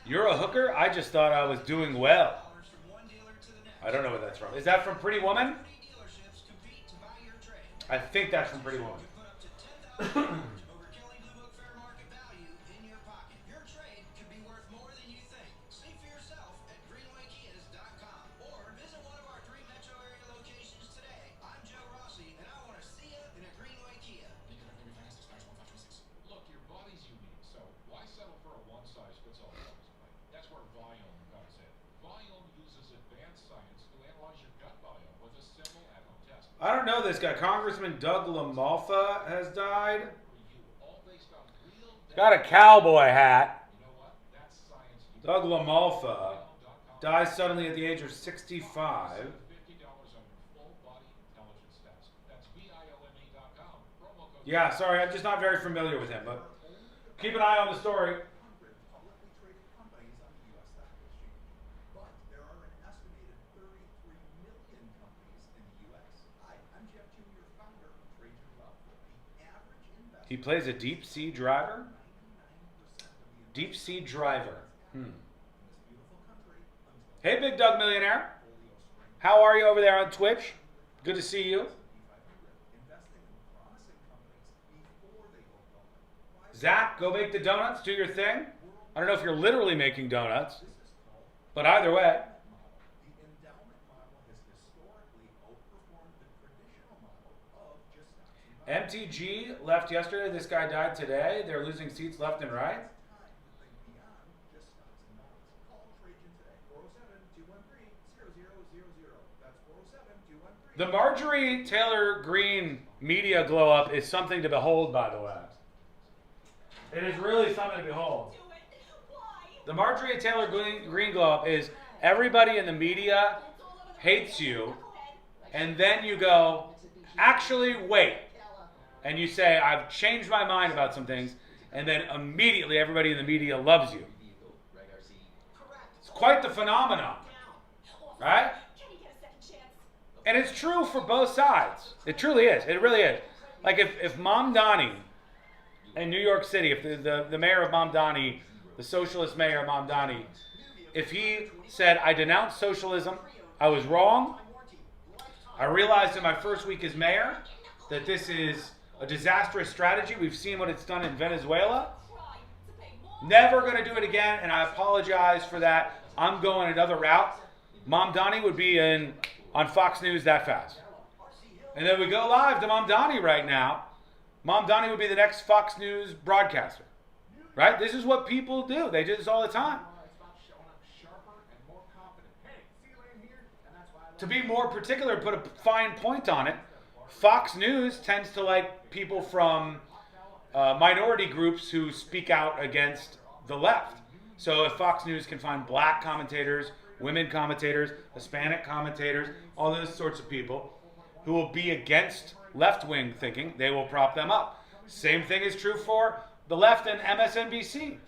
You're a hooker? I just thought I was doing well. I don't know what that's from. Is that from Pretty Woman? I think that's from Pretty Woman. I don't know this guy. Congressman Doug LaMalfa has died. He's got a cowboy hat. Doug LaMalfa dies suddenly at the age of 65. Yeah, sorry, I'm just not very familiar with him, but keep an eye on the story. He plays a deep sea driver? Deep sea driver. Hey, Big Doug Millionaire. How are you over there on Twitch? Good to see you. Zach, go make the donuts. Do your thing. I don't know if you're literally making donuts, but either way. MTG left yesterday. This guy died today. They're losing seats left and right. The Marjorie Taylor Greene media glow up is something to behold, by the way. It is really something to behold. The Marjorie Taylor Greene glow up is everybody in the media hates you, and then you go, actually, wait. And you say, I've changed my mind about some things, and then immediately everybody in the media loves you. It's quite the phenomenon, right? And it's true for both sides. It truly is. It really is. Like if Mamdani in New York City, if the mayor of Mamdani, the socialist mayor of Mamdani, if he said, I denounce socialism, I was wrong, I realized in my first week as mayor that this is a disastrous strategy. We've seen what it's done in Venezuela. Never going to do it again, and I apologize for that. I'm going another route. Mamdani would be on Fox News that fast. And then we go live to Mamdani right now. Mamdani would be the next Fox News broadcaster. Right? This is what people do. They do this all the time. To be more particular, put a fine point on it, Fox News tends to like people from minority groups who speak out against the left. So if Fox News can find black commentators, women commentators, Hispanic commentators, all those sorts of people who will be against left-wing thinking, they will prop them up. Same thing is true for the left and MSNBC.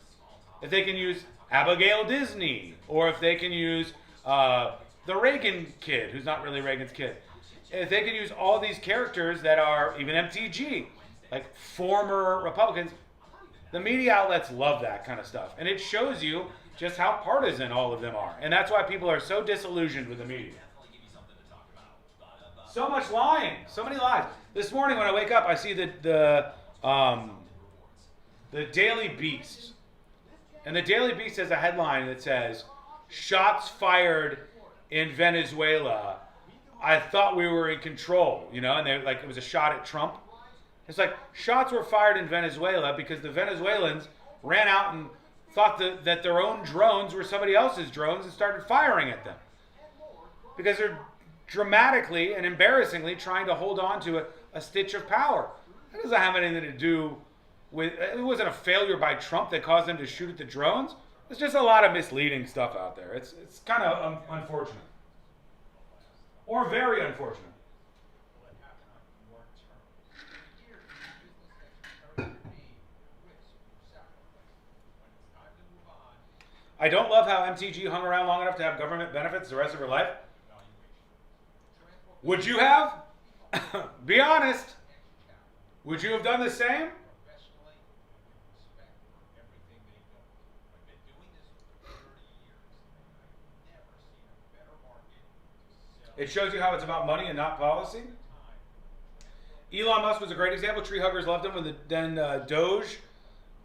If they can use Abigail Disney, or if they can use the Reagan kid, who's not really Reagan's kid, if they can use all these characters that are even MTG, like former Republicans, the media outlets love that kind of stuff. And it shows you just how partisan all of them are. And that's why people are so disillusioned with the media. So much lying, so many lies. This morning when I wake up, I see the Daily Beast. And the Daily Beast has a headline that says, shots fired in Venezuela. I thought we were in control, and it was a shot at Trump. It's like shots were fired in Venezuela because the Venezuelans ran out and thought that their own drones were somebody else's drones and started firing at them. Because they're dramatically and embarrassingly trying to hold on to a stitch of power. That doesn't have anything to do with, it wasn't a failure by Trump that caused them to shoot at the drones. It's just a lot of misleading stuff out there. It's kind of unfortunate. Or very unfortunate. I don't love how MTG hung around long enough to have government benefits the rest of her life. Would you have? Be honest. Would you have done the same? It shows you how it's about money and not policy. Elon Musk was a great example. Tree huggers loved him, then Doge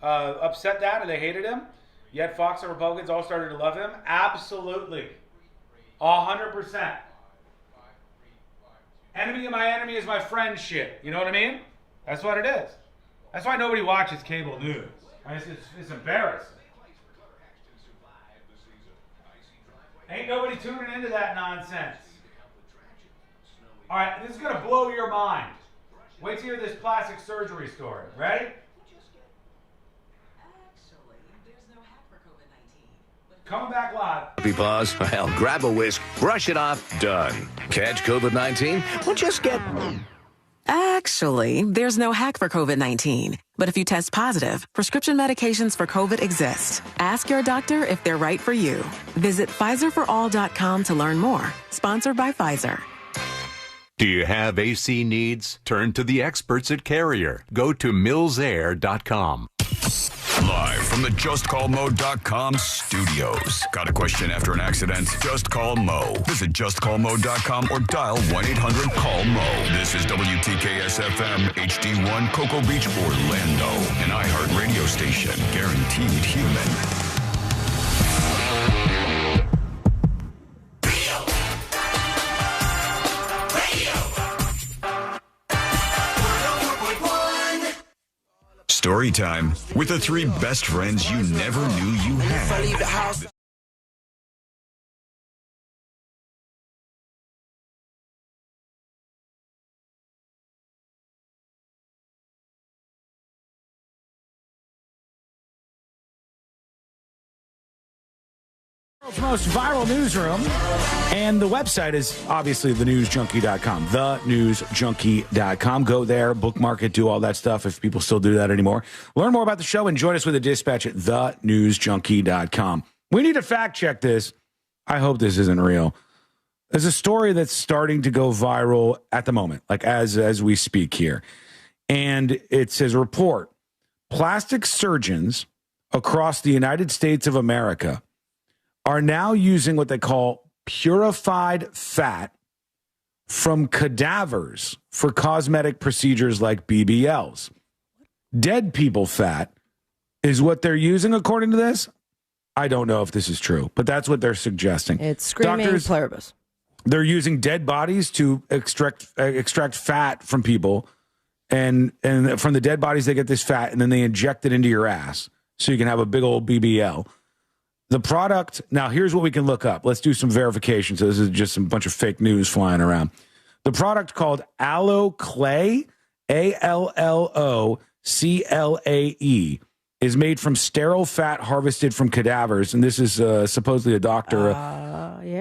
upset that and they hated him. Yet Fox and Republicans all started to love him. Absolutely. 100%. Enemy of my enemy is my friend shit. You know what I mean? That's what it is. That's why nobody watches cable news. It's embarrassing. Ain't nobody tuning into that nonsense. All right, this is going to blow your mind. Wait to hear this plastic surgery story. Ready? Coming back live. Happy pause? Well, grab a whisk, brush it off, done. Catch COVID-19? Well, just get... Actually, there's no hack for COVID-19. But if you test positive, prescription medications for COVID exist. Ask your doctor if they're right for you. Visit PfizerForAll.com to learn more. Sponsored by Pfizer. Do you have AC needs? Turn to the experts at Carrier. Go to millsair.com. Live from the JustCallMo.com studios. Got a question after an accident? Just call Mo. Visit JustCallMo.com or dial 1-800-CALL-MO. This is WTKS-FM HD1 Cocoa Beach, Orlando. An iHeart radio station. Guaranteed human. Story time with the three best friends you never knew you had. World's most viral newsroom, and the website is obviously thenewsjunkie.com, thenewsjunkie.com. Go there, bookmark it, do all that stuff if people still do that anymore. Learn more about the show and join us with a dispatch at thenewsjunkie.com. We need to fact check this. I hope this isn't real. There's a story that's starting to go viral at the moment, like as we speak here. And it says, report, plastic surgeons across the United States of America are now using what they call purified fat from cadavers for cosmetic procedures like BBLs. Dead people fat is what they're using, according to this. I don't know if this is true, but that's what they're suggesting. It's screaming pluribus. They're using dead bodies to extract fat from people, and from the dead bodies they get this fat, and then they inject it into your ass so you can have a big old BBL. The product, now here's what we can look up. Let's do some verification. So this is just some bunch of fake news flying around. The product called Aloe Clay, ALLOCLAE, is made from sterile fat harvested from cadavers. And this is supposedly a doctor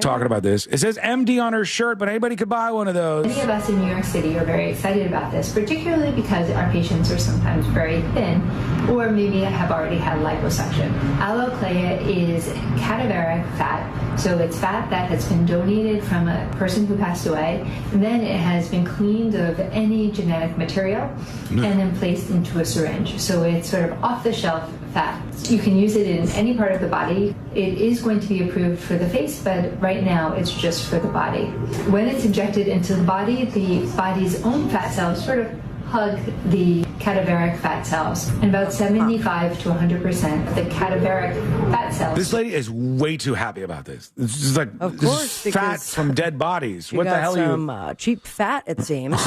talking about this. It says MD on her shirt, but anybody could buy one of those. Many of us in New York City are very excited about this, particularly because our patients are sometimes very thin or maybe have already had liposuction. Aloe Clay is cadaveric fat, so it's fat that has been donated from a person who passed away, and then it has been cleaned of any genetic material and then placed into a syringe. So it's sort of off-the-shelf fat. You can use it in any part of the body. It is going to be approved for the face, but right now it's just for the body. When it's injected into the body's own fat cells sort of hug the cadaveric fat cells, and about 75 to 100% of the cadaveric fat cells. This lady is way too happy about this. It's just like, of this course, is fat from dead bodies. What the hell are you? Cheap fat, it seems.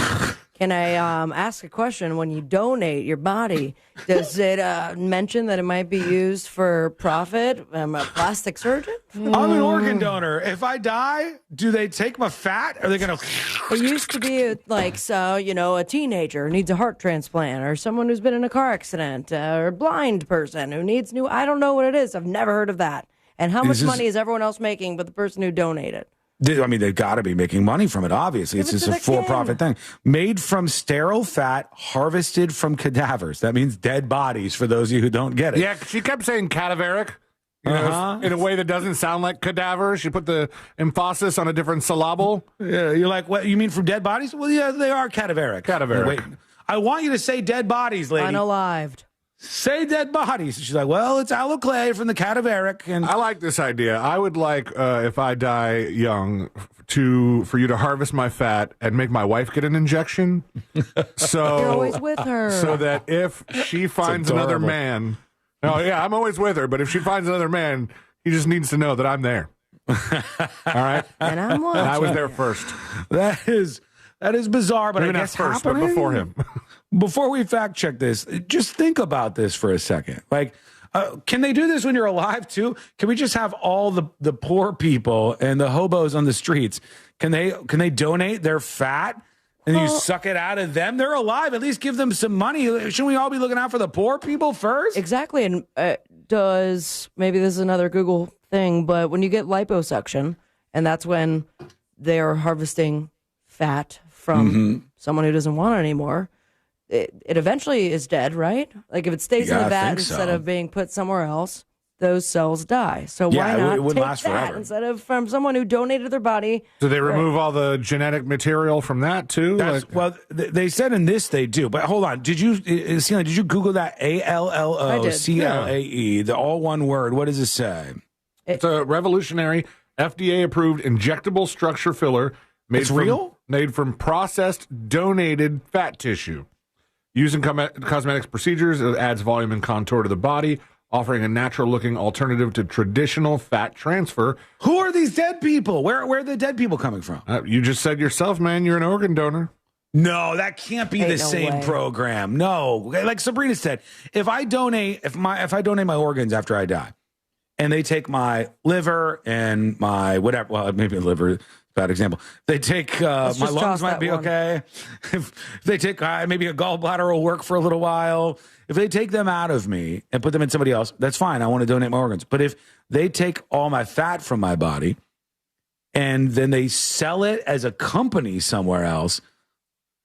Can I ask a question? When you donate your body, does it mention that it might be used for profit? I'm a plastic surgeon. I'm an organ donor. If I die, do they take my fat? Are they going to... It used to be like, so, a teenager who needs a heart transplant, or someone who's been in a car accident, or a blind person who needs I don't know what it is. I've never heard of that. And how much money is everyone else making but the person who donated? I mean, they've got to be making money from it, obviously. It's just a for-profit thing. Made from sterile fat harvested from cadavers. That means dead bodies, for those of you who don't get it. Yeah, she kept saying cadaveric. In a way that doesn't sound like cadaver. She put the emphasis on a different syllable. Yeah, you're like, what? You mean from dead bodies? Well, yeah, they are cadaveric. Cadaveric. Wait, I want you to say dead bodies, lady. Unalived. Say dead bodies. She's like, well, it's aloe clay from the cadaveric. And I like this idea. I would like, if I die young, for you to harvest my fat and make my wife get an injection. So you're always with her. So that if she finds another man, oh yeah, I'm always with her. But if she finds another man, he just needs to know that I'm there. All right, and I'm watching. And I was there first. That is bizarre, but maybe I guess not first, happening. but before him. Before we fact check this, just think about this for a second. Like, can they do this when you're alive too? Can we just have all the poor people and the hobos on the streets? Can they donate their fat and you suck it out of them? They're alive. At least give them some money. Shouldn't we all be looking out for the poor people first? Exactly. And maybe this is another Google thing, but when you get liposuction, and that's when they're harvesting fat from someone who doesn't want it anymore, it eventually is dead, right? Like if it stays in the vat instead of being put somewhere else, those cells die. So why not it take last that forever. instead of from someone who donated their body? Do they remove all the genetic material from that too? Well, they said in this they do. But hold on, did you Google that ALLOCLAE, the all one word? What does it say? It's a revolutionary FDA-approved injectable structure filler made from processed donated fat tissue. Used in cosmetics procedures, it adds volume and contour to the body, offering a natural-looking alternative to traditional fat transfer. Who are these dead people? Where are the dead people coming from? You just said yourself, man, you're an organ donor. No, that can't be the same program. No, like Sabrina said, if I donate my organs after I die, and they take my liver and my whatever, well, maybe liver. Bad example. They take my lungs might be okay. If they take maybe a gallbladder will work for a little while. If they take them out of me and put them in somebody else, that's fine. I want to donate my organs. But if they take all my fat from my body and then they sell it as a company somewhere else,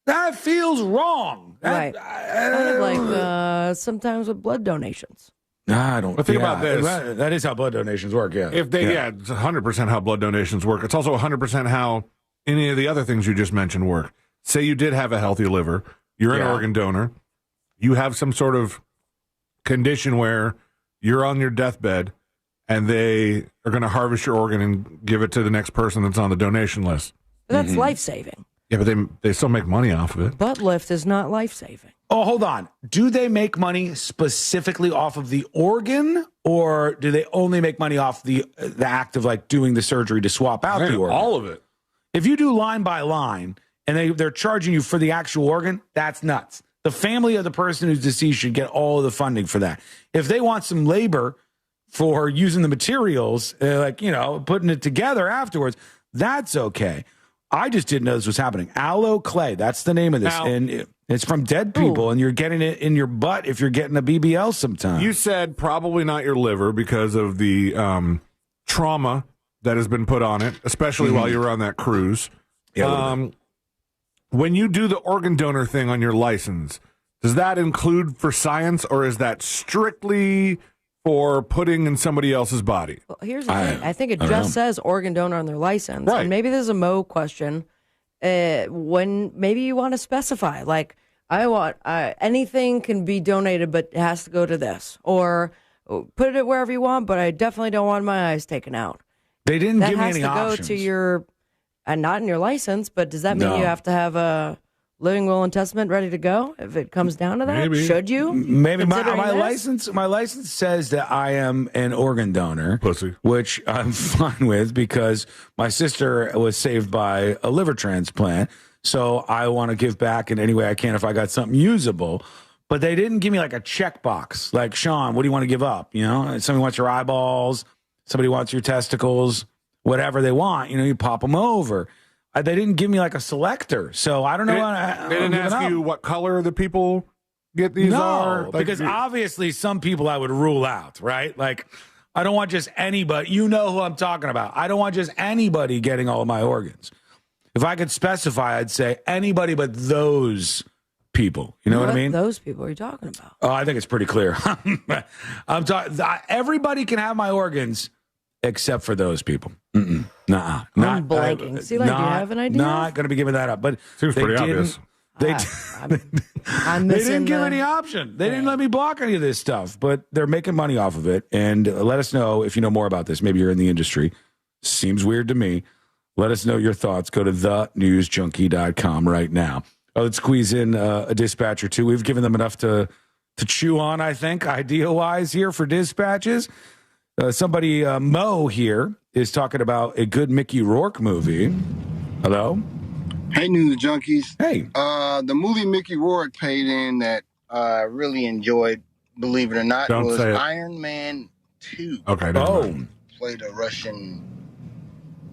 that feels wrong. Right. Kind of like sometimes with blood donations. I don't. But think about this. That is how blood donations work. Yeah. It's 100% how blood donations work. It's also 100% how any of the other things you just mentioned work. Say you did have a healthy liver, you're an organ donor, you have some sort of condition where you're on your deathbed, and they are going to harvest your organ and give it to the next person that's on the donation list. That's life-saving. Yeah, but they still make money off of it. Butt lift is not life-saving. Oh, hold on. Do they make money specifically off of the organ, or do they only make money off the act of like doing the surgery to swap out the organ? All of it. If you do line by line and they're charging you for the actual organ, that's nuts. The family of the person who's deceased should get all of the funding for that. If they want some labor for using the materials, putting it together afterwards, that's okay. I just didn't know this was happening. Aloe clay, that's the name of this. And it's from dead people, and you're getting it in your butt if you're getting a BBL sometime. You said probably not your liver because of the trauma that has been put on it, especially while you were on that cruise. Yeah, when you do the organ donor thing on your license, does that include for science, or is that strictly for putting in somebody else's body? Well, here's the thing. I think it just says organ donor on their license. Right. And maybe there's a Mo question when maybe you want to specify, like, I want anything can be donated, but it has to go to this. Or put it wherever you want, but I definitely don't want my eyes taken out. They didn't give me any options. That has to go to your, not in your license, but does that mean you have to have a living will and testament ready to go if it comes down to that? Maybe. Should you? Maybe my license says that I am an organ donor, pussy, which I'm fine with because my sister was saved by a liver transplant. So I want to give back in any way I can if I got something usable. But they didn't give me like a checkbox. Like, Sean, what do you want to give up? Somebody wants your eyeballs, somebody wants your testicles, whatever they want. You pop them over. They didn't give me like a selector, so I don't know. They didn't ask you what color the people get these are? No, because obviously some people I would rule out, right? Like, I don't want just anybody. You know who I'm talking about. I don't want just anybody getting all of my organs. If I could specify, I'd say anybody but those people. You know what I mean? Those people are you talking about? Oh, I think it's pretty clear. I'm talking. Everybody can have my organs except for those people. Nuh-uh. I'm blanking. See, do you have an idea? Not going to be giving that up. But seems pretty obvious. I'm they didn't give any option. They didn't let me block any of this stuff, but they're making money off of it. And let us know if you know more about this. Maybe you're in the industry. Seems weird to me. Let us know your thoughts. Go to thenewsjunkie.com right now. Let's squeeze in a dispatch or two. We've given them enough to chew on, I think, idea-wise here for dispatches. Somebody, Mo here, is talking about a good Mickey Rourke movie. Hello? Hey, News Junkies. Hey. The movie Mickey Rourke paid in that I really enjoyed, believe it or not, was Iron Man 2. Okay. Played a Russian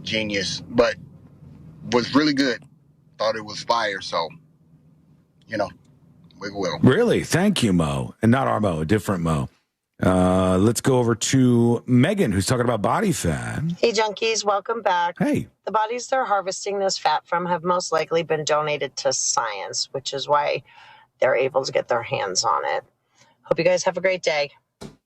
genius, but was really good. Thought it was fire, so, wiggle wiggle. Really? Thank you, Mo. And not our Mo, a different Mo. Let's go over to Megan, who's talking about body fat. Hey, junkies, welcome back. Hey. The bodies they're harvesting this fat from have most likely been donated to science, which is why they're able to get their hands on it. Hope you guys have a great day.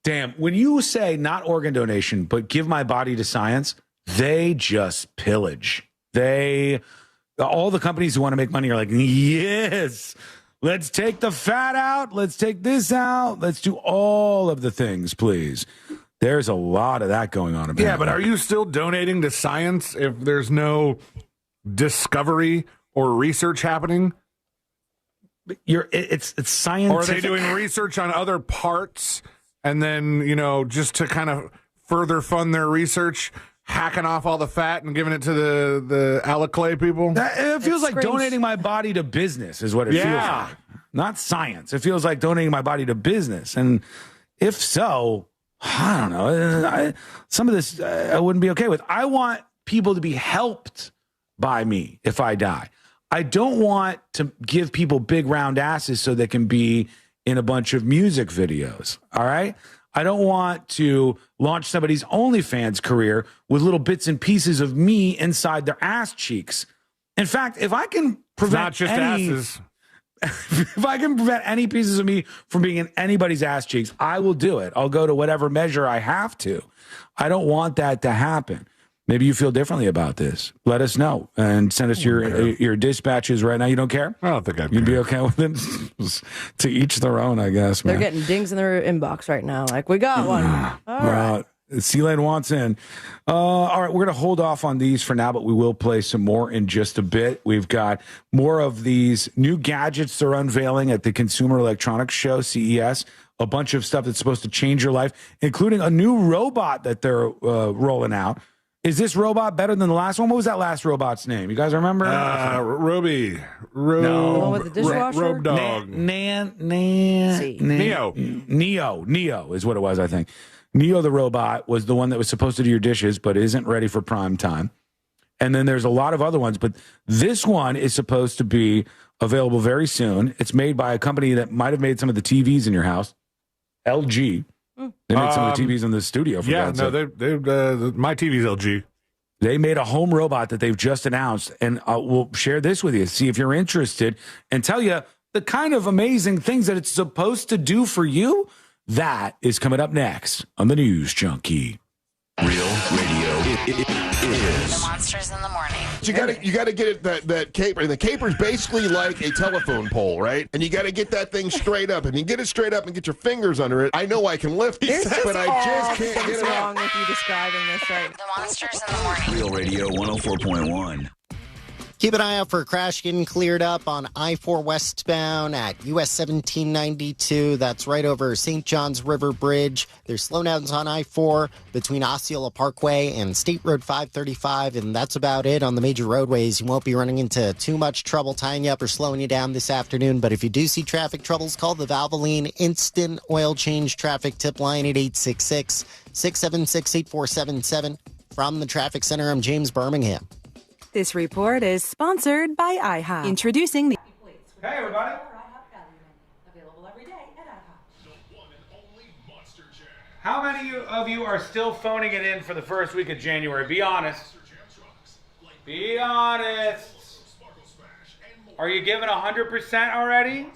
Damn, when you say not organ donation, but give my body to science, they just pillage. All the companies who want to make money are like, yes, let's take the fat out. Let's take this out. Let's do all of the things, please. There's a lot of that going on. Apparently. Yeah, but are you still donating to science if there's no discovery or research happening? It's scientific. Or are they doing research on other parts and then, just to kind of further fund their research, hacking off all the fat and giving it to the Alaclay people? It feels like donating my body to business is what it feels like. Not science. It feels like donating my body to business. And if so, I don't know. Some of this I wouldn't be okay with. I want people to be helped by me if I die. I don't want to give people big round asses so they can be in a bunch of music videos. All right? I don't want to launch somebody's OnlyFans career with little bits and pieces of me inside their ass cheeks. In fact, if I can prevent not just asses. if I can prevent any pieces of me from being in anybody's ass cheeks, I will do it. I'll go to whatever measure I have to. I don't want that to happen. Maybe you feel differently about this. Let us know and send us your dispatches right now. You don't care? I don't think I'd You'd be okay with it? To each their own, I guess, man. They're getting dings in their inbox right now. Like, we got one. All right. C-Lane wants in. All right, we're going to hold off on these for now, but we will play some more in just a bit. We've got more of these new gadgets they're unveiling at the Consumer Electronics Show, CES. A bunch of stuff that's supposed to change your life, including a new robot that they're rolling out. Is this robot better than the last one? What was that last robot's name? You guys remember? Roby. The one with the dishwasher? Robe Dog. Neo. Neo is what it was, I think. Neo the robot was the one that was supposed to do your dishes, but isn't ready for prime time. And then there's a lot of other ones, but this one is supposed to be available very soon. It's made by a company that might have made some of the TVs in your house, LG. They made some of the TVs in the studio. My TV's LG. They made a home robot that they've just announced, and we'll share this with you, see if you're interested, and tell you the kind of amazing things that it's supposed to do for you. That is coming up next on the News Junkie. Real radio is The Monsters in the Morning. You got to get it that caper, and the caper's basically like a telephone pole, right? And you got to get that thing straight up. And you get it straight up and get your fingers under it. I know I can lift it, but I just can't get it wrong with you describing this right. The Monsters in the Morning. Real Radio 104.1. Keep an eye out for a crash getting cleared up on I-4 westbound at US 1792. That's right over St. John's River Bridge. There's slowdowns on I-4 between Osceola Parkway and State Road 535, and that's about it on the major roadways. You won't be running into too much trouble tying you up or slowing you down this afternoon, but if you do see traffic troubles, call the Valvoline Instant Oil Change Traffic Tip Line at 866-676-8477. From the Traffic Center, I'm James Birmingham. This report is sponsored by IHOP. Introducing the... Hey, everybody. Available every day at IHOP. How many of you are still phoning it in for the first week of January? Be honest. Be honest. Are you giving 100% already?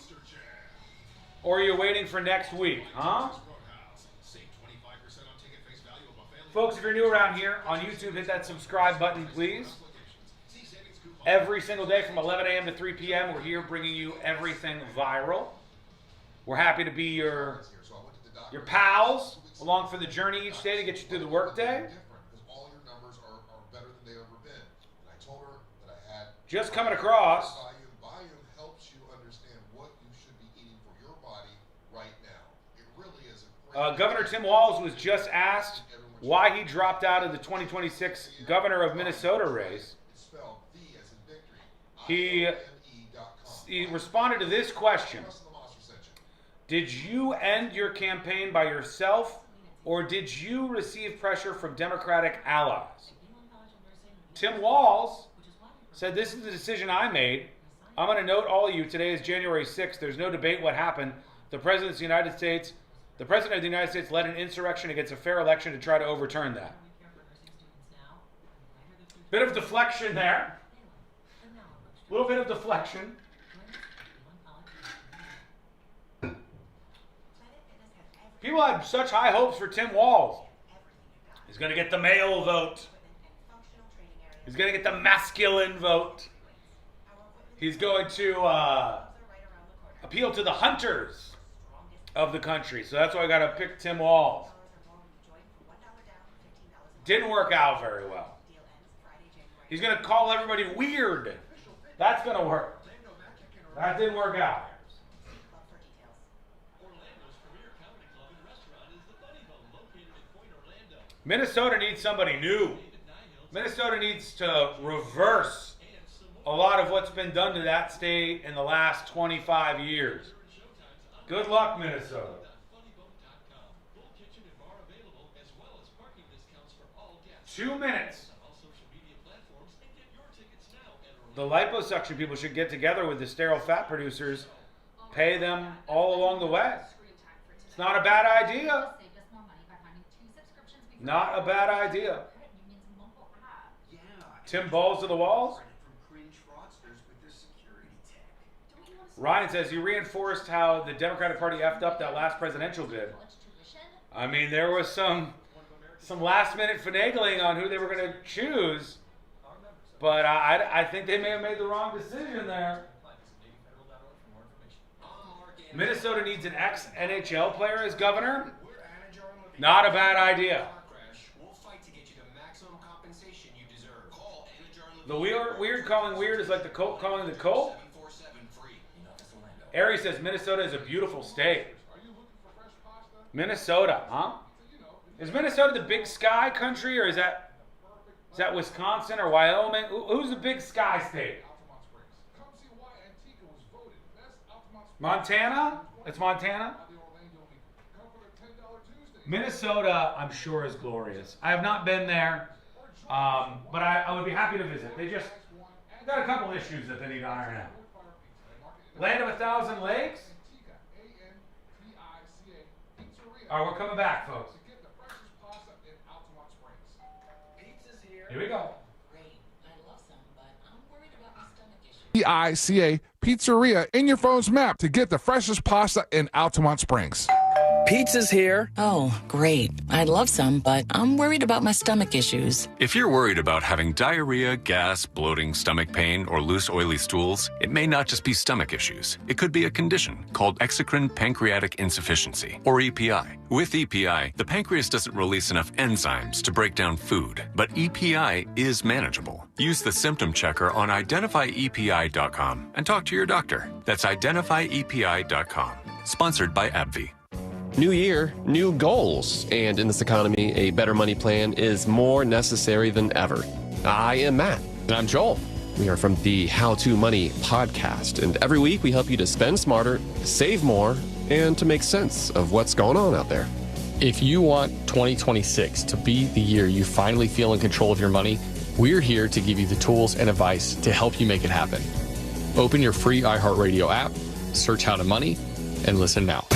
Or are you waiting for next week, huh? Folks, if you're new around here on YouTube, hit that subscribe button, please. Every single day from 11 a.m. to 3 p.m., we're here bringing you everything viral. We're happy to be your pals along for the journey each day to get you through the workday. Just coming across. Volume helps you understand what you should be eating for your body right now. It really is a Governor Tim Walz was just asked why he dropped out of the 2026 governor of Minnesota race. He responded to this question. Did you end your campaign by yourself, or did you receive pressure from Democratic allies? Tim Walz said, this is the decision I made. I'm going to note all of you. Today is January 6th. There's no debate what happened. The President of the United States led an insurrection against a fair election to try to overturn that. Bit of deflection there. A little bit of deflection. People had such high hopes for Tim Walz. He's going to get the male vote. He's going to get the masculine vote. He's going to appeal to the hunters of the country. So that's why I got to pick Tim Walz. Didn't work out very well. He's going to call everybody weird. That's going to work. That didn't work out. Minnesota needs somebody new. Minnesota needs to reverse a lot of what's been done to that state in the last 25 years. Good luck, Minnesota. Two minutes. The liposuction people should get together with the sterile fat producers, pay them all along the way. It's not a bad idea. Not a bad idea. Tim Balls to the walls? Ryan says you reinforced how the Democratic Party effed up that last presidential bid. I mean, there was some last-minute finagling on who they were going to choose, but I think they may have made the wrong decision there. Minnesota needs an ex-NHL player as governor. Not a bad idea. The weird calling weird is like the Colt calling the Colt. Ari says Minnesota is a beautiful state. Minnesota, huh? Is Minnesota the big sky country, or is that Wisconsin or Wyoming? Who's the big sky state? Montana? It's Montana? Minnesota, I'm sure, is glorious. I have not been there, but I would be happy to visit. They just got a couple issues that they need to iron out. Land of 1,000 Lakes? All right, we're coming back, folks. Here we go. PICA Pizzeria in your phone's map to get the freshest pasta in Altamont Springs. Pizza's here. Oh, great. I'd love some, but I'm worried about my stomach issues. If you're worried about having diarrhea, gas, bloating, stomach pain, or loose, oily stools, it may not just be stomach issues. It could be a condition called exocrine pancreatic insufficiency, or EPI. With EPI, the pancreas doesn't release enough enzymes to break down food, but EPI is manageable. Use the symptom checker on identifyepi.com and talk to your doctor. That's identifyepi.com. Sponsored by AbbVie. New year, new goals. And in this economy, a better money plan is more necessary than ever. I am Matt. And I'm Joel. We are from the How to Money podcast. And every week we help you to spend smarter, save more, and to make sense of what's going on out there. If you want 2026 to be the year you finally feel in control of your money, we're here to give you the tools and advice to help you make it happen. Open your free iHeartRadio app, search How to Money, and listen now.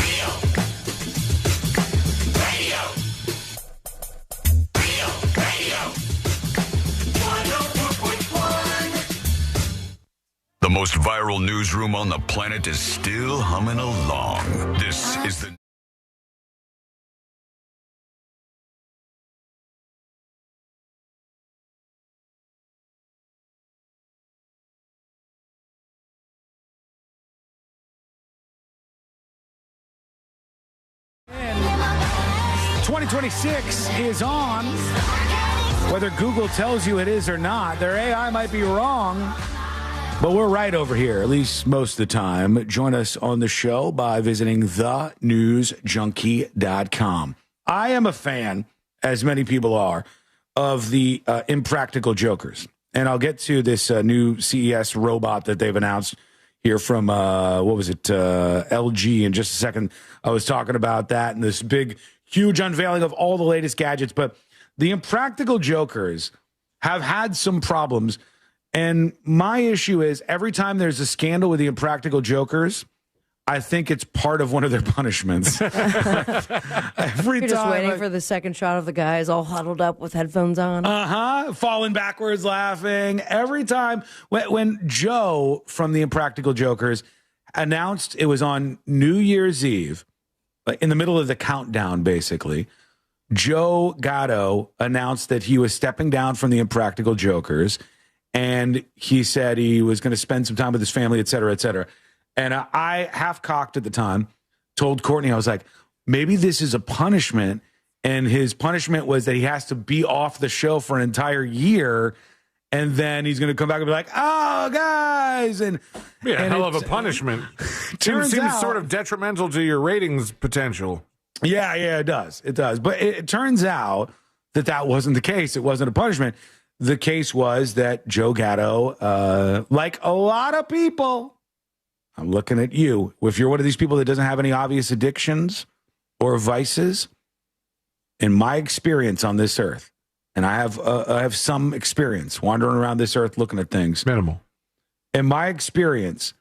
The most viral newsroom on the planet is still humming along. This is the... And 2026 is on. Whether Google tells you it is or not, their AI might be wrong. But we're right over here, at least most of the time. Join us on the show by visiting thenewsjunkie.com. I am a fan, as many people are, of the Impractical Jokers. And I'll get to this new CES robot that they've announced here from, LG in just a second. I was talking about that and this big, huge unveiling of all the latest gadgets. But the Impractical Jokers have had some problems. And my issue is every time there's a scandal with the Impractical Jokers, I think it's part of one of their punishments. You're just waiting for the second shot of the guys all huddled up with headphones on. Falling backwards, laughing. Every time when Joe from the Impractical Jokers announced it was on New Year's Eve, in the middle of the countdown, basically, Joe Gatto announced that he was stepping down from the Impractical Jokers. And he said he was going to spend some time with his family, et cetera, et cetera. And I, half-cocked at the time, told Courtney, I was like, maybe this is a punishment. And his punishment was that he has to be off the show for an entire year. And then he's going to come back and be like, oh, guys. And a hell of a punishment. Seems sort of detrimental to your ratings potential. Yeah, it does. It does. But it turns out that wasn't the case. It wasn't a punishment. The case was that Joe Gatto, like a lot of people, I'm looking at you. If you're one of these people that doesn't have any obvious addictions or vices, in my experience on this earth, and I have some experience wandering around this earth looking at things. Minimal. In my experience,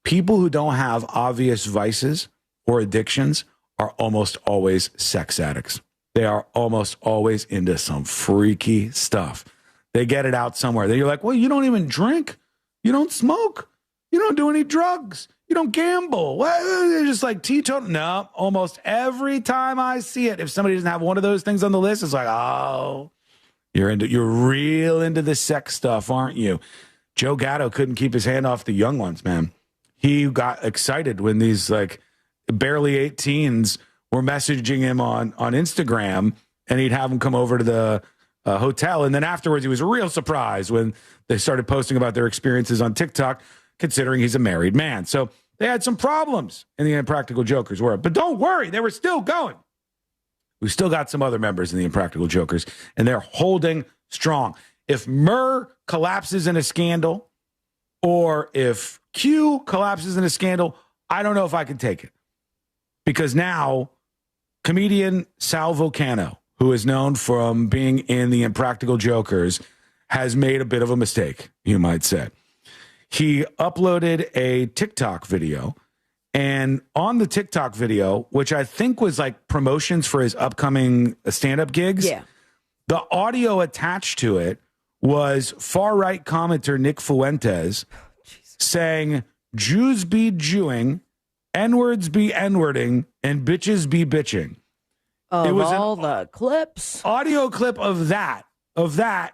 people who don't have obvious vices or addictions are almost always sex addicts. They are almost always into some freaky stuff. They get it out somewhere. Then you're like, well, you don't even drink. You don't smoke. You don't do any drugs. You don't gamble. What? They're just like teetotal. No, almost every time I see it, if somebody doesn't have one of those things on the list, it's like, oh, you're real into the sex stuff, aren't you? Joe Gatto couldn't keep his hand off the young ones, man. He got excited when these like barely 18s were messaging him on Instagram, and he'd have them come over to the hotel. And then afterwards, he was real surprised when they started posting about their experiences on TikTok, considering he's a married man. So they had some problems in the Impractical Jokers world. But don't worry, they were still going. We've still got some other members in the Impractical Jokers, and they're holding strong. If Murr collapses in a scandal, or if Q collapses in a scandal, I don't know if I can take it. Because now, comedian Sal Vulcano, who is known from being in the Impractical Jokers, has made a bit of a mistake, you might say. He uploaded a TikTok video, and on the TikTok video, which I think was like promotions for his upcoming stand-up gigs, the audio attached to it was far-right commenter Nick Fuentes saying, Jews be Jewing, N-words be N-wording, and bitches be bitching. It was all the clips. Audio clip of that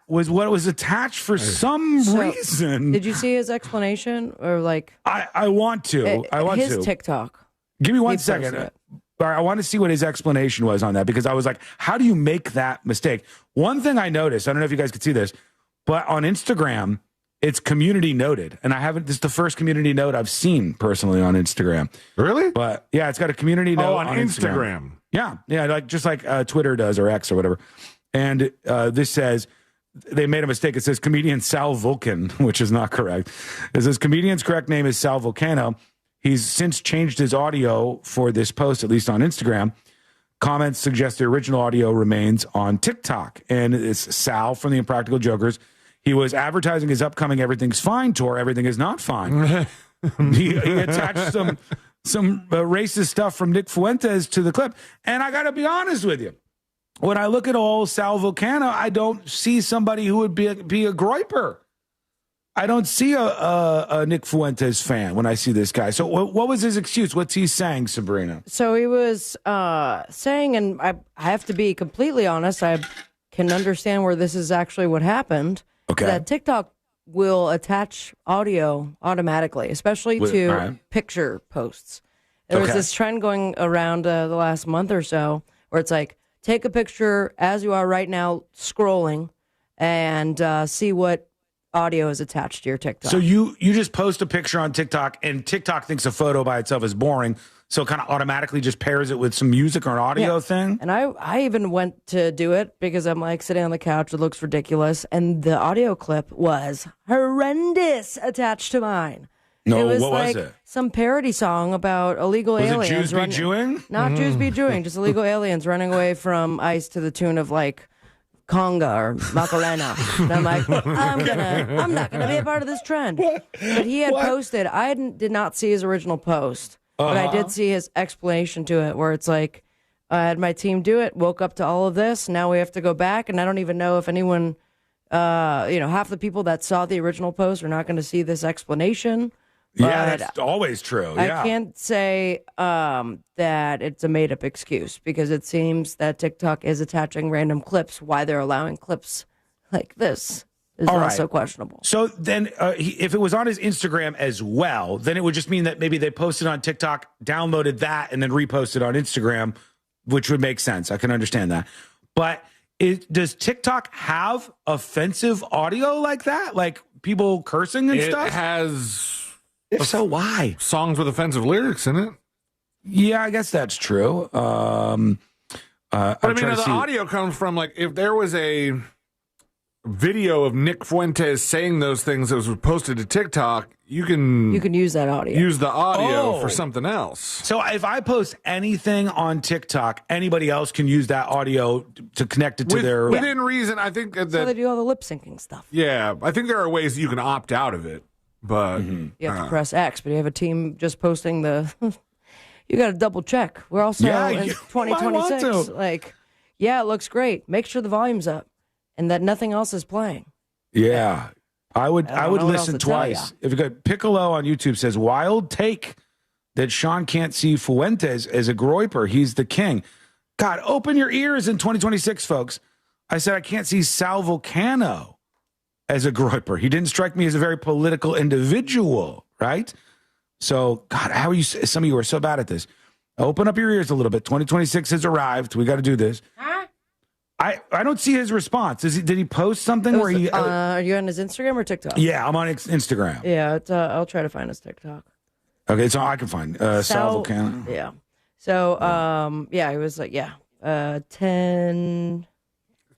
was what was attached for some reason. Did you see his explanation? Or like I want to. His TikTok. Give me 1 second. I want to see what his explanation was on that, because I was like, how do you make that mistake? One thing I noticed, I don't know if you guys could see this, but on Instagram, it's community noted. And this is the first community note I've seen personally on Instagram. Really? But yeah, it's got a community note on Instagram. Yeah, like just like Twitter does, or X or whatever. And this says, they made a mistake. It says comedian Sal Vulcan, which is not correct. It says comedian's correct name is Sal Vulcano. He's since changed his audio for this post, at least on Instagram. Comments suggest the original audio remains on TikTok. And it's Sal from the Impractical Jokers. He was advertising his upcoming Everything's Fine tour. Everything is not fine. he attached some racist stuff from Nick Fuentes to the clip. And I got to be honest with you. When I look at old Sal Vulcano, I don't see somebody who would be a groiper. I don't see a Nick Fuentes fan when I see this guy. So what was his excuse? What's he saying, Sabrina? So he was saying, and I have to be completely honest, I can understand where this is actually what happened. Okay. That TikTok will attach audio automatically, especially to picture posts. There was this trend going around the last month or so where it's like, take a picture as you are right now, scrolling, and see what audio is attached to your TikTok. So you just post a picture on TikTok, and TikTok thinks a photo by itself is boring, so it kind of automatically just pairs it with some music or an audio thing? And I even went to do it because I'm like sitting on the couch, it looks ridiculous, and the audio clip was horrendous attached to mine. No, what was it? Some parody song about illegal aliens. Was it Jews be Jewing? Not Jews be Jewing, just illegal aliens running away from ICE to the tune of like conga or Macarena. And I'm like, I'm not gonna be a part of this trend. But he had posted. I did not see his original post, but I did see his explanation to it, where it's like, I had my team do it. Woke up to all of this. Now we have to go back, and I don't even know if anyone, half the people that saw the original post are not going to see this explanation. Yeah, that's always true. Yeah. I can't say that it's a made-up excuse, because it seems that TikTok is attaching random clips. Why they're allowing clips like this is also questionable. So then if it was on his Instagram as well, then it would just mean that maybe they posted on TikTok, downloaded that, and then reposted on Instagram, which would make sense. I can understand that. But does TikTok have offensive audio like that? Like people cursing and stuff? It has... If so, why? Songs with offensive lyrics in it. Yeah, I guess that's true. But I mean, the audio comes from, like, if there was a video of Nick Fuentes saying those things that was posted to TikTok, you can use that audio. Use the audio for something else. So if I post anything on TikTok, anybody else can use that audio to connect it to their... Within reason, I think that... So they do all the lip-syncing stuff. Yeah, I think there are ways that you can opt out of it. But you have to press X, but you have a team just posting the... you got to double check. We're also in 2026. Like, it looks great. Make sure the volume's up and that nothing else is playing. Yeah. I would know what else listen to tell twice. If you got Piccolo on YouTube says wild take that Sean can't see Fuentes as a groiper. He's the king. God, open your ears in 2026, folks. I said I can't see Sal Vulcano as a groiper. He didn't strike me as a very political individual, right? So, God, how are you? Some of you are so bad at this. Open up your ears a little bit. 2026 has arrived. We got to do this. Huh? I don't see his response. Did he post something where he? Are you on his Instagram or TikTok? Yeah, I'm on Instagram. Yeah, I'll try to find his TikTok. Okay, so I can find Sal Vulcano. Yeah. So, he was like, 10.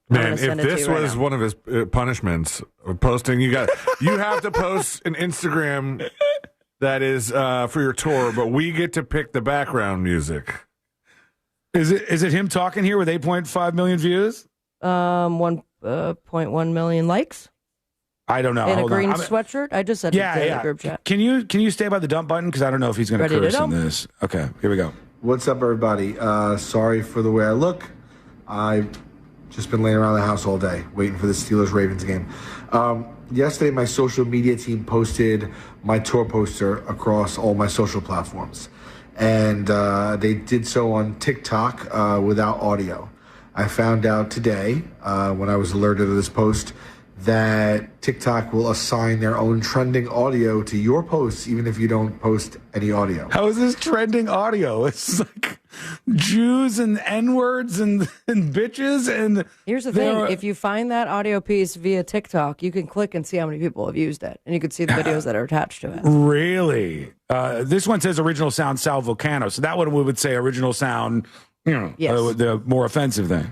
Man, if this was one of his punishments, posting, you have to post an Instagram that is for your tour, but we get to pick the background music. Is it him talking here with 8.5 million views? 1.1 million likes. I don't know. In a green sweatshirt. I just said it in the group chat. Can you stay by the dump button because I don't know if he's going to curse in this. Okay, here we go. What's up, everybody? Sorry for the way I look. I've just been laying around the house all day waiting for the Steelers-Ravens game. Yesterday, my social media team posted my tour poster across all my social platforms. And they did so on TikTok without audio. I found out today, when I was alerted to this post, that TikTok will assign their own trending audio to your posts, even if you don't post any audio. How is this trending audio? It's like Jews and N-words and bitches. And here's the thing. If you find that audio piece via TikTok, you can click and see how many people have used it. And you can see the videos that are attached to it. Really? This one says original sound Sal Vulcano. So that one we would say original sound, the more offensive thing.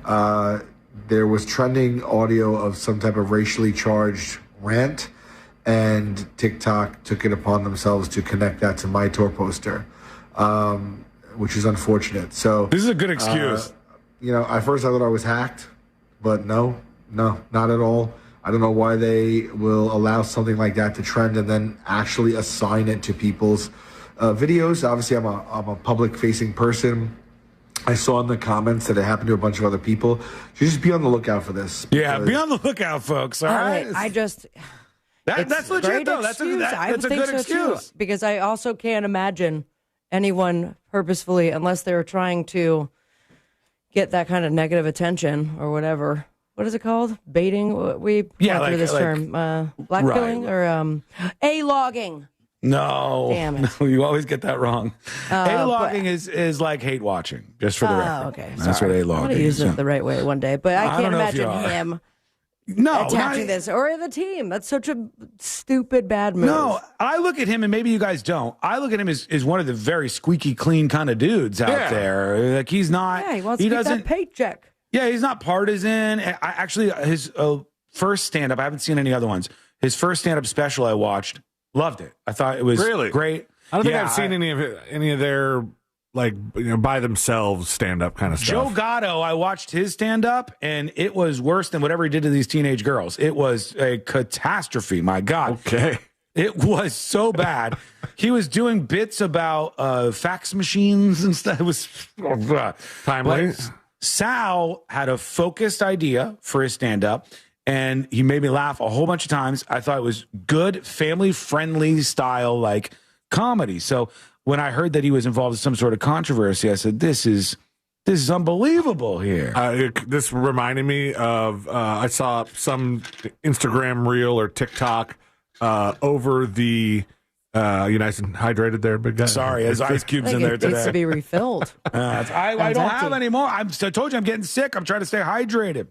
There was trending audio of some type of racially charged rant, and TikTok took it upon themselves to connect that to my tour poster, which is unfortunate. So this is a good excuse. At first I thought I was hacked, but no, not at all. I don't know why they will allow something like that to trend and then actually assign it to people's videos. Obviously, I'm a public-facing person. I saw in the comments that it happened to a bunch of other people. So just be on the lookout for this. Yeah, be on the lookout, folks. All right. That's legit, though. That's a good excuse. Too, because I also can't imagine anyone purposefully, unless they're trying to get that kind of negative attention or whatever. What is it called? Baiting? We went through this term. Blackpilling or A-logging. No. Damn it. No, you always get that wrong. A-logging is like hate watching, just for the record. Okay. That's what A-logging is. I'm going to use it the right way one day, but I can't imagine him attaching this or the team. That's such a stupid, bad move. No, I look at him, and maybe you guys don't. I look at him as one of the very squeaky clean kind of dudes out there. Like he's not. Yeah, he wants to get that paycheck. Yeah, he's not partisan. His first stand-up, I haven't seen any other ones. His first stand-up special I watched. Loved it. I thought it was great. I don't think I've seen any of their by themselves stand-up kind of stuff. Joe Gatto, I watched his stand-up, and it was worse than whatever he did to these teenage girls. It was a catastrophe. My God. Okay. It was so bad. He was doing bits about fax machines and stuff. It was timely. Sal had a focused idea for his stand-up, and he made me laugh a whole bunch of times. I thought it was good, family-friendly style, comedy. So when I heard that he was involved in some sort of controversy, I said, this is unbelievable here. This reminded me of, I saw some Instagram reel or TikTok over the, you nice and hydrated there, big guy? Sorry, there's ice cubes in there today. It needs to be refilled. I don't have any more. I told you I'm getting sick. I'm trying to stay hydrated.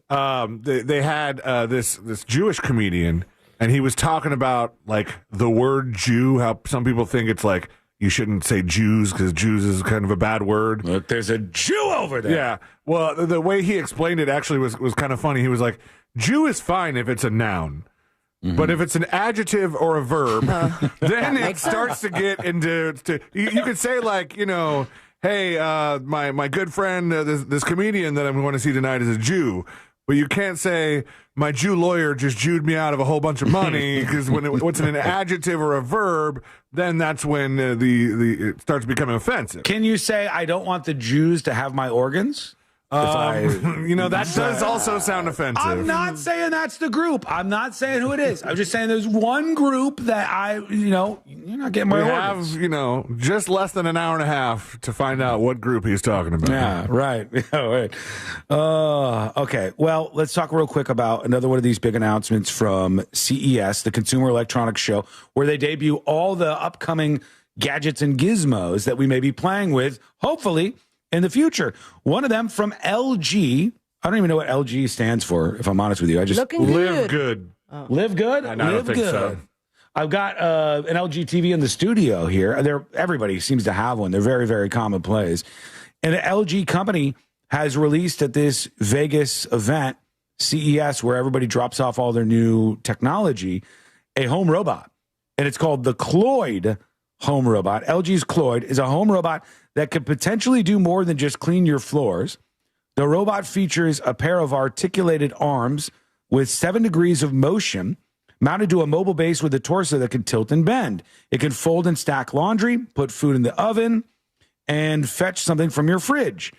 They had this Jewish comedian, and he was talking about the word Jew, how some people think it's you shouldn't say Jews because Jews is kind of a bad word. Look, there's a Jew over there. Yeah. Well, the way he explained it actually was kind of funny. He was like, Jew is fine if it's a noun. Mm-hmm. But if it's an adjective or a verb, then it starts to get into you could say hey, my good friend, this comedian that I'm going to see tonight is a Jew. But you can't say my Jew lawyer just Jewed me out of a whole bunch of money, because when it's an adjective or a verb, then that's when it starts becoming offensive. Can you say I don't want the Jews to have my organs? That does also sound offensive. I'm not saying that's the group. I'm not saying who it is. I'm just saying there's one group that you're not getting my orders. We have, just less than an hour and a half to find out what group he's talking about. Yeah, right. Yeah, right. Okay, well, let's talk real quick about another one of these big announcements from CES, the Consumer Electronics Show, where they debut all the upcoming gadgets and gizmos that we may be playing with, hopefully, in the future. One of them from LG. I don't even know what LG stands for, if I'm honest with you. I just Live good. Oh. Live good? I don't think so. I've got an LG TV in the studio here. Everybody seems to have one. They're very, very commonplace. And the LG company has released at this Vegas event, CES, where everybody drops off all their new technology, a home robot. And it's called the Cloyd home robot. LG's Cloyd is a home robot that could potentially do more than just clean your floors. The robot features a pair of articulated arms with 7 degrees of motion mounted to a mobile base with a torso that can tilt and bend. It can fold and stack laundry, put food in the oven, and fetch something from your fridge.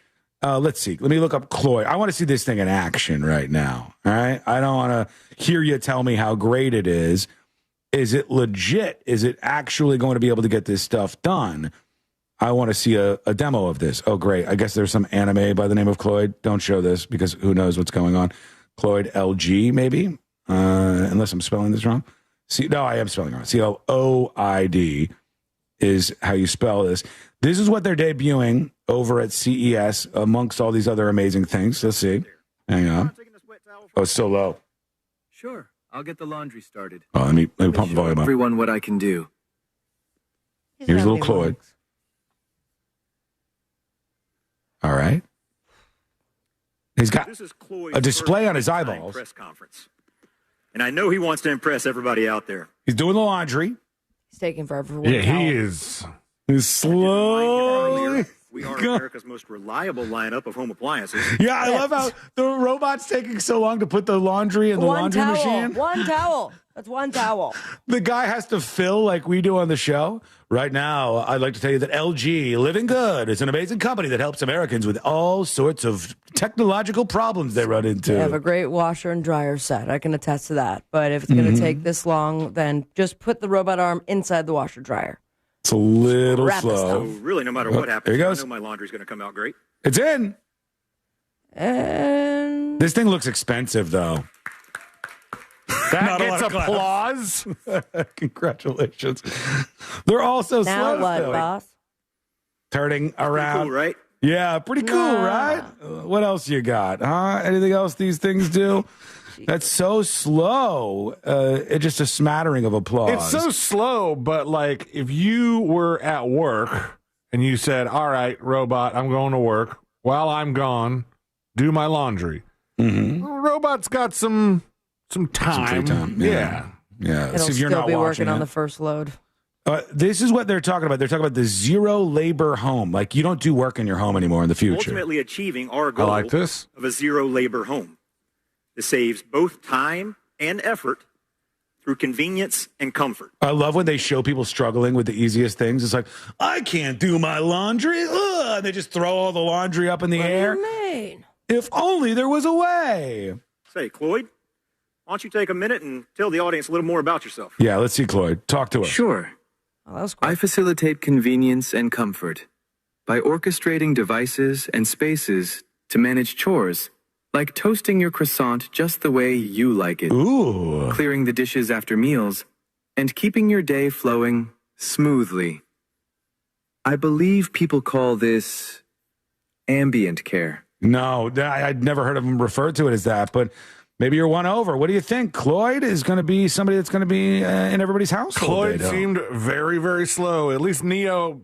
Let's see. Let me look up Cloyd. I want to see this thing in action right now. All right. I don't want to hear you tell me how great it is. Is it legit? Is it actually going to be able to get this stuff done? I want to see a demo of this. Oh, great. I guess there's some anime by the name of Cloyd. Don't show this because who knows what's going on. Cloyd LG, maybe? Unless I'm spelling this wrong. No, I am spelling wrong. Cloid is how you spell this. This is what they're debuting over at CES amongst all these other amazing things. Let's see. Hang on. Oh, it's so low. Sure. I'll get the laundry started. Oh, let me pump the volume up. Everyone what I can do. Here's little Cloyd. All right. He's got a display on his eyeballs. Press conference. And I know he wants to impress everybody out there. He's doing the laundry. He's taking forever. Yeah, he is. He's slow. We are America's most reliable lineup of home appliances. Yeah, I love how the robot's taking so long to put the laundry in the laundry machine. One towel. That's one towel. The guy has to fill like we do on the show. Right now, I'd like to tell you that LG Living Good is an amazing company that helps Americans with all sorts of technological problems they run into. They have a great washer and dryer set. I can attest to that. But if it's going to take this long, then just put the robot arm inside the washer dryer. It's a little Wrap slow. So really, no matter what happens, there he goes. I know my laundry's going to come out great. It's in. And this thing looks expensive, though. That gets applause. Congratulations. They're also now slow. What, still. boss? Turning around. Cool, right? Yeah, pretty cool, right? What else you got? Huh? Anything else these things do? That's so slow. It's just a smattering of applause. It's so slow, but like if you were at work and you said, all right, robot, I'm going to work. While I'm gone, do my laundry. Mm-hmm. Robot's got some time. Some free time. Yeah. It'll See if you're still not be watching working on it. the first load. This is what they're talking about. They're talking about the zero labor home. Like you don't do work in your home anymore in the future. Ultimately achieving our goal like this. of a zero labor home. This saves both time and effort through convenience and comfort. I love when they show people struggling with the easiest things. It's like, I can't do my laundry. Ugh, and they just throw all the laundry up in the air. What do you mean? If only there was a way. Say, Cloyd, why don't you take a minute and tell the audience a little more about yourself? Yeah, let's see, Cloyd. Talk to us. Sure. Oh, that was cool. I facilitate convenience and comfort by orchestrating devices and spaces to manage chores, like toasting your croissant just the way you like it, Ooh. clearing the dishes after meals, and keeping your day flowing smoothly. I believe people call this ambient care. No, I'd never heard of them refer to it as that, but maybe you're one over. What do you think? Cloyd is going to be somebody that's going to be in everybody's household. Cloyd seemed very, very slow. At least Neo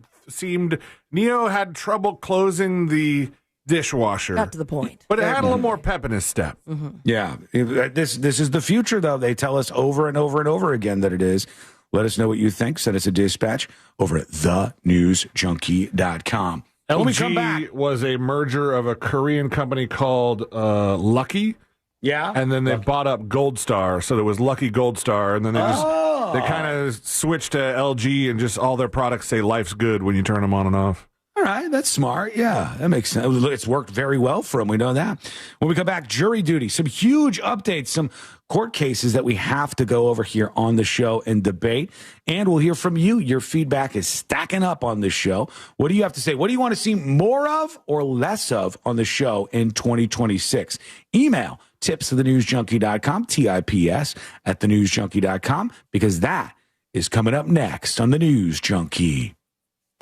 had trouble closing the dishwasher. Got to the point. But it had a little more pep in his step. Mm-hmm. Yeah. This is the future, though. They tell us over and over and over again that it is. Let us know what you think. Send us a dispatch over at thenewsjunkie.com. When we come back, LG was a merger of a Korean company called Lucky. Yeah. And then they bought up Gold Star, so there was Lucky Gold Star, and then they kind of switched to LG, and just all their products say life's good when you turn them on and off. All right, that's smart. Yeah, that makes sense. It's worked very well for him. We know that. When we come back, jury duty, some huge updates, some court cases that we have to go over here on the show and debate. And we'll hear from you. Your feedback is stacking up on this show. What do you have to say? What do you want to see more of or less of on the show in 2026? Email tips@thenewsjunkie.com, TIPS @thenewsjunkie.com, because that is coming up next on The News Junkie.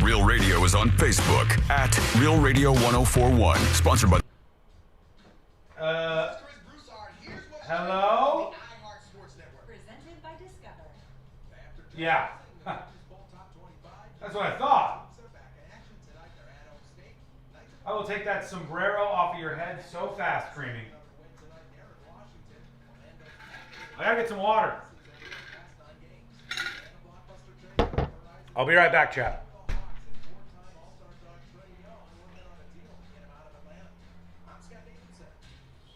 Real Radio is on Facebook at Real Radio 1041. Sponsored by... Hello? Presented by Discover. Yeah. That's what I thought. I will take that sombrero off of your head so fast, Creamy. I gotta get some water. I'll be right back, chat.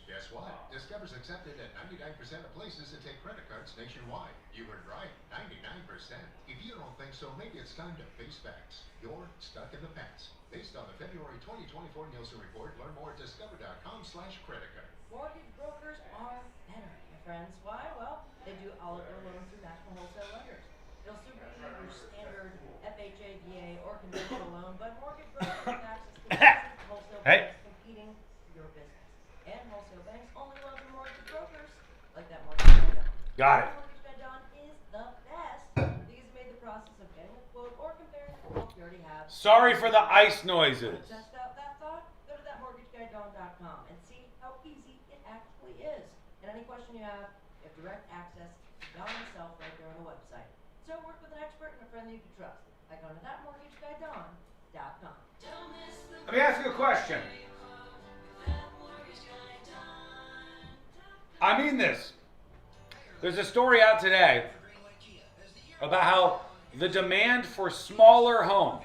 Guess what? Discover's accepted at 99% of places that take credit cards nationwide. You heard right, 99%. If you don't think so, maybe it's time to face facts. You're stuck in the past. Based on the February 2024 Nielsen report, learn more at discover.com/creditcard. Mortgage brokers are better, my friends. Why? Well, they do all of their loans through national wholesale lenders. They'll still be your standard FHA, VA, or conventional loan, but mortgage brokers have access to wholesale banks competing for your business. And wholesale banks only loan to mortgage brokers, like that mortgage guy Don. Got it. Mortgage guy Don is the best because he made the process of getting a quote or comparing the quote you already have. Sorry for the ice noises. Test out that thought? Go to thatmortgageguydon.com and see how easy it actually is. And any question you have direct access to Don himself right there on the website. So work with an expert and a friend that you can trust by going to thatmortgageguydon.com. Let me ask you a question. I mean this. There's a story out today about how the demand for smaller homes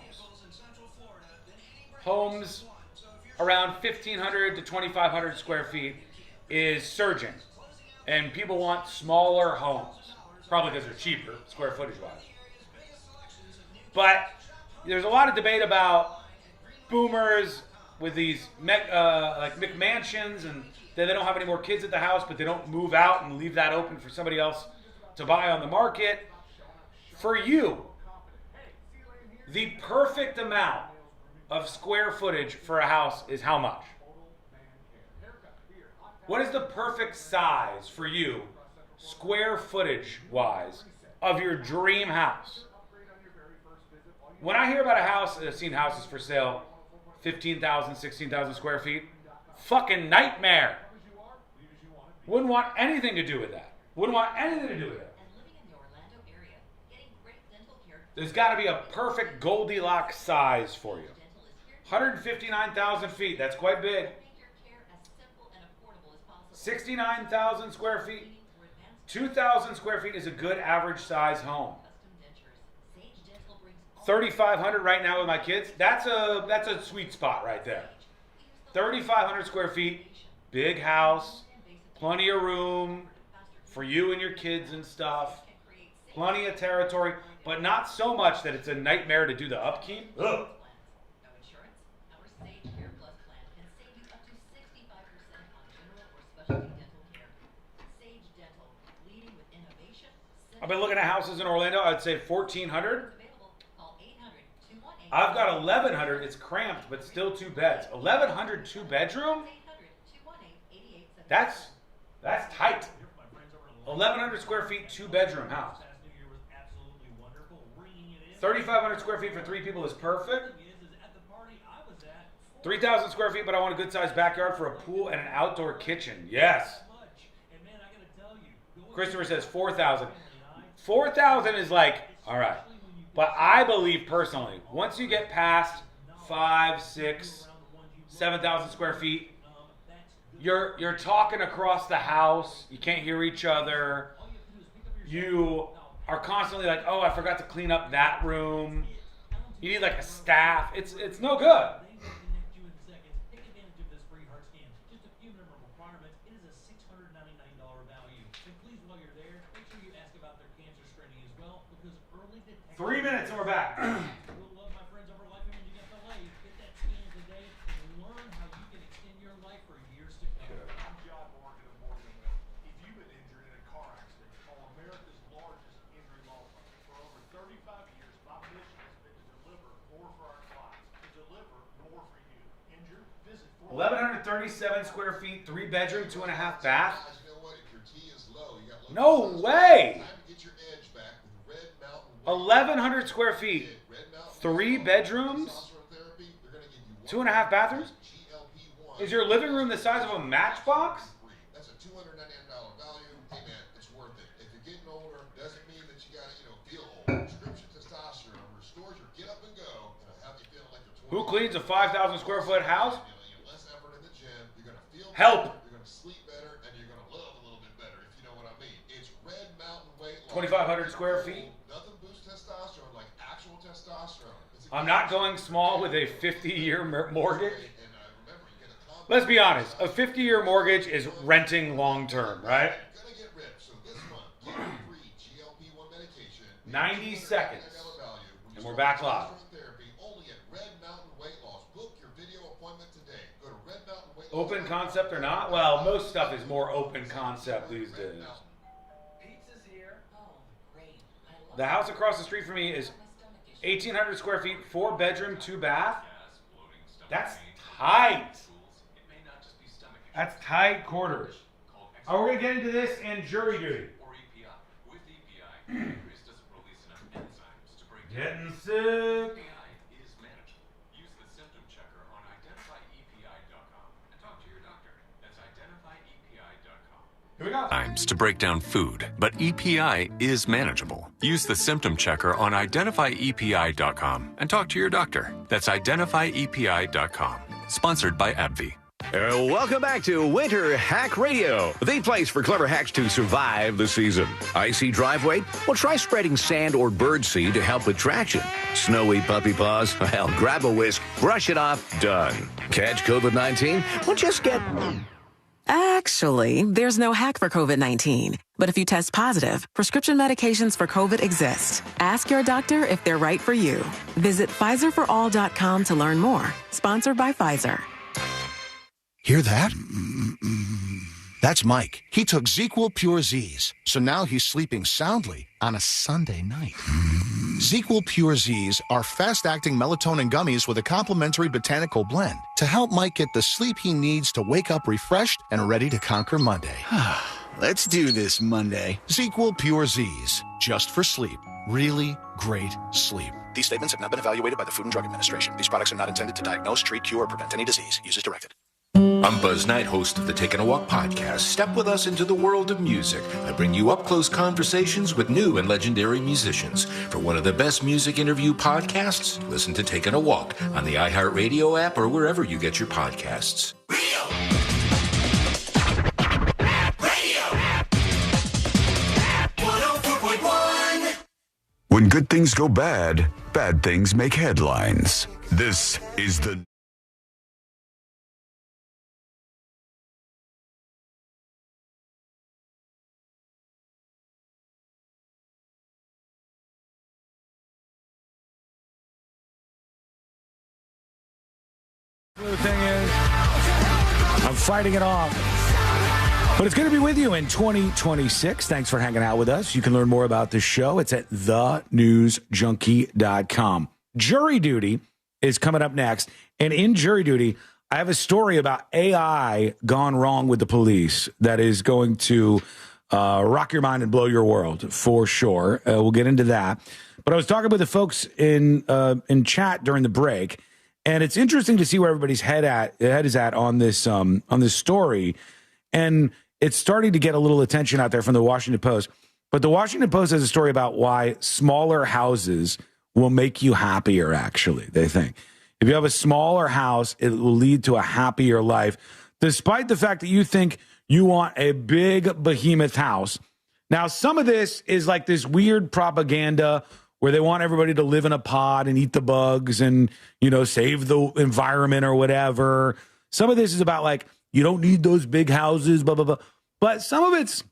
around 1,500 to 2,500 square feet is surging. And people want smaller homes, probably because they're cheaper, square footage wise. But there's a lot of debate about boomers with these like McMansions, and they don't have any more kids at the house, but they don't move out and leave that open for somebody else to buy on the market. For you, the perfect amount of square footage for a house is how much? What is the perfect size for you, square footage wise, of your dream house? When I hear about a house, I've seen houses for sale, 15,000, 16,000 square feet, fucking nightmare. Wouldn't want anything to do with that. Wouldn't want anything to do with it. There's got to be a perfect Goldilocks size for you. 159,000 feet, that's quite big. 69,000 square feet. 2,000 square feet is a good average size home. 3,500 right now with my kids. That's a sweet spot right there. 3,500 square feet, big house, plenty of room for you and your kids and stuff. Plenty of territory, but not so much that it's a nightmare to do the upkeep. Ugh. I've been looking at houses in Orlando. I'd say 1,400. I've got 1,100. It's cramped, but still 2 beds. 1,100 2-bedroom? That's tight. 1,100 square feet, 2-bedroom house. 3,500 square feet for 3 people is perfect. 3,000 square feet, but I want a good-sized backyard for a pool and an outdoor kitchen. Yes. Christopher says 4,000. 4,000 is like, all right. But I believe personally, once you get past 5, 6, 7,000 square feet, you're talking across the house. You can't hear each other. You are constantly like, oh, I forgot to clean up that room. You need like a staff. It's no good. It is a $699 value. And please, while you're there, make sure you ask about their cancer screening as well, because early detection... 3 minutes and we're back. You'll love my friends over at Life Imaging FLA. Get 37 square feet, 3-bedroom, 2.5 bath. No way. 1,100 square feet, 3 bedrooms, 2.5 bathrooms. Is your living room the size of a matchbox? That's a $299 value. Hey man, it's worth it. If you're getting older, doesn't mean that you gotta, feel old. Prescription testosterone restores your get up and go and will have you feeling like you're 20. Who cleans a 5,000 square foot house? Less effort in the gym. You're gonna feel Help. better, you're gonna sleep better, and you're gonna love a little bit better, if you know what I mean. It's Red Mountain Weight Loss. 2,500 square feet. Nothing boosts testosterone like actual testosterone. I'm not going small with a 50-year mortgage. Let's be honest, a 50-year mortgage is renting long-term, right? 90 seconds, and we're back live. Open concept or not? Well, most stuff is more open concept these days. The house across the street from me is 1,800 square feet, 4-bedroom, 2-bath. That's tight. That's tight quarters. Oh, we're going to get into this and jury duty. Getting sick. Here we go. Times to break down food, but EPI is manageable. Use the symptom checker on identifyepi.com and talk to your doctor. That's identifyepi.com. Sponsored by AbbVie. Welcome back to Winter Hack Radio, the place for clever hacks to survive the season. Icy driveway? Well, try spreading sand or birdseed to help with traction. Snowy puppy paws? Well, grab a whisk, brush it off, done. Catch COVID-19? Well, just get... Actually, there's no hack for COVID-19. But if you test positive, prescription medications for COVID exist. Ask your doctor if they're right for you. Visit PfizerForAll.com to learn more. Sponsored by Pfizer. Hear that? That's Mike. He took ZQL Pure Z's, so now he's sleeping soundly on a Sunday night. ZQL Pure Z's are fast-acting melatonin gummies with a complementary botanical blend to help Mike get the sleep he needs to wake up refreshed and ready to conquer Monday. Let's do this Monday. ZQL Pure Z's, just for sleep. Really great sleep. These statements have not been evaluated by the Food and Drug Administration. These products are not intended to diagnose, treat, cure, or prevent any disease. Use as directed. I'm Buzz Knight, host of the Taking a Walk podcast. Step with us into the world of music. I bring you up-close conversations with new and legendary musicians. For one of the best music interview podcasts, listen to Taking a Walk on the iHeartRadio app or wherever you get your podcasts. When good things go bad, bad things make headlines. This is the... The thing is, I'm fighting it off. But it's going to be with you in 2026. Thanks for hanging out with us. You can learn more about the show. It's at thenewsjunkie.com. Jury duty is coming up next. And in jury duty, I have a story about AI gone wrong with the police that is going to rock your mind and blow your world for sure. We'll get into that. But I was talking with the folks in chat during the break. And it's interesting to see where everybody's head is at on this story, and it's starting to get a little attention out there from the Washington Post. But the Washington Post has a story about why smaller houses will make you happier. Actually, they think if you have a smaller house, it will lead to a happier life, despite the fact that you think you want a big behemoth house. Now, some of this is like this weird propaganda where they want everybody to live in a pod and eat the bugs and, save the environment or whatever. Some of this is about like, you don't need those big houses, blah, blah, blah. But some of it's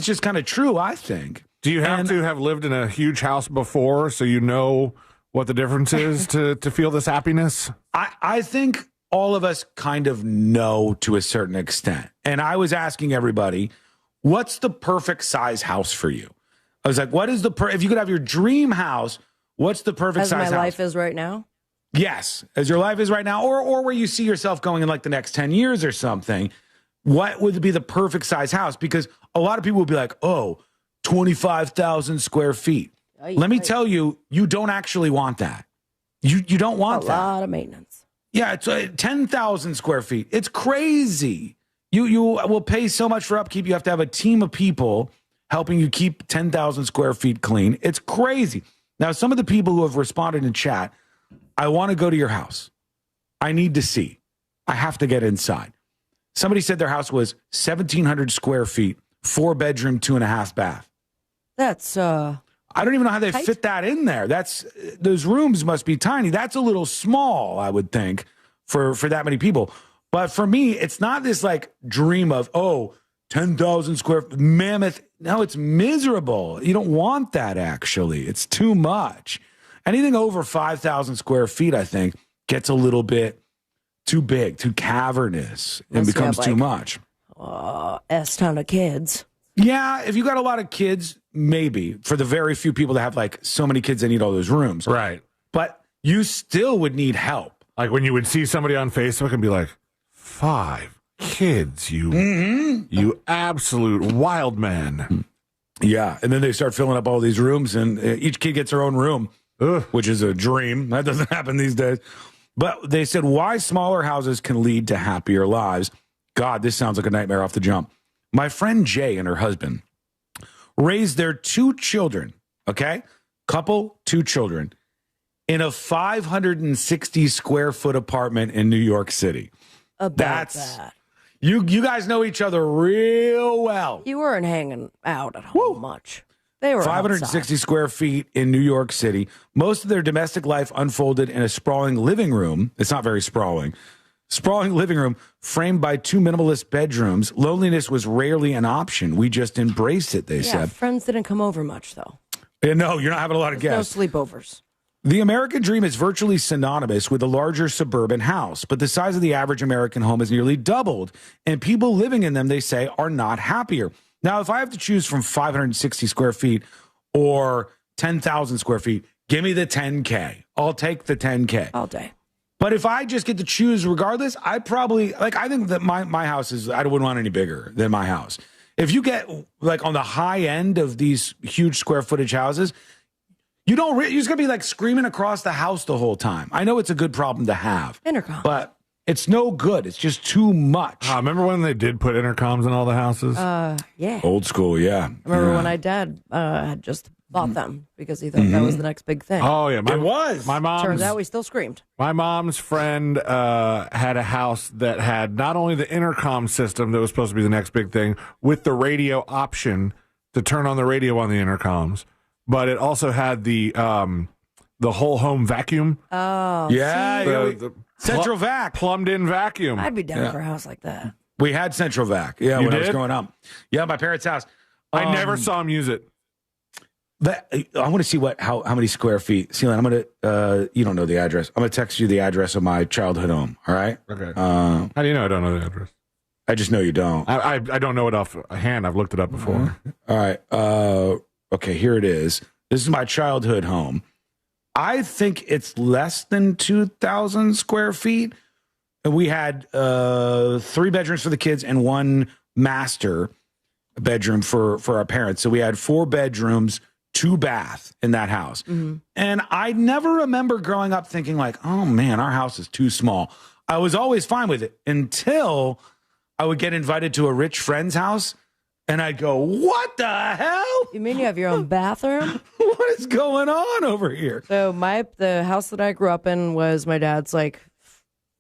just kind of true, I think. Do you have to have lived in a huge house before so you know what the difference is to feel this happiness? I think all of us kind of know to a certain extent. And I was asking everybody, what's the perfect size house for you? I was like, what is if you could have your dream house, what's the perfect size house? As my life is right now? Yes, as your life is right now, or where you see yourself going in like the next 10 years or something, what would be the perfect size house? Because a lot of people will be like, oh, 25,000 square feet. Let me tell you, you don't actually want that. You don't want that. A lot of maintenance. Yeah, it's 10,000 square feet. It's crazy. You will pay so much for upkeep. You have to have a team of people helping you keep 10,000 square feet clean. It's crazy. Now, some of the people who have responded in chat, I want to go to your house. I need to see. I have to get inside. Somebody said their house was 1,700 square feet, 4-bedroom, 2.5 bath. That's I don't even know how they tight. fit that in there. Those rooms must be tiny. That's a little small, I would think, for that many people. But for me, it's not this like dream of 10,000 square mammoth. No, it's miserable. You don't want that. Actually, it's too much. Anything over 5,000 square feet, I think, gets a little bit too big, too cavernous, and Unless you becomes have, too like, much. S ton of kids. Yeah, if you got a lot of kids, maybe. For the very few people that have like so many kids, they need all those rooms. Right. But you still would need help. Like when you would see somebody on Facebook and be like, 5 kids, you absolute wild man. Yeah, and then they start filling up all these rooms, and each kid gets their own room, which is a dream. That doesn't happen these days. But they said why smaller houses can lead to happier lives. God, this sounds like a nightmare off the jump. My friend Jay and her husband raised their 2 children, okay? Couple, 2 children, in a 560 square foot apartment in New York City. That. You guys know each other real well. You weren't hanging out at home much. They were 560 outside. square feet in New York City. Most of their domestic life unfolded in a sprawling living room. It's not very sprawling. Sprawling living room framed by 2 minimalist bedrooms. Loneliness was rarely an option. We just embraced it, they said. Friends didn't come over much, though. Yeah, no, you're not having a lot of guests. No sleepovers. The American dream is virtually synonymous with a larger suburban house, but the size of the average American home has nearly doubled, and people living in them, they say, are not happier. Now, if I have to choose from 560 square feet or 10,000 square feet, give me the 10K. I'll take the 10K. All day. But if I just get to choose regardless, I think that my house is, I wouldn't want any bigger than my house. If you get like on the high end of these huge square footage houses, you're just going to be like screaming across the house the whole time. I know it's a good problem to have. Intercom. But it's no good. It's just too much. Remember when they did put intercoms in all the houses? Yeah. Old school, yeah. I remember when my dad had just bought them because he thought that was the next big thing. Oh, yeah. It was. My mom's, Turns out we still screamed. My mom's friend had a house that had not only the intercom system that was supposed to be the next big thing, with the radio option to turn on the radio on the intercoms, but it also had the whole home vacuum. Oh, yeah. see? The central vac. Plumbed in vacuum. I'd be down for a house like that. We had central vac. Yeah, You when I was did? growing up. Yeah, my parents' house. I never saw him use it. I want to see how many square feet. Celine, I'm going to, you don't know the address. I'm going to text you the address of my childhood home. All right? Okay. How do you know I don't know the address? I just know you don't. I don't know it offhand. I've looked it up before. All right. Okay, here it is. This is my childhood home. I think it's less than 2,000 square feet. And we had 3 bedrooms for the kids and 1 master bedroom for our parents. So we had 4 bedrooms, 2 bath in that house. Mm-hmm. And I never remember growing up thinking like, oh man, our house is too small. I was always fine with it until I would get invited to a rich friend's house. And I'd go, what the hell? You mean you have your own bathroom? What is going on over here? So the house that I grew up in was my dad's like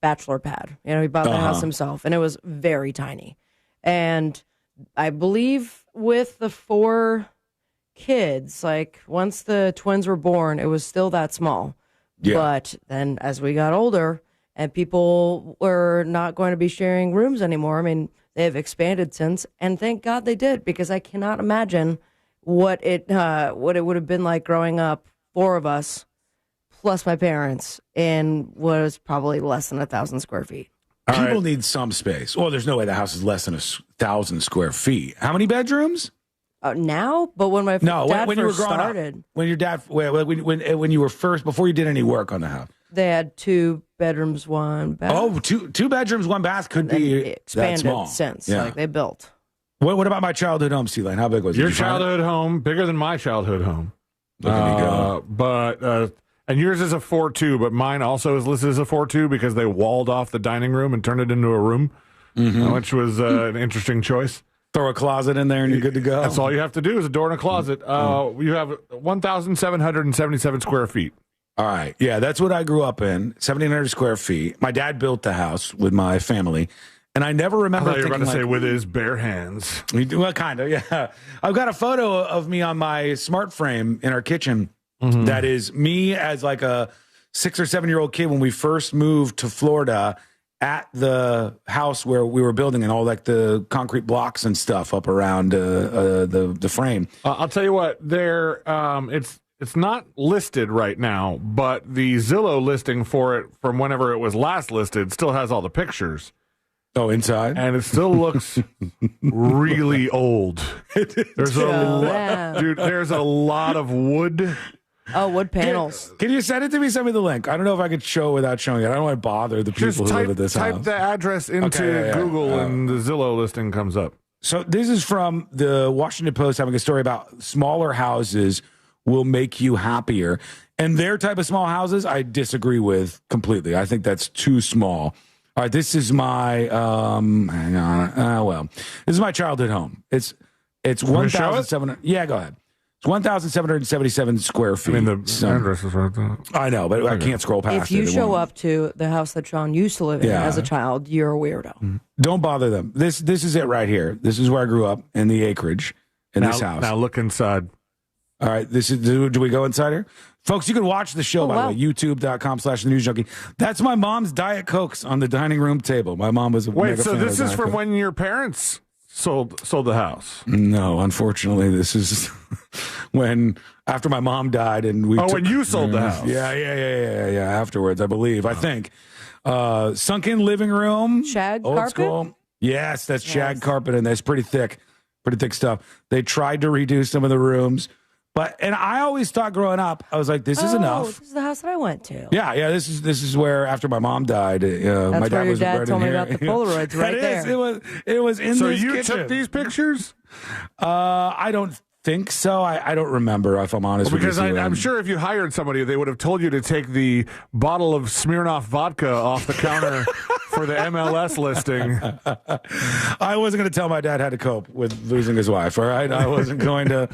bachelor pad. You know, he bought the house himself, and it was very tiny. And I believe with the 4 kids, like once the twins were born, it was still that small. Yeah. But then as we got older and people were not going to be sharing rooms anymore, I mean, they have expanded since, and thank God they did, because I cannot imagine what it would have been like growing up, 4 of us plus my parents, in what was probably less than 1,000 square feet. People need some space. Well, there's no way the house is less than 1,000 square feet. How many bedrooms? Now, but when my dad when you were first growing started, up, when your dad, when you were first, before you did any work on the house, They had 2 bedrooms, 1 bath. Oh, two bedrooms, 1 bath could be expanded that small. since. Yeah. Like they built. What about my childhood home, C-Lane? How big was it? Your childhood home, bigger than my childhood home. Look at me go. But and yours is a 4.2, but mine also is listed as a 4.2 because they walled off the dining room and turned it into a room, which was an interesting choice. Throw a closet in there and you're good to go. That's all you have to do is a door and a closet. You have 1,777 square feet. All right. Yeah, that's what I grew up in, 1,700 square feet. My dad built the house with my family. And I never remember. I thought you were about to say with his bare hands. Well, kind of, yeah. I've got a photo of me on my smart frame in our kitchen. That is me as like a 6 or 7-year-old kid when we first moved to Florida at the house where we were building and all like the concrete blocks and stuff up around the frame. I'll tell you what, it's not listed right now, but the Zillow listing for it from whenever it was last listed still has all the pictures. Oh, inside? And it still looks really old. There's there's a lot of wood. Oh, wood panels. Can you send it to me? Send me the link. I don't know if I could show it without showing it. I don't want to bother the people who live at this house. Type the address into Google and the Zillow listing comes up. So this is from the Washington Post having a story about smaller houses will make you happier. And their type of small houses, I disagree with completely. I think that's too small. All right, this is my this is my childhood home. It's 1,700. Yeah, go ahead. It's 1,777 square feet. I mean, the address is right there. I know, but I can't scroll past it. If you show up to the house that Sean used to live in as a child, you're a weirdo. Don't bother them. This is it right here. This is where I grew up in the acreage in this house. Now look inside. All right, do we go inside here? Folks, you can watch the show, by the way, youtube.com/thenewsjunkie. That's my mom's Diet Cokes on the dining room table. My mom was a mega fan this of is Diet from Coke. when your parents sold the house? No, unfortunately, this is when after my mom died and we. when you sold the house? Yeah. Afterwards, I believe. I think sunken living room, shag old carpet. School. Yes, that's shag carpet, and that's pretty thick stuff. They tried to redo some of the rooms. And I always thought growing up, I was like, this is enough. This is the house that I went to. Yeah. This is where after my mom died, That's my dad where your was dad right told in me here. about the Polaroids right there. It was in So this you kitchen. took these pictures? I don't think so. I don't remember, if I'm honest with you. Because I'm sure if you hired somebody, they would have told you to take the bottle of Smirnoff vodka off the counter for the MLS listing. I wasn't going to tell my dad how to cope with losing his wife, all right? I wasn't going to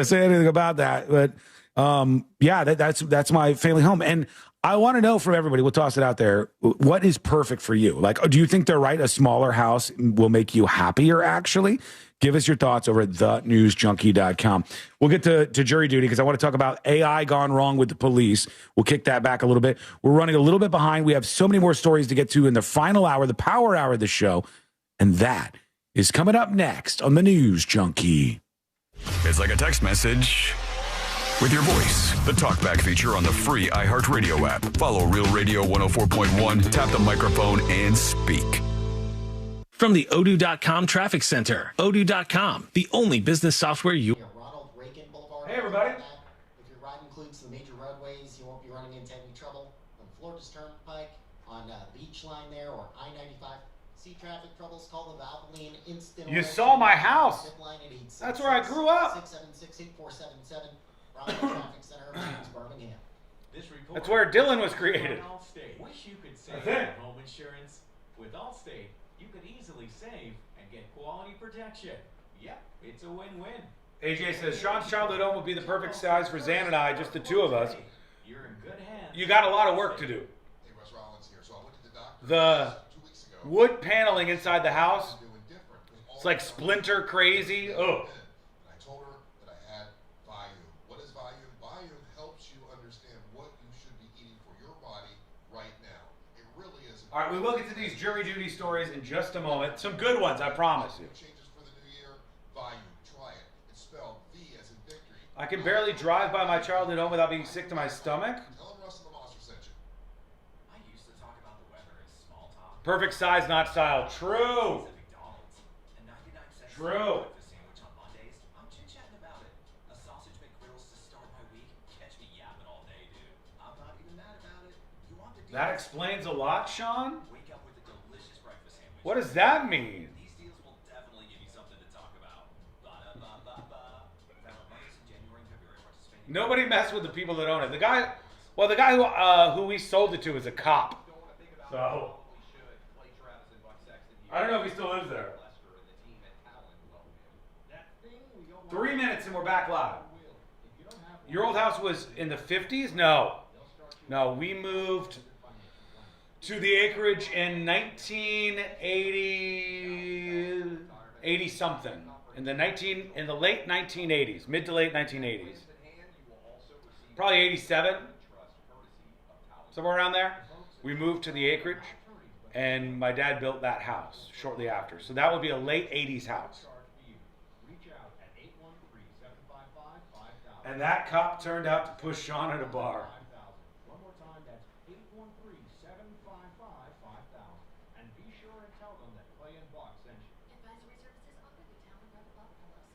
say anything about that. But, that's my family home. And I want to know from everybody, we'll toss it out there, what is perfect for you? Like, do you think they're right? A smaller house will make you happier, actually? Give us your thoughts over at thenewsjunkie.com. We'll get to jury duty because I want to talk about AI gone wrong with the police. We'll kick that back a little bit. We're running a little bit behind. We have so many more stories to get to in the final hour, the power hour of the show. And that is coming up next on the News Junkie. It's like a text message with your voice. The TalkBack feature on the free iHeartRadio app. Follow Real Radio 104.1, tap the microphone, and speak. From the Odoo.com Traffic Center. Odoo.com, the only business software you... Hey, everybody. If your ride includes the major roadways, you won't be running into any trouble. On Florida's Turnpike, on the beach line there, or I-95. See traffic troubles, call the Valvoline Instant... You saw my house. That's where I grew up. 676-8477. Bravo Traffic Center, Birmingham. This report That's where Dylan was created. Allstate. Wish you could save That's it. on home insurance. With Allstate, you could easily save and get quality protection. Yep, it's a win-win. AJ says Sean's childhood home would be the perfect size for Zan and I, just the two of us. You're in good hands. You got a lot of work to do. The wood paneling inside the house, it's like splinter crazy. Oh. I told her that I had Volume. What is Volume? Volume helps you understand what you should be eating for your body right now. It really is. All right, we will get to these jury duty stories in just a moment. Some good ones, I promise you. Changes for the new year. Volume. Try it. It's spelled V as in victory. I can barely drive by my childhood home without being sick to my stomach. Tell them Russ and the Monster sent you. I used to talk about the weather as small talk. Perfect size, not style. True. And 99 cents True. for sandwich on Mondays. I'm chit-chatting about it. A sausage McGriddles to start my week. Catch me yapping all day, dude. I'm not even mad about it. That explains a lot, Sean. What does that mean? Nobody messed with the people that own it. The guy who we sold it to is a cop. So I don't know if he still lives there. 3 minutes and we're back live. Your old house was in the 50s? No, we moved to the acreage in 1980 something. In the late 1980s, mid to late 1980s. Probably 87, somewhere around there. We moved to the acreage, and my dad built that house shortly after. So that would be a late 80s house. And that cop turned out to push Sean at a bar. One more time, that's 813-755-5000. And be sure and tell them that Clay and Buck sent you. Advisory services offered through Talon Road Above LLC,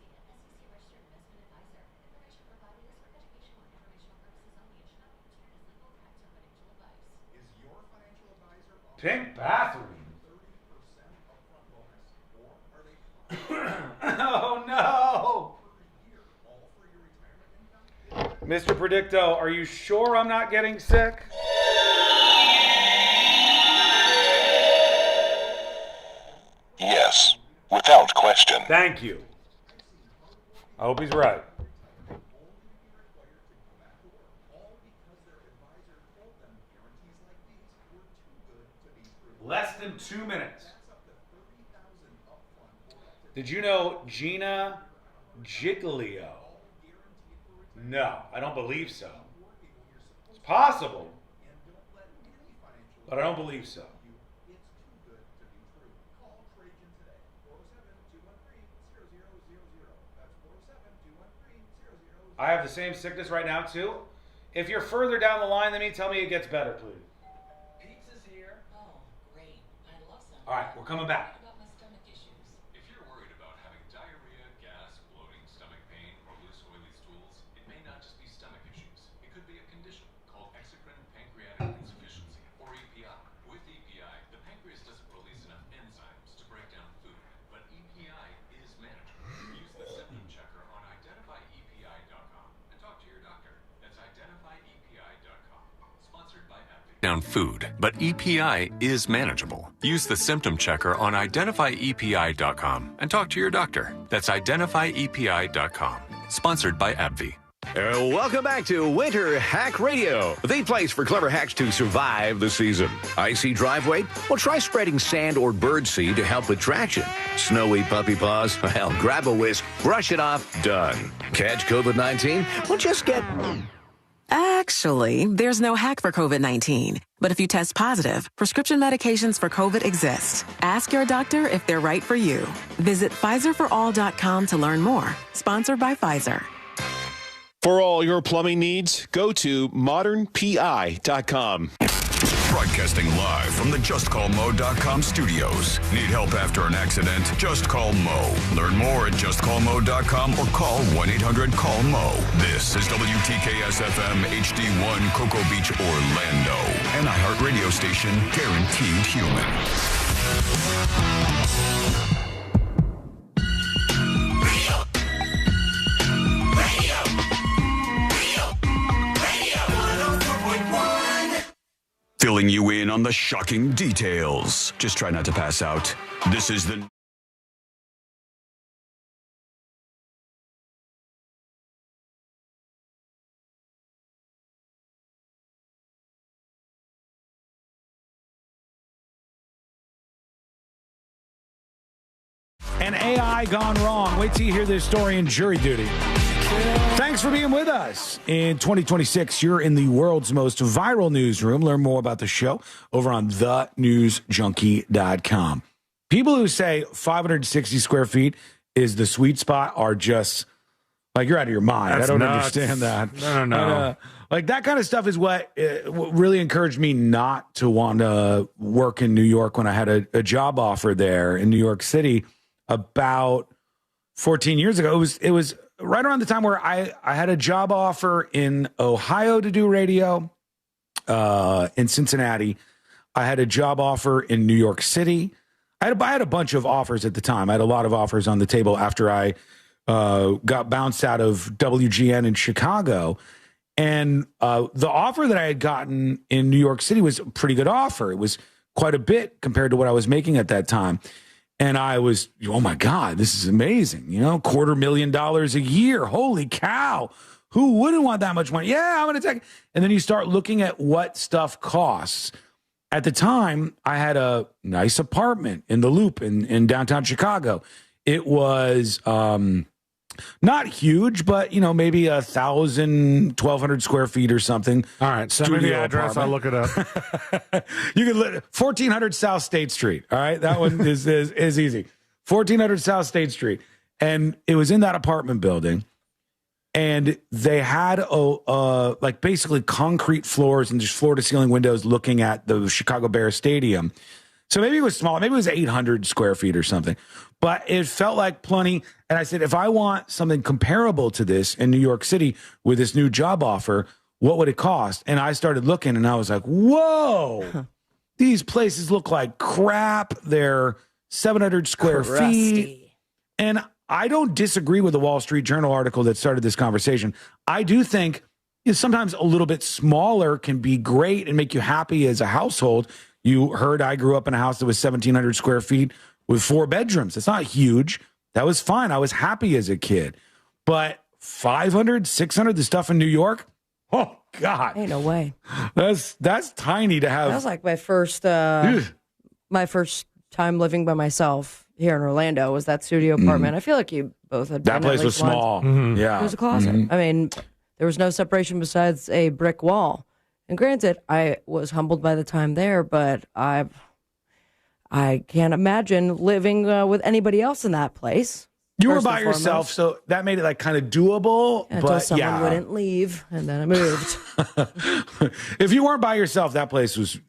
an SEC registered investment advisor. Information provided is for educational and informational purposes only and should not be construed as legal, tax, or financial advice. Is your financial advisor Pink bathroom. 30% upfront bonus, or are they Oh no! Mr. Predicto, are you sure I'm not getting sick? Yes, without question. Thank you. I hope he's right. Less than 2 minutes. Did you know Gina Giglio? No, I don't believe so. It's possible, but I don't believe so. I have the same sickness right now, too. If you're further down the line than me, tell me it gets better, please. Pizza's here. Oh, great. I love some. All right, we're coming back. What about my stomach issues? If you're worried about having diarrhea, gas, bloating, stomach pain, or loose oily stools, it may not just be stomach issues. It could be a condition called exocrine pancreatic insufficiency, or EPI. With EPI, the pancreas doesn't release enough enzymes to break down food, but EPI is manageable. Use the symptom checker on identifyepi.com and talk to your doctor. That's identifyepi.com. Sponsored by AbbVie. Down food, but EPI is manageable. Use the symptom checker on identifyepi.com and talk to your doctor. That's identifyepi.com. Sponsored by AbbVie. Welcome back to Winter Hack Radio, the place for clever hacks to survive the season. Icy driveway? Well, try spreading sand or birdseed to help with traction. Snowy puppy paws? Well, grab a whisk, brush it off, done. Catch COVID-19? Well, just get... Actually, there's no hack for COVID-19. But if you test positive, prescription medications for COVID exist. Ask your doctor if they're right for you. Visit PfizerForAll.com to learn more. Sponsored by Pfizer. For all your plumbing needs, go to modernpi.com. Broadcasting live from the JustCallMo.com studios. Need help after an accident? Just call Mo. Learn more at JustCallMo.com or call 1-800-CALL-MO. This is WTKS-FM HD1 Cocoa Beach, Orlando. An iHeart radio station guaranteed human. Filling you in on the shocking details. Just try not to pass out. This is the... And AI gone wrong. Wait till you hear this story in jury duty. Thanks for being with us. In 2026, you're in the world's most viral newsroom. Learn more about the show over on thenewsjunkie.com. People who say 560 square feet is the sweet spot are just like, you're out of your mind. That's I don't nuts. understand that. No. But, like that kind of stuff is what really encouraged me not to want to work in New York when I had a job offer there in New York City about 14 years ago. It was right around the time where I had a job offer in Ohio to do radio, in Cincinnati. I had a job offer in New York City. I had a bunch of offers at the time. I had a lot of offers on the table after I got bounced out of WGN in Chicago. And the offer that I had gotten in New York City was a pretty good offer. It was quite a bit compared to what I was making at that time. And I was, oh my God, this is amazing. You know, $250,000 a year. Holy cow. Who wouldn't want that much money? Yeah, I'm going to take it. And then you start looking at what stuff costs. At the time, I had a nice apartment in the Loop in downtown Chicago. It was not huge, but, you know, maybe 1,200 square feet or something. All right, send me the address. I'll look it up. You can 1400 South State Street. All right, that one is easy. 1400 South State Street, and it was in that apartment building. And they had like basically concrete floors and just floor to ceiling windows looking at the Chicago Bears Stadium. So maybe it was small. Maybe it was 800 square feet or something. But it felt like plenty. And I said, if I want something comparable to this in New York City with this new job offer, what would it cost? And I started looking and I was like, whoa, these places look like crap. They're 700 square feet. And I don't disagree with the Wall Street Journal article that started this conversation. I do think sometimes a little bit smaller can be great and make you happy as a household. You heard I grew up in a house that was 1,700 square feet with 4 bedrooms. It's not huge. That was fine. I was happy as a kid. But 500, 600, the stuff in New York, oh, God. Ain't no way. That's tiny to have. That was like my first time living by myself here in Orlando was that studio apartment. I feel like you both had that place was small. Yeah. It was a closet. I mean, there was no separation besides a brick wall. And granted, I was humbled by the time there, but I can't imagine living with anybody else in that place. You were by yourself, so that made it like kind of doable. Until but someone wouldn't leave, and then I moved. If you weren't by yourself, that place was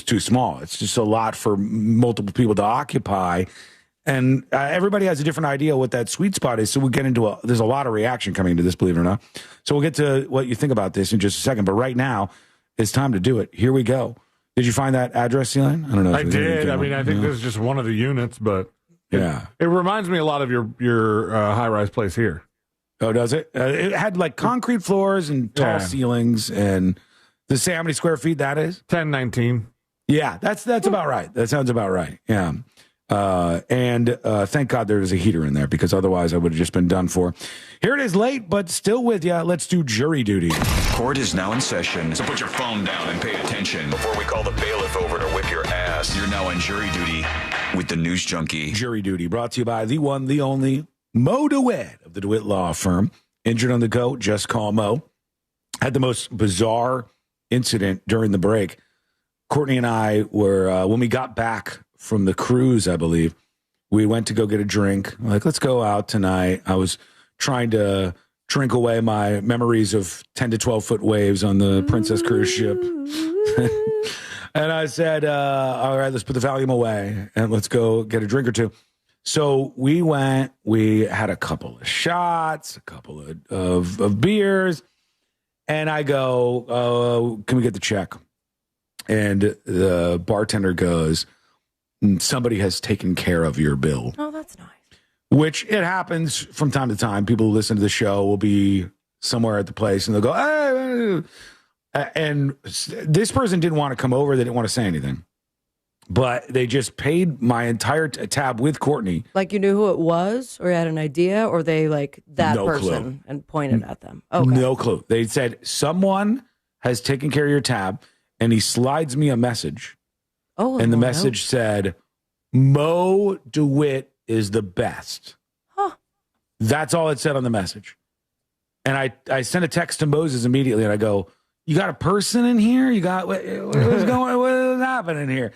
too small. It's just a lot for multiple people to occupy. And everybody has a different idea what that sweet spot is. So we'll get into there's a lot of reaction coming into this, believe it or not. So we'll get to what you think about this in just a second. But right now, it's time to do it. Here we go. Did you find that address, Celine? I don't know. I did. I mean, I think this is just one of the units, but it reminds me a lot of your high-rise place here. Oh, does it? It had like concrete floors and tall ceilings. And does it say how many square feet that is? 1019. Yeah, that's about right. That sounds about right. Yeah. And thank God there was a heater in there because otherwise I would have just been done for. Here it is late, but still with you. Let's do jury duty. Court is now in session, so put your phone down and pay attention before we call the bailiff over to whip your ass. You're now on jury duty with the News Junkie. Jury duty brought to you by the one, the only Mo DeWitt of the DeWitt Law Firm. Injured on the go, just call Mo. Had the most bizarre incident during the break. Courtney and I were, when we got back from the cruise, I believe, we went to go get a drink. Like, let's go out tonight. I was trying to drink away my memories of 10 to 12 foot waves on the Princess cruise ship. And I said, all right, let's put the volume away and let's go get a drink or two. So we went, we had a couple of shots, a couple of beers. And I go, can we get the check? And the bartender goes, somebody has taken care of your bill. Oh, that's nice. Which it happens from time to time. People who listen to the show will be somewhere at the place and they'll go, hey. And this person didn't want to come over. They didn't want to say anything. But they just paid my entire tab with Courtney. Like you knew who it was or you had an idea or they like that No person clue. and pointed at them? Okay. No clue. They said, someone has taken care of your tab. And he slides me a message. Oh, and the message said, Mo DeWitt is the best. Huh. That's all it said on the message. And I sent a text to Moses immediately and I go, you got a person in here? You got, what's happening here?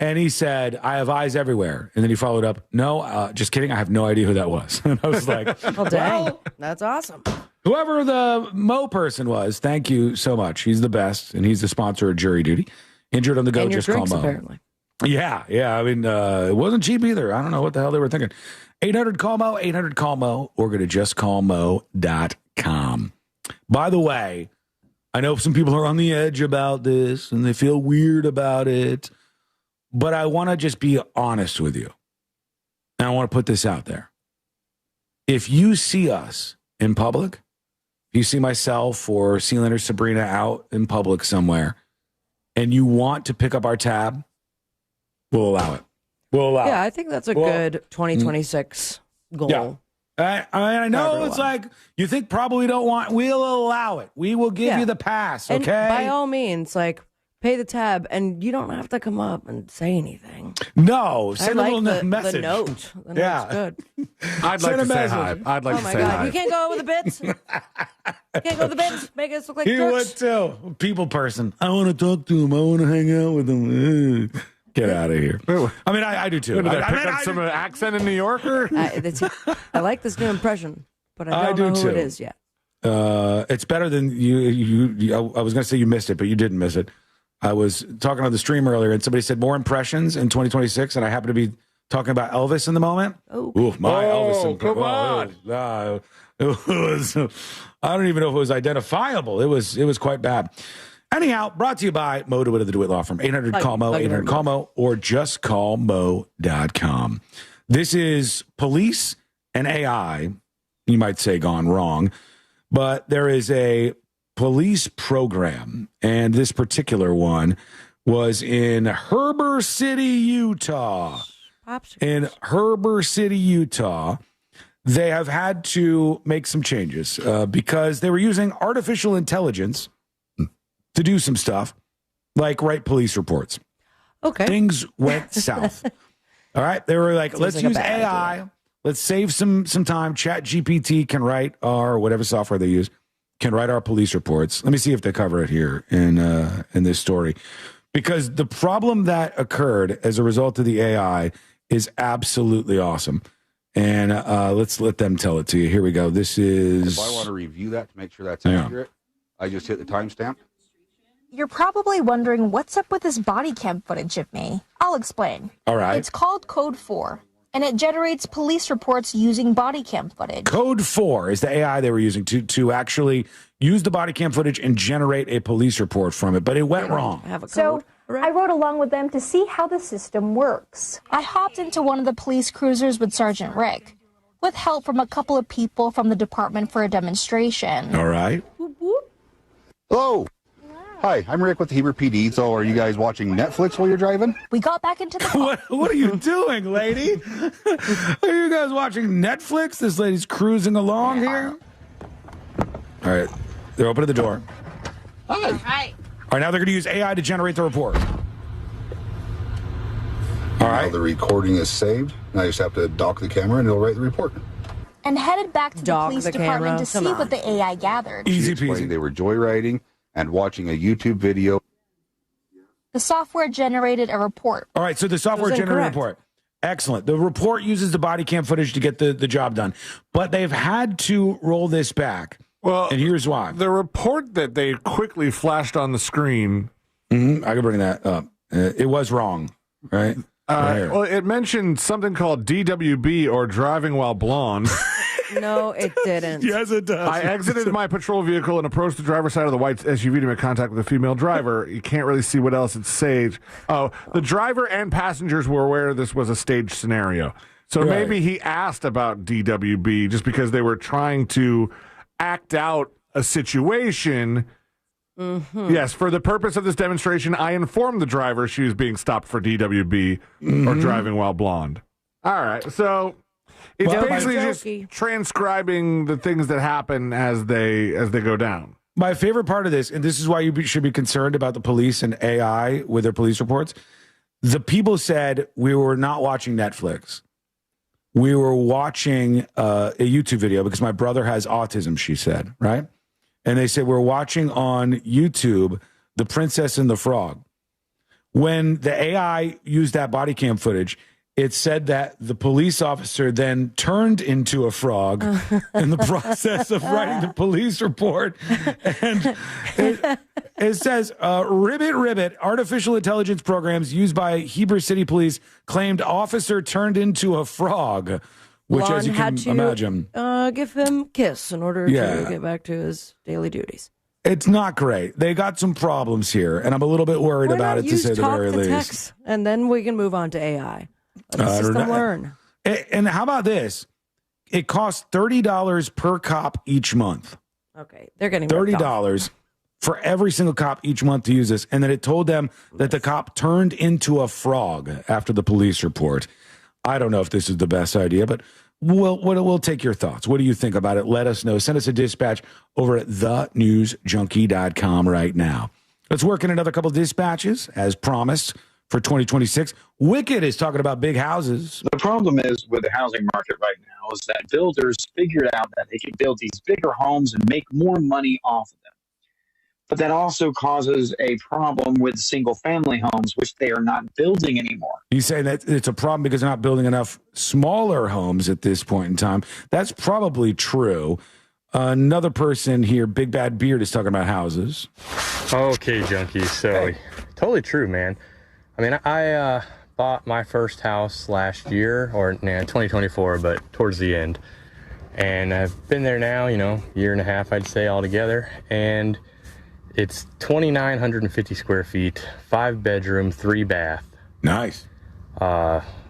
And he said, I have eyes everywhere. And then he followed up, no, just kidding. I have no idea who that was. And I was like, well, dang. That's awesome. Whoever the Mo person was, thank you so much. He's the best, and he's the sponsor of Jury Duty. Injured on the go, and your just call drinks, Mo. Apparently. Yeah. I mean, it wasn't cheap either. I don't know what the hell they were thinking. 800-CALL-MO, 800-CALL-MO, or go to justcallmo.com. By the way, I know some people are on the edge about this and they feel weird about it, but I want to just be honest with you. And I want to put this out there. If you see us in public, if you see myself or Sealand or Sabrina out in public somewhere, and you want to pick up our tab, we'll allow it. We'll allow it. Yeah, I think that's a good 2026 goal. Yeah. I know it's like you think probably don't want. We'll allow it. We will give you the pass. Okay. And by all means, like pay the tab, and you don't have to come up and say anything. No, send I a like little message. The note. The note's good. I'd like to say hi. I'd like to say hi. You can't go with the bits. You can't go with the bits. Make us look like He would jerks. too. People person. I want to talk to him. I want to hang out with him. Get out of here. I mean, I do too. Did I pick up some accent in New Yorker? I like this new impression, but I don't do know who it too. is yet. It's better than you. I was going to say you missed it, but you didn't miss it. I was talking on the stream earlier, and somebody said more impressions in 2026, and I happen to be talking about Elvis in the moment. Oh, Elvis! Come on! It was. I don't even know if it was identifiable. It was quite bad. Anyhow, brought to you by Mo DeWitt of the DeWitt Law Firm. 800-CALL-MO, 800-CALL-MO, or just call Mo.com. This is police and AI, you might say gone wrong, but there is a police program, and this particular one was in Heber City, Utah. In Heber City, Utah, they have had to make some changes because they were using artificial intelligence to do some stuff, like write police reports. Okay. Things went south. All right. They were like, let's use AI. Idea. Let's save some time. Chat GPT can write our, whatever software they use, can write our police reports. Let me see if they cover it here in this story. Because the problem that occurred as a result of the AI is absolutely awesome. And let's let them tell it to you. Here we go. This is... If I want to review that to make sure that's accurate, I just hit the timestamp. You're probably wondering what's up with this body cam footage of me. I'll explain. All right. It's called Code 4, and it generates police reports using body cam footage. Code 4 is the AI they were using to actually use the body cam footage and generate a police report from it, but it went wrong. So I rode along with them to see how the system works. I hopped into one of the police cruisers with Sergeant Rick, with help from a couple of people from the department for a demonstration. All right. Hello. Hi, I'm Rick with the Heber PD. So are you guys watching Netflix while you're driving? We got back into the car. What are you doing, lady? Are you guys watching Netflix? This lady's cruising along here. All right. They're opening the door. Hi. All right, now they're going to use AI to generate the report. All right. Now the recording is saved. Now you just have to dock the camera and it'll write the report. And headed back to the police department to see what the AI gathered. Easy peasy. They were joyriding and watching a YouTube video. The software generated a report. All right, so the software generated a report. Excellent. The report uses the body cam footage to get the job done. But they've had to roll this back. Well, and here's why. The report that they quickly flashed on the screen. I can bring that up. It was wrong, right? Well, it mentioned something called DWB, or driving while blonde. No, it didn't. Yes, it does. I exited my patrol vehicle and approached the driver's side of the white SUV to make contact with a female driver. You can't really see what else it says. Oh, the driver and passengers were aware this was a staged scenario. So maybe he asked about DWB just because they were trying to act out a situation. Yes, for the purpose of this demonstration, I informed the driver she was being stopped for DWB or driving while blonde. All right, so it's basically just transcribing the things that happen as they go down. My favorite part of this, and this is why you should be concerned about the police and AI with their police reports. The people said we were not watching Netflix. We were watching a YouTube video because my brother has autism, she said, right? And they said we're watching on YouTube The Princess and the Frog. When the AI used that body cam footage, it said that the police officer then turned into a frog in the process of writing the police report. And it says, ribbit, artificial intelligence programs used by Heber City Police claimed officer turned into a frog, which, as you can imagine. Give him a kiss in order to get back to his daily duties. It's not great. They got some problems here, and I'm a little bit worried about it, to say the very least. Text, and then we can move on to AI. Let the system learn. And how about this? It costs $30 per cop each month. Okay, they're getting $30 for every single cop each month to use this. And then it told them that the cop turned into a frog after the police report. I don't know if this is the best idea, but we'll take your thoughts. What do you think about it? Let us know. Send us a dispatch over at thenewsjunkie.com right now. Let's work in another couple of dispatches, as promised, for 2026. Wicked is talking about big houses. The problem is with the housing market right now is that builders figured out that they could build these bigger homes and make more money off of them. But that also causes a problem with single-family homes, which they are not building anymore. He's saying that it's a problem because they're not building enough smaller homes at this point in time. That's probably true. Another person here, Big Bad Beard, is talking about houses. Okay, junkies. So, totally true, man. I mean, I bought my first house last year, or 2024, but towards the end. And I've been there now, year and a half, I'd say, altogether. And it's 2,950 square feet, 5-bedroom, 3-bath. Nice.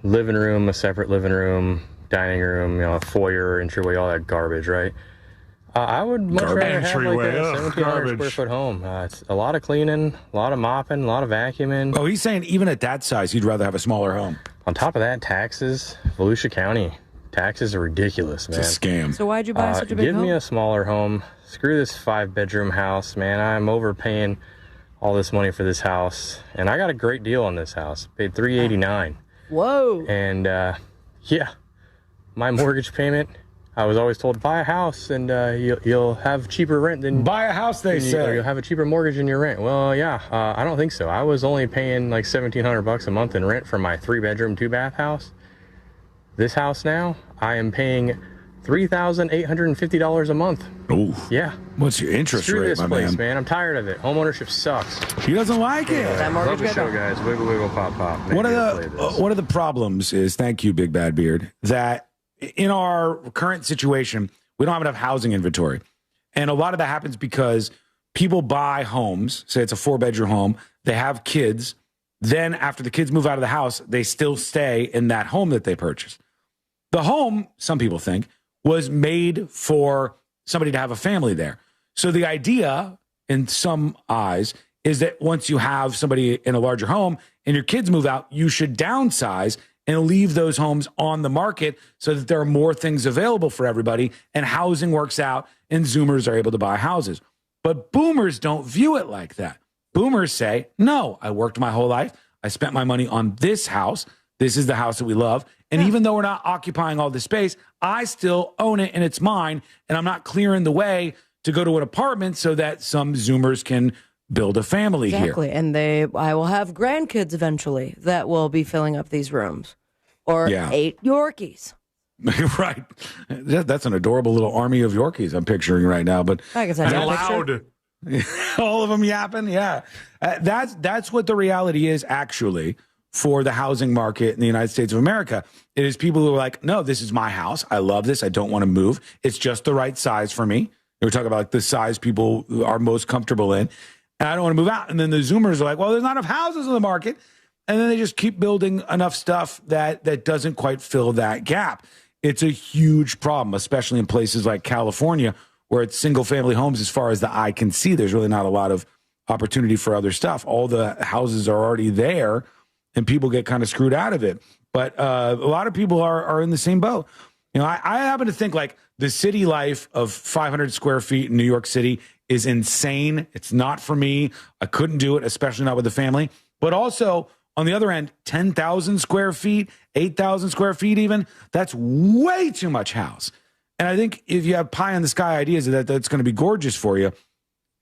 Living room, a separate living room, dining room, a foyer, entryway, all that garbage, right? I would much rather have like a 1,700 square foot home. It's a lot of cleaning, a lot of mopping, a lot of vacuuming. Oh, he's saying even at that size, he'd rather have a smaller home. On top of that, taxes, Volusia County, taxes are ridiculous, man. It's a scam. So why'd you buy such a big home? Give me a smaller home. Screw this 5-bedroom house, man. I'm overpaying all this money for this house, and I got a great deal on this house. Paid $389. Whoa. And yeah, my mortgage payment. I was always told, buy a house and you'll have cheaper rent than... Buy a house, they say. You'll have a cheaper mortgage in your rent. Well, yeah, I don't think so. I was only paying like $1,700 a month in rent for my 3-bedroom, 2-bath house. This house now, I am paying $3,850 a month. Oh, yeah. What's your interest Screw rate, this my place, man? I'm tired of it. Homeownership sucks. He doesn't like it. Love the show, guys. Wiggle, wiggle, pop, pop. One of the problems is, thank you, Big Bad Beard, that in our current situation, we don't have enough housing inventory. And a lot of that happens because people buy homes, say it's a 4-bedroom home, they have kids. Then after the kids move out of the house, they still stay in that home that they purchased. The home, some people think, was made for somebody to have a family there. So the idea, in some eyes, is that once you have somebody in a larger home and your kids move out, you should downsize and leave those homes on the market so that there are more things available for everybody and housing works out and Zoomers are able to buy houses. But boomers don't view it like that. Boomers say, no, I worked my whole life. I spent my money on this house. This is the house that we love. And even though we're not occupying all the space, I still own it and it's mine. And I'm not clearing the way to go to an apartment so that some Zoomers can build a family here. Exactly. And I will have grandkids eventually that will be filling up these rooms. Or 8 Yorkies. Right. That's an adorable little army of Yorkies I'm picturing right now. But I guess that's loud. All of them yapping. Yeah. That's what the reality is actually for the housing market in the United States of America. It is people who are like, no, this is my house. I love this. I don't want to move. It's just the right size for me. We're talking about like the size people are most comfortable in. And I don't want to move out. And then the Zoomers are like, well, there's not enough houses in the market. And then they just keep building enough stuff that doesn't quite fill that gap. It's a huge problem, especially in places like California, where it's single-family homes as far as the eye can see. There's really not a lot of opportunity for other stuff. All the houses are already there, and people get kind of screwed out of it. But a lot of people are in the same boat. You know, I happen to think like the city life of 500 square feet in New York City is insane. It's not for me. I couldn't do it, especially not with the family. But also, on the other end, 10,000 square feet, 8,000 square feet even, that's way too much house. And I think if you have pie in the sky ideas that that's going to be gorgeous for you,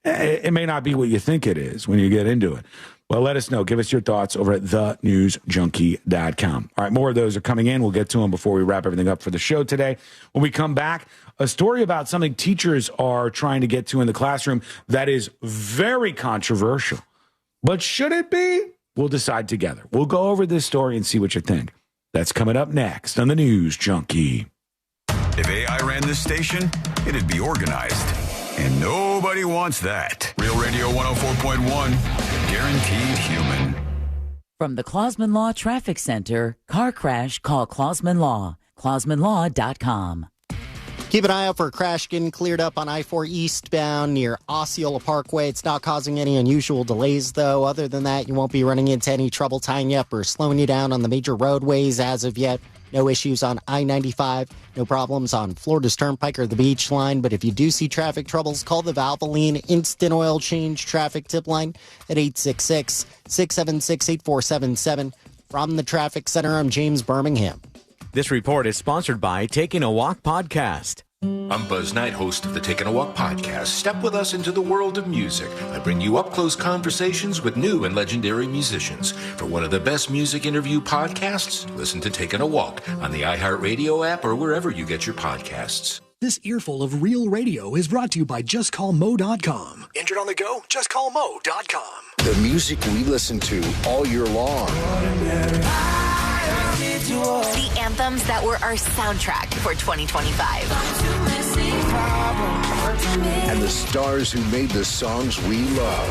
it may not be what you think it is when you get into it. Well, let us know. Give us your thoughts over at thenewsjunkie.com. All right, more of those are coming in. We'll get to them before we wrap everything up for the show today. When we come back, a story about something teachers are trying to get to in the classroom that is very controversial. But should it be? We'll decide together. We'll go over this story and see what you think. That's coming up next on the News Junkie. If AI ran this station, it'd be organized, And nobody wants that. Real Radio 104.1, guaranteed human. From the Clausman Law Traffic Center, car crash, call Clausman Law. ClausmanLaw.com. Keep an eye out for a crash getting cleared up on I-4 eastbound near Osceola Parkway. It's not causing any unusual delays, though. Other than that, you won't be running into any trouble tying you up or slowing you down on the major roadways as of yet. No issues on I-95, no problems on Florida's Turnpike or the Beach Line. But if you do see traffic troubles, call the Valvoline Instant Oil Change Traffic Tip Line at 866-676-8477. From the Traffic Center, I'm James Birmingham. This report is sponsored by Taking a Walk Podcast. I'm Buzz Knight, host of the Taking a Walk podcast. Step with us into the world of music. I bring you up-close conversations with new and legendary musicians. For one of the best music interview podcasts, listen to Taking a Walk on the iHeartRadio app or wherever you get your podcasts. This earful of real radio is brought to you by JustCallMo.com. Injured on the go? JustCallMo.com. The music we listen to all year long. The anthems that were our soundtrack for 2025. And the stars who made the songs we love.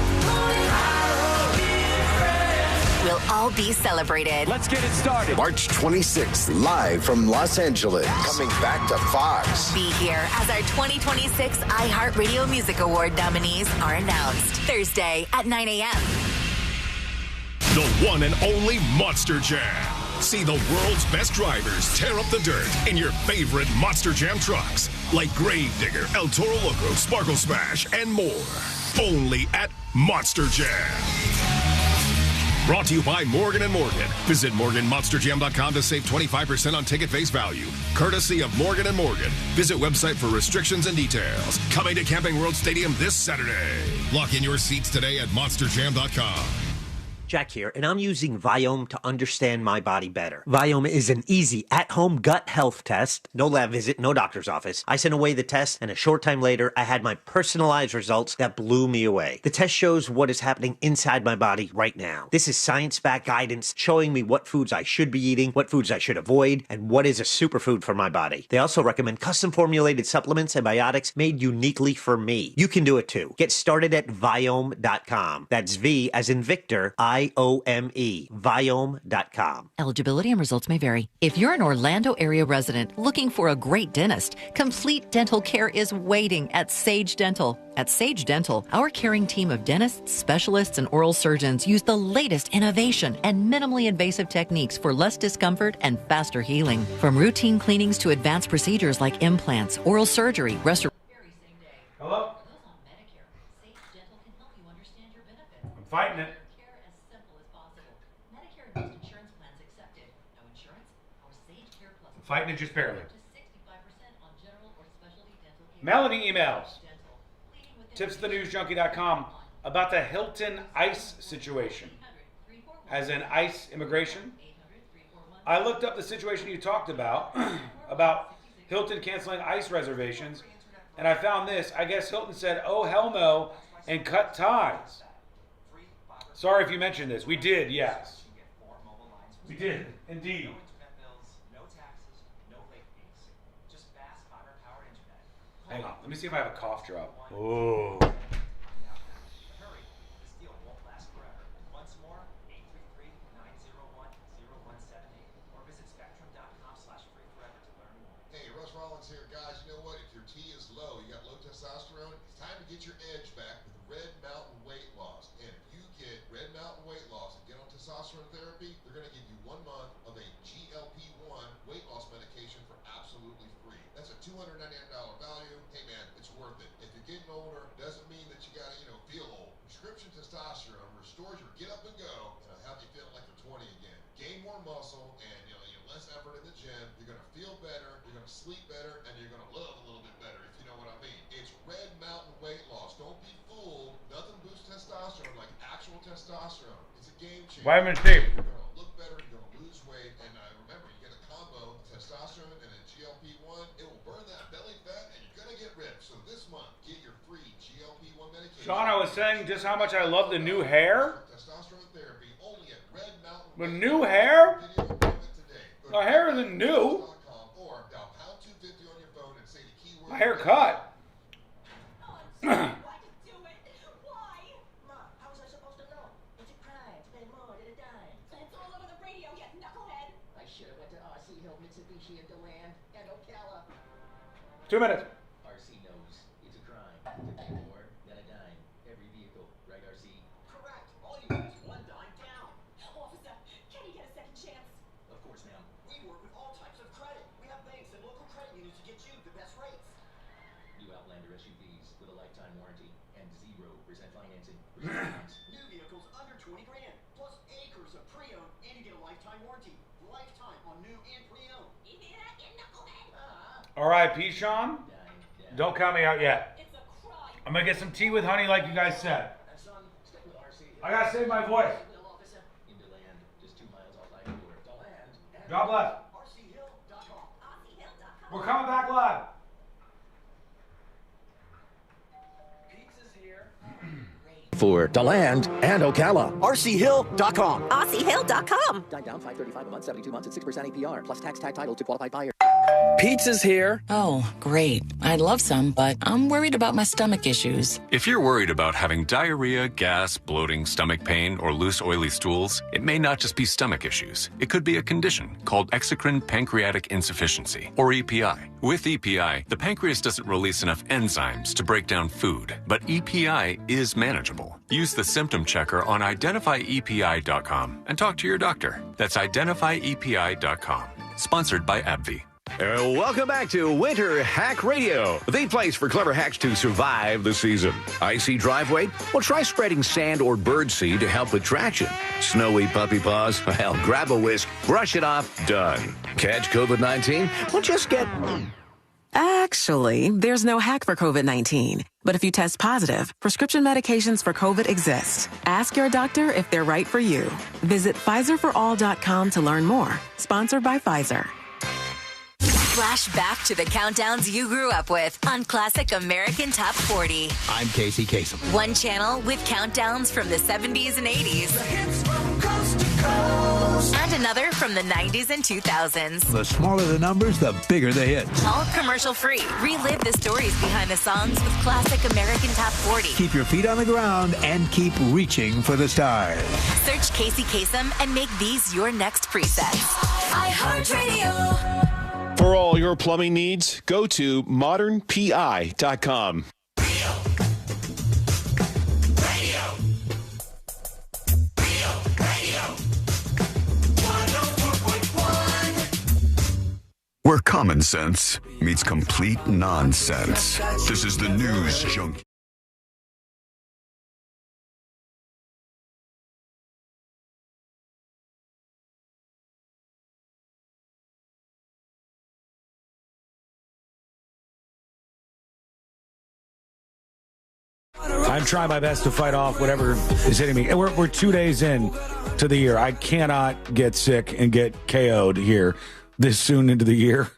Will all be celebrated. Let's get it started. March 26th, live from Los Angeles. Coming back to Fox. Be here as our 2026 iHeartRadio Music Award nominees are announced Thursday at 9 a.m. The one and only Monster Jam. See the world's best drivers tear up the dirt in your favorite Monster Jam trucks, like Gravedigger, El Toro Loco, Sparkle Smash, and more. Only at Monster Jam. Brought to you by Morgan & Morgan. Visit MorganMonsterJam.com to save 25% on ticket face value. Courtesy of Morgan & Morgan. Visit website for restrictions and details. Coming to Camping World Stadium this Saturday. Lock in your seats today at MonsterJam.com. Jack here, and I'm using Viome to understand my body better. Viome is an easy, at-home gut health test. No lab visit, no doctor's office. I sent away the test, and a short time later, I had my personalized results that blew me away. The test shows what is happening inside my body right now. This is science-backed guidance showing me what foods I should be eating, what foods I should avoid, and what is a superfood for my body. They also recommend custom-formulated supplements and biotics made uniquely for me. You can do it too. Get started at Viome.com. That's V as in Victor, IOME, Viome.com. Eligibility and results may vary. If you're an Orlando area resident looking for a great dentist, complete dental care is waiting at Sage Dental. At Sage Dental, our caring team of dentists, specialists, and oral surgeons use the latest innovation and minimally invasive techniques for less discomfort and faster healing. From routine cleanings to advanced procedures like implants, oral surgery, restoration. Hello? I'm fighting it. I'm fighting it just barely. Melanie emails. Tips at thenewsjunkie.com about the Hilton ICE situation. As in ICE immigration. I looked up the situation you talked about Hilton canceling ICE reservations, and I found this. I guess Hilton said, oh, hell no, and cut ties. Sorry if you mentioned this. We did, yes. We did, indeed. Hang on, let me see if I have a cough drop. Oh. Hey, Russ Rollins here, guys. You know what? If your T is low, you got low testosterone, it's time to get your edge back with Red Mountain Weight Loss. And if you get Red Mountain Weight Loss and get on testosterone therapy, they're going to give you 1 month of a GLP-1 weight loss medication for absolutely free. That's a $299 value. Hey, man, it's worth it. If you're getting older, doesn't mean that you got to, feel old. Prescription testosterone restores your get up and go and have you feeling like you're 20 again. Gain more muscle and, less effort in the gym. You're going to feel better, you're going to sleep better, and you're going to love a little bit better, if you know what I mean. It's Red Mountain Weight Loss. Don't be fooled. Nothing boosts testosterone like actual testosterone. It's a game changer. Vitamin C. You're going to look better, you're going to lose weight, and remember, you get a combo of testosterone and a GLP-1. It will burn that belly fat, and you're going to get ripped. So this month, get your free GLP-1 medication. Sean, I was saying just how much I love the new hair. Testosterone therapy only at Red Mountain. The new hair? My hair isn't new. My hair cut. 2 minutes. RC knows it's a crime to pay more than a dime every vehicle, right, RC? Correct. All you need is one dime down. Officer, can you get a second chance? Of course, ma'am. We work with all types of credit. We have banks and local credit unions to get you the best rates. New Outlander SUVs with a lifetime warranty and 0% financing. New vehicles under 20 grand, plus acres of pre-owned, and you get a lifetime warranty. Lifetime on new and pre-owned. You hear that, you knucklehead? All right, P. Sean, don't count me out yet. It's a crime. I'm going to get some tea with honey like you guys said. I got to save my voice. Into land, just 2 miles off I-4. The land. God bless. RCHill.com. RCHill.com. We're coming back live. Pizza's here. For DeLand and Ocala. RCHill.com. RCHill.com. Dine down, $535 a month, 72 months at 6% APR, plus tax tag title to qualified buyer. Pizza's here. Oh, great. I'd love some, but I'm worried about my stomach issues. If you're worried about having diarrhea, gas, bloating, stomach pain, or loose, oily stools, it may not just be stomach issues. It could be a condition called exocrine pancreatic insufficiency, or EPI. With EPI, the pancreas doesn't release enough enzymes to break down food, but EPI is manageable. Use the symptom checker on identifyepi.com and talk to your doctor. That's identifyepi.com. Sponsored by AbbVie. Welcome back to Winter Hack Radio, the place for clever hacks to survive the season. Icy driveway? Well, try spreading sand or birdseed to help with traction. Snowy puppy paws? Well, grab a whisk, brush it off, done. Catch COVID-19? Well, just get... Actually, there's no hack for COVID-19. But if you test positive, prescription medications for COVID exist. Ask your doctor if they're right for you. Visit PfizerForAll.com to learn more. Sponsored by Pfizer. Flash back to the countdowns you grew up with on Classic American Top 40. I'm Casey Kasem. One channel with countdowns from the 70s and 80s. And another from the 90s and 2000s. The smaller the numbers, the bigger the hits. All commercial free. Relive the stories behind the songs with Classic American Top 40. Keep your feet on the ground and keep reaching for the stars. Search Casey Kasem and make these your next presets. iHeartRadio. For all your plumbing needs, go to modernpi.com. Where common sense meets complete nonsense. This is the News Junkie. I'm trying my best to fight off whatever is hitting me. And we're 2 days in to the year. I cannot get sick and get KO'd here this soon into the year,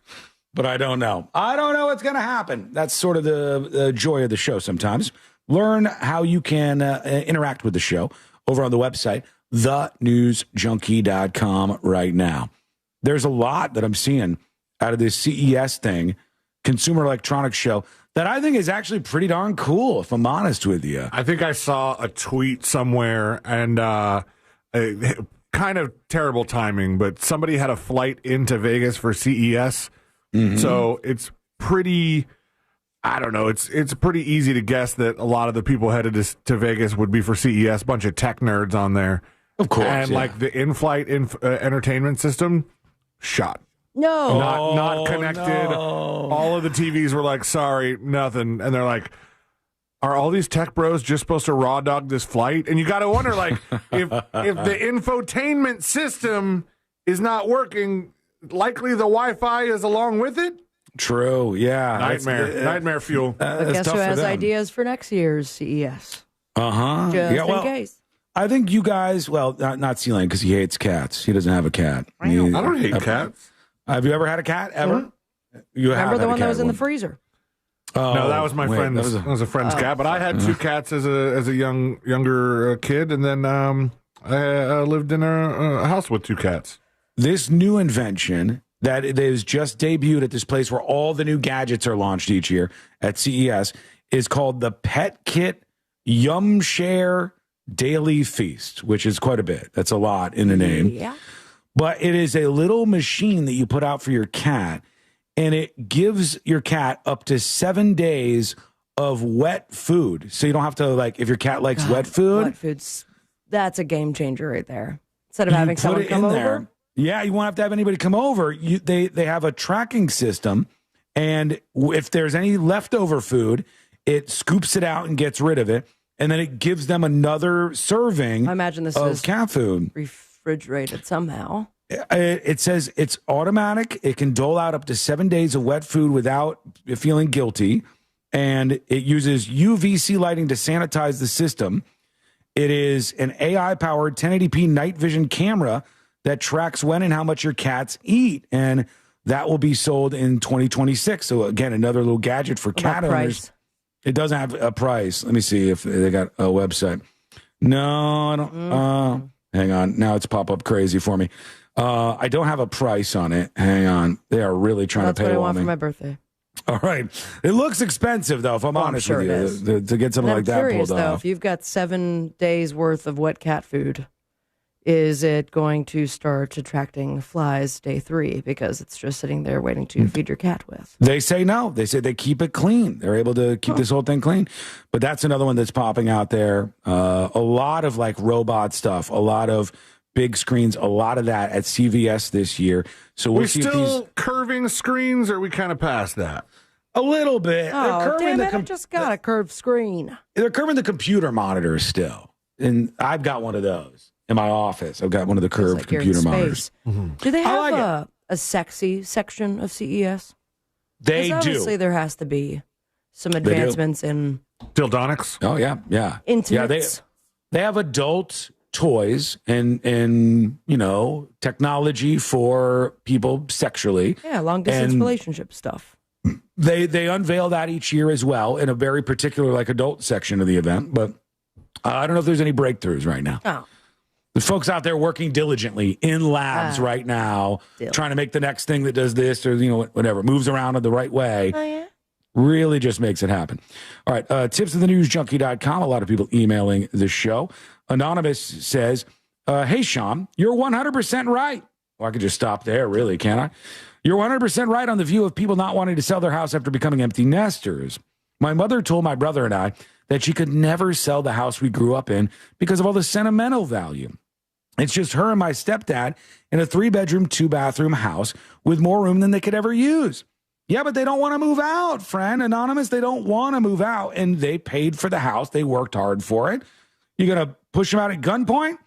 but I don't know. I don't know what's going to happen. That's sort of the joy of the show sometimes. Learn how you can interact with the show over on the website, thenewsjunkie.com right now. There's a lot that I'm seeing out of this CES thing, Consumer Electronics Show, that I think is actually pretty darn cool, if I'm honest with you. I think I saw a tweet somewhere, and kind of terrible timing, but somebody had a flight into Vegas for CES. Mm-hmm. So it's pretty, I don't know, it's pretty easy to guess that a lot of the people headed to Vegas would be for CES, a bunch of tech nerds on there. Of course. And like the in-flight entertainment system, shot. No. Not connected. No. All of the TVs were like, sorry, nothing. And they're like, are all these tech bros just supposed to raw dog this flight? And you got to wonder, like, if the infotainment system is not working, likely the Wi-Fi is along with it. True, yeah. Nightmare fuel. Guess who has ideas for next year's CES? Uh-huh. Just in case. I think you guys, well, not C-Lane because he hates cats. He doesn't have a cat. I don't hate cats. Have you ever had a cat, ever? Mm-hmm. Remember the one that was in the freezer? Oh, no, that was my friend's. That was a friend's cat. But I had two cats as a younger kid, and then I lived in a house with two cats. This new invention that is just debuted at this place where all the new gadgets are launched each year at CES is called the Pet Kit Yum Share Daily Feast, which is quite a bit. That's a lot in the name. Yeah. But it is a little machine that you put out for your cat, and it gives your cat up to 7 days of wet food. So you don't have to, like, if your cat likes wet food. Wet food's, that's a game changer right there. Instead of having someone come over. There. Yeah, you won't have to have anybody come over. They have a tracking system, and if there's any leftover food, it scoops it out and gets rid of it, and then it gives them another serving. I imagine this of is cat food. Refrigerated somehow. It says it's automatic. It can dole out up to 7 days of wet food without feeling guilty, and it uses UVC lighting to sanitize the system. It is an AI-powered 1080p night vision camera that tracks when and how much your cats eat, and that will be sold in 2026. So again, another little gadget for cat owners. It doesn't have a price. Let me see if they got a website. No, I don't. Hang on. Now it's pop-up crazy for me. I don't have a price on it. Hang on. They are really trying to pay That's what I me. want for my birthday. All right. It looks expensive, though, if I'm honest sure with you, to get something And like that I'm curious, pulled though, off. if you've got 7 days worth of wet cat food, is it going to start attracting flies day 3 because it's just sitting there waiting to feed your cat with? They say no. They say they keep it clean. They're able to keep this whole thing clean. But that's another one that's popping out there. A lot of like robot stuff, a lot of big screens, a lot of that at CVS this year. So we'll see still if these curving screens, or are we kind of past that? a little bit. Oh, damn it, I just got a curved screen. They're curving the computer monitors still. And I've got one of those in my office. I've got one of the curved Like you're in computer monitors. space. Do they have like a sexy section of CES? They 'Cause do. obviously there has to be some do. advancements in Dildonics? Oh, yeah. Yeah. intimates. They have adult toys and you know, technology for people sexually. Yeah, long distance And relationship stuff. They unveil that each year as well in a very particular like adult section of the event, but I don't know if there's any breakthroughs right now. Oh. The folks out there working diligently in labs right now, trying to make the next thing that does this or, you know, whatever, moves around in the right way. Oh, yeah? Really just makes it happen. All right. Tipsofthenewsjunkie.com. A lot of people emailing the show. Anonymous says, hey, Sean, you're 100% right. Well, I could just stop there, really, can't I? You're 100% right on the view of people not wanting to sell their house after becoming empty nesters. My mother told my brother and I that she could never sell the house we grew up in because of all the sentimental value. It's just her and my stepdad in a 3-bedroom, 2-bathroom house with more room than they could ever use. Yeah, but they don't want to move out, friend. Anonymous, they don't want to move out, and they paid for the house. They worked hard for it. You're going to push them out at gunpoint?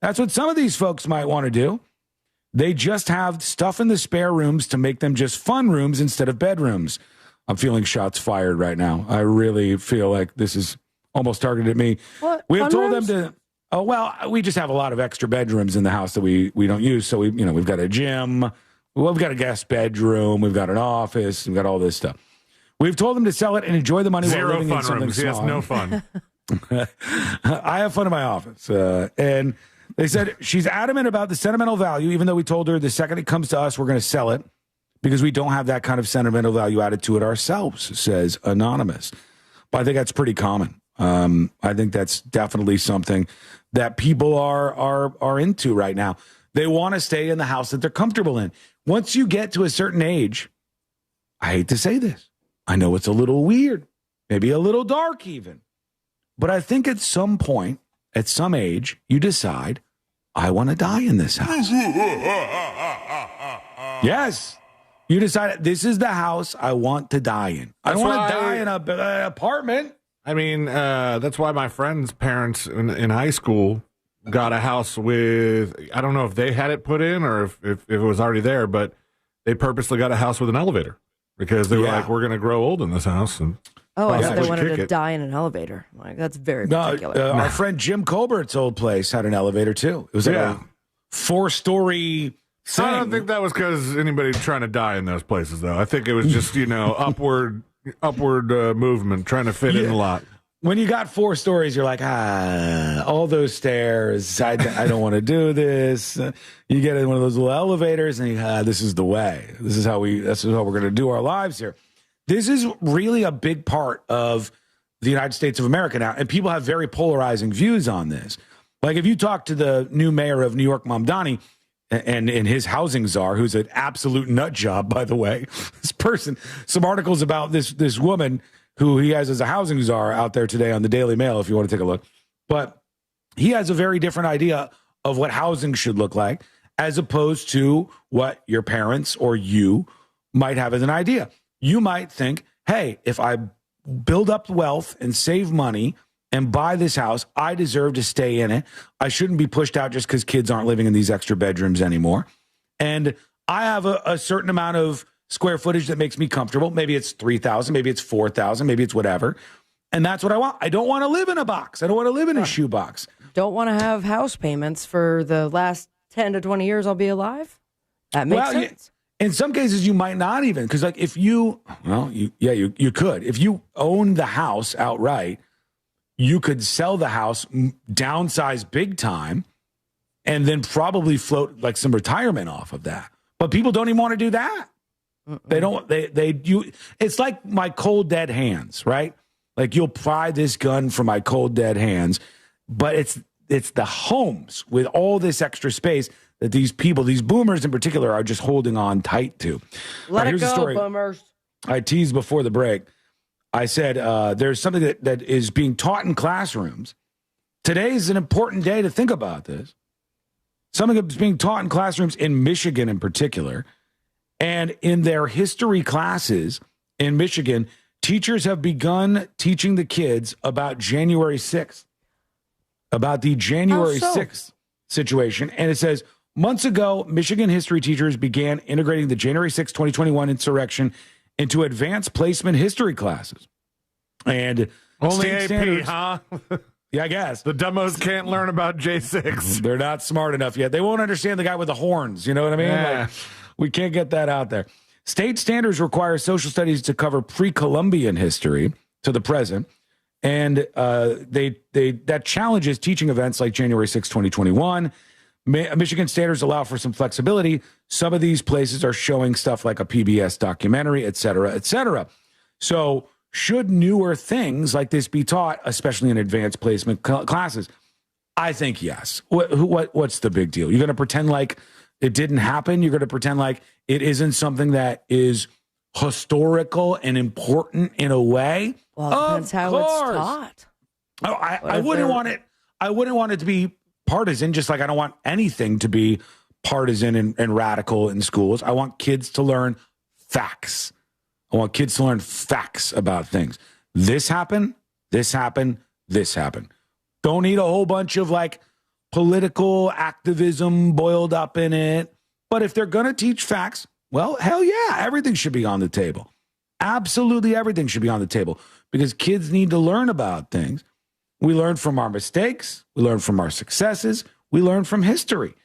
That's what some of these folks might want to do. They just have stuff in the spare rooms to make them just fun rooms instead of bedrooms. I'm feeling shots fired right now. I really feel like this is almost targeted at me. What? We have Fun told rooms? them to. Oh well, we just have a lot of extra bedrooms in the house that we don't use. So we've got a gym, we've got a guest bedroom, we've got an office, we've got all this stuff. We've told them to sell it and enjoy the money while Zero living in fun something rooms. Yes, small. no fun. I have fun in my office, and they said she's adamant about the sentimental value, even though we told her the second it comes to us, we're going to sell it because we don't have that kind of sentimental value added to it ourselves, says Anonymous. But I think that's pretty common. I think that's definitely something that people are into right now. They want to stay in the house that they're comfortable in. Once you get to a certain age, I hate to say this, I know it's a little weird, maybe a little dark even, but I think at some point, at some age, you decide, I want to die in this house. Yes. You decide, this is the house I want to die in. I don't want to die in an apartment. I mean, that's why my friend's parents in high school got a house with, I don't know if they had it put in or if it was already there, but they purposely got a house with an elevator because they were like, we're going to grow old in this house. And I thought they wanted to die in an elevator. Like, that's very particular. Our friend Jim Colbert's old place had an elevator too. It was like a 4-story thing. I don't think that was because anybody trying to die in those places, though. I think it was just, upward movement, trying to fit in a lot. When you got 4 stories, you're like, all those stairs. I don't want to do this. You get in one of those little elevators, and this is the way. This is how we're going to do our lives here. This is really a big part of the United States of America now, and people have very polarizing views on this. Like if you talk to the new mayor of New York, Mamdani, and his housing czar, who's an absolute nut job, by the way. This person, some articles about this woman who he has as a housing czar out there today on the Daily Mail, if you want to take a look. But he has a very different idea of what housing should look like as opposed to what your parents or you might have as an idea. You might think, hey, if I build up wealth and save money and buy this house, I deserve to stay in it. I shouldn't be pushed out just because kids aren't living in these extra bedrooms anymore. And I have a certain amount of square footage that makes me comfortable. Maybe it's 3,000, maybe it's 4,000, maybe it's whatever. And that's what I want. I don't want to live in a box. I don't want to live in a shoebox. Don't want to have house payments for the last 10 to 20 years I'll be alive. That makes sense. In some cases, you might not even, because like if you could. If you own the house outright, you could sell the house, downsize big time, and then probably float like some retirement off of that. But people don't even want to do that. They don't. It's like my cold dead hands, right? Like you'll pry this gun from my cold dead hands, but it's the homes with all this extra space that these people, these boomers in particular, are just holding on tight to. Let it here's go, a story boomers. I teased before the break. I said there's something that is being taught in classrooms. Today is an important day to think about this. Something that's being taught in classrooms in Michigan in particular. And in their history classes in Michigan, teachers have begun teaching the kids about January 6th, about the January 6th situation. And it says, months ago, Michigan history teachers began integrating the January 6th, 2021 insurrection into advanced placement history classes. And only AP, huh? Yeah, I guess. The dumbos can't learn about J6. They're not smart enough yet. They won't understand the guy with the horns. You know what I mean? Yeah. Like, we can't get that out there. State standards require social studies to cover pre-Columbian history to the present. And that challenges teaching events like January 6, 2021. Michigan standards allow for some flexibility. Some of these places are showing stuff like a PBS documentary, et cetera, et cetera. So should newer things like this be taught, especially in advanced placement classes? I think yes. What's the big deal? You're going to pretend like it didn't happen? You're going to pretend like it isn't something that is historical and important in a way? Well, it depends how it's taught. Oh, I wouldn't want it. I wouldn't want it to be partisan, just like I don't want anything to be partisan and radical in schools. I want kids to learn facts. I want kids to learn facts about things. This happened, this happened, this happened. Don't need a whole bunch of like political activism boiled up in it. But if they're going to teach facts, well, hell yeah, everything should be on the table. Absolutely everything should be on the table because kids need to learn about things. We learn from our mistakes. We learn from our successes. We learn from history.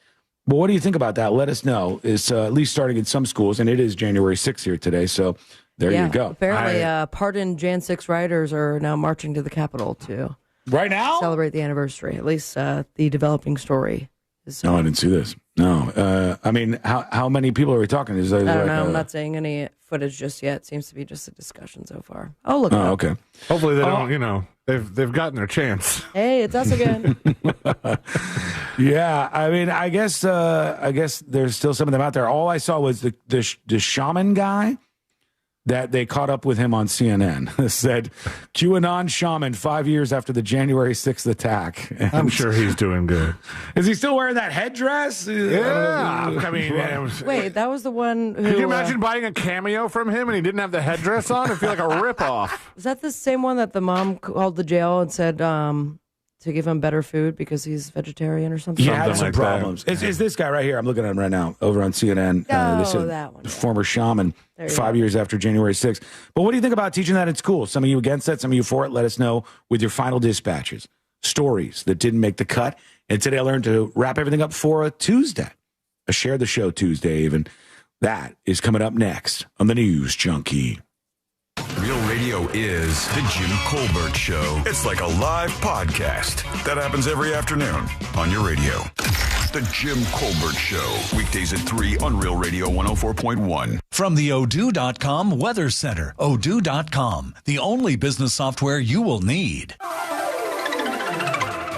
But what do you think about that? Let us know. It's at least starting in some schools, and it is January 6th here today. So there you go. Apparently, pardoned Jan 6 riders are now marching to the Capitol to right now celebrate the anniversary. At least the developing story is. No, I didn't see this. No, I mean, how many people are we talking? I don't know. I'm not saying any footage just yet. It seems to be just a discussion so far. Oh, look. Oh, okay. Hopefully they don't. They've gotten their chance. Hey, it's us again. Yeah, I mean, I guess there's still some of them out there. All I saw was the shaman guy that they caught up with him on CNN. Said QAnon shaman 5 years after the January 6th attack. And I'm sure he's doing good. Is he still wearing that headdress? Yeah, I mean, wait, that was the one. Could you imagine buying a cameo from him and he didn't have the headdress on? It'd feel like a ripoff. Is that the same one that the mom called the jail and said to give him better food because he's vegetarian or something? He had some problems. It's this guy right here. I'm looking at him right now over on CNN. That one. Former shaman 5 years after January 6th. But what do you think about teaching that in school? Some of you against that, some of you for it. Let us know with your final dispatches. Stories that didn't make the cut. And today I learned to wrap everything up for a Tuesday. A Share the Show Tuesday even. That is coming up next on the News Junkie. Real radio is The Jim Colbert Show. It's like a live podcast that happens every afternoon on your radio. The Jim Colbert Show. Weekdays at 3 on Real Radio 104.1. From the Odoo.com Weather Center. Odoo.com, the only business software you will need.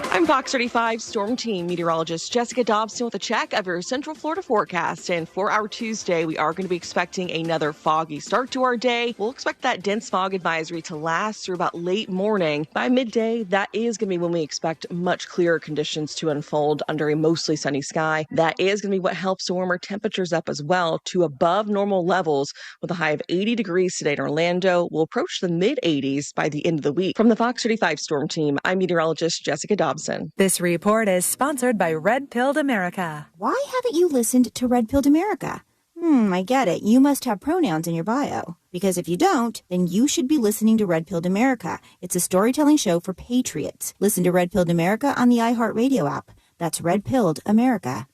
I'm Fox 35 Storm Team meteorologist Jessica Dobson with a check of your Central Florida forecast. And for our Tuesday, we are going to be expecting another foggy start to our day. We'll expect that dense fog advisory to last through about late morning. By midday, that is going to be when we expect much clearer conditions to unfold under a mostly sunny sky. That is going to be what helps to warm our temperatures up as well to above normal levels with a high of 80 degrees today in Orlando. We'll approach the mid-80s by the end of the week. From the Fox 35 Storm Team, I'm meteorologist Jessica Dobson. This report is sponsored by Red Pilled America. Why haven't you listened to Red Pilled America? I get it. You must have pronouns in your bio. Because if you don't, then you should be listening to Red Pilled America. It's a storytelling show for patriots. Listen to Red Pilled America on the iHeartRadio app. That's Red Pilled America.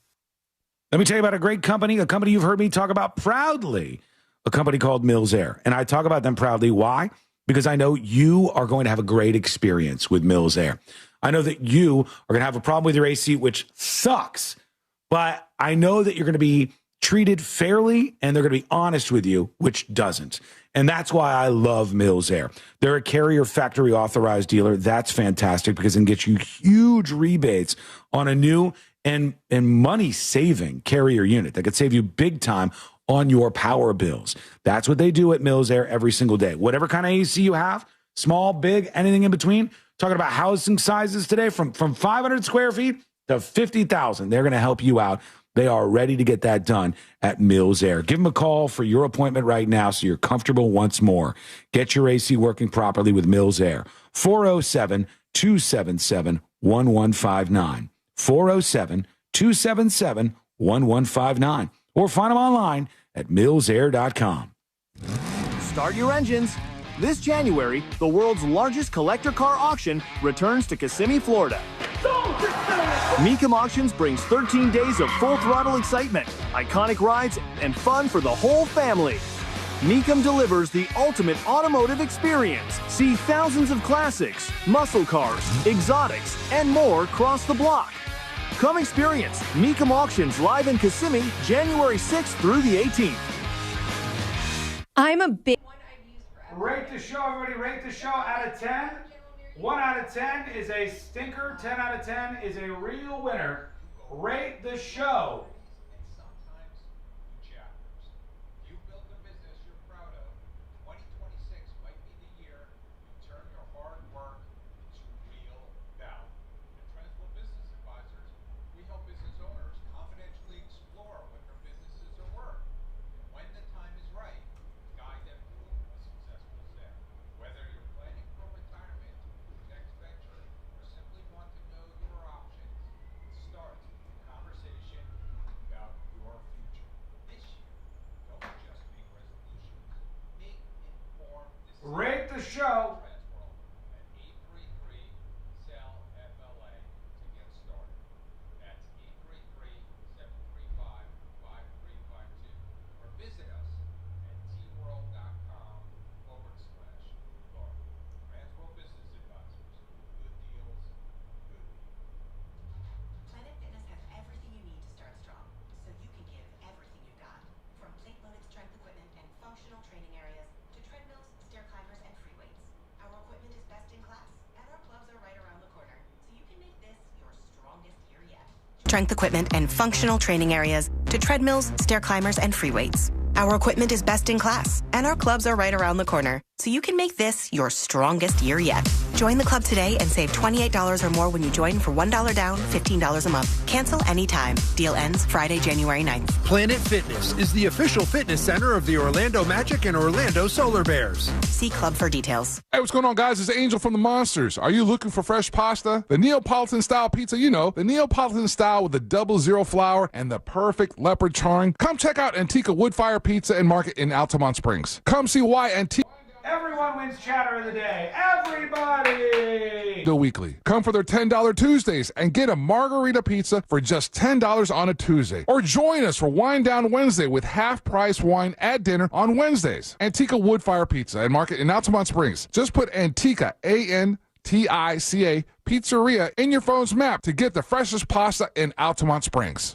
Let me tell you about a great company, a company you've heard me talk about proudly, a company called Mills Air. And I talk about them proudly. Why? Because I know you are going to have a great experience with Mills Air. I know that you are going to have a problem with your AC, which sucks, but I know that you're going to be treated fairly and they're going to be honest with you, which doesn't. And that's why I love Mills Air. They're a Carrier factory authorized dealer. That's fantastic because it can get you huge rebates on a new and money-saving Carrier unit that could save you big time on your power bills. That's what they do at Mills Air every single day. Whatever kind of AC you have, small, big, anything in between, talking about housing sizes today from 500 square feet to 50,000. They're going to help you out. They are ready to get that done at Mills Air. Give them a call for your appointment right now so you're comfortable once more. Get your AC working properly with Mills Air. 407-277-1159. 407-277-1159. Or find them online at millsair.com. Start your engines. This January, the world's largest collector car auction returns to Kissimmee, Florida. Mecum Auctions brings 13 days of full-throttle excitement, iconic rides, and fun for the whole family. Mecum delivers the ultimate automotive experience. See thousands of classics, muscle cars, exotics, and more cross the block. Come experience Mecum Auctions live in Kissimmee, January 6th through the 18th. I'm a big... Rate the show, everybody. Rate the show out of 10. 1 out of 10 is a stinker. 10 out of 10 is a real winner. Rate the show. Rate the show. Strength equipment and functional training areas to treadmills, stair climbers, and free weights. Our equipment is best in class, and our clubs are right around the corner, so you can make this your strongest year yet. Join the club today and save $28 or more when you join for $1 down, $15 a month. Cancel anytime. Deal ends Friday, January 9th. Planet Fitness is the official fitness center of the Orlando Magic and Orlando Solar Bears. See club for details. Hey, what's going on, guys? It's Angel from the Monsters. Are you looking for fresh pasta? The Neapolitan-style pizza, you know, the Neapolitan style with the 00 flour and the perfect leopard charring. Come check out Antica Woodfire Pizza and Market in Altamont Springs. Come see why Antica... Everyone wins chatter of the day. Everybody! The weekly. Come for their $10 Tuesdays and get a margarita pizza for just $10 on a Tuesday. Or join us for Wine Down Wednesday with half-price wine at dinner on Wednesdays. Antica Woodfire Pizza and Market in Altamont Springs. Just put Antica, A-N-T-I-C-A, Pizzeria in your phone's map to get the freshest pasta in Altamont Springs.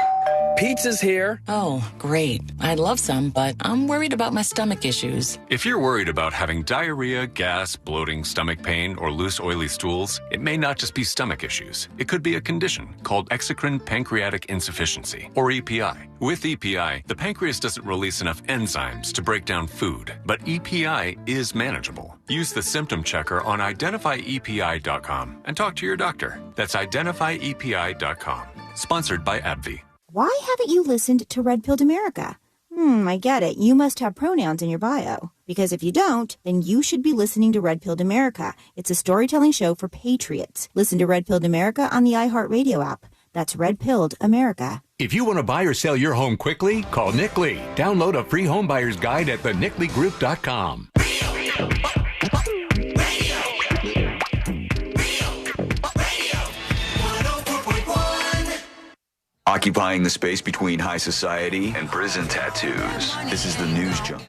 Pizza's here. Oh, great. I'd love some, but I'm worried about my stomach issues. If you're worried about having diarrhea, gas, bloating, stomach pain, or loose, oily stools, it may not just be stomach issues. It could be a condition called exocrine pancreatic insufficiency, or EPI. With EPI, the pancreas doesn't release enough enzymes to break down food, but EPI is manageable. Use the symptom checker on identifyepi.com and talk to your doctor. That's identifyepi.com. Sponsored by AbbVie. Why haven't you listened to Red Pilled America? I get it. You must have pronouns in your bio. Because if you don't, then you should be listening to Red Pilled America. It's a storytelling show for patriots. Listen to Red Pilled America on the iHeartRadio app. That's Red Pilled America. If you want to buy or sell your home quickly, call Nick Lee. Download a free home buyer's guide at thenickleegroup.com. Occupying the space between high society and prison tattoos. This is the News Junk.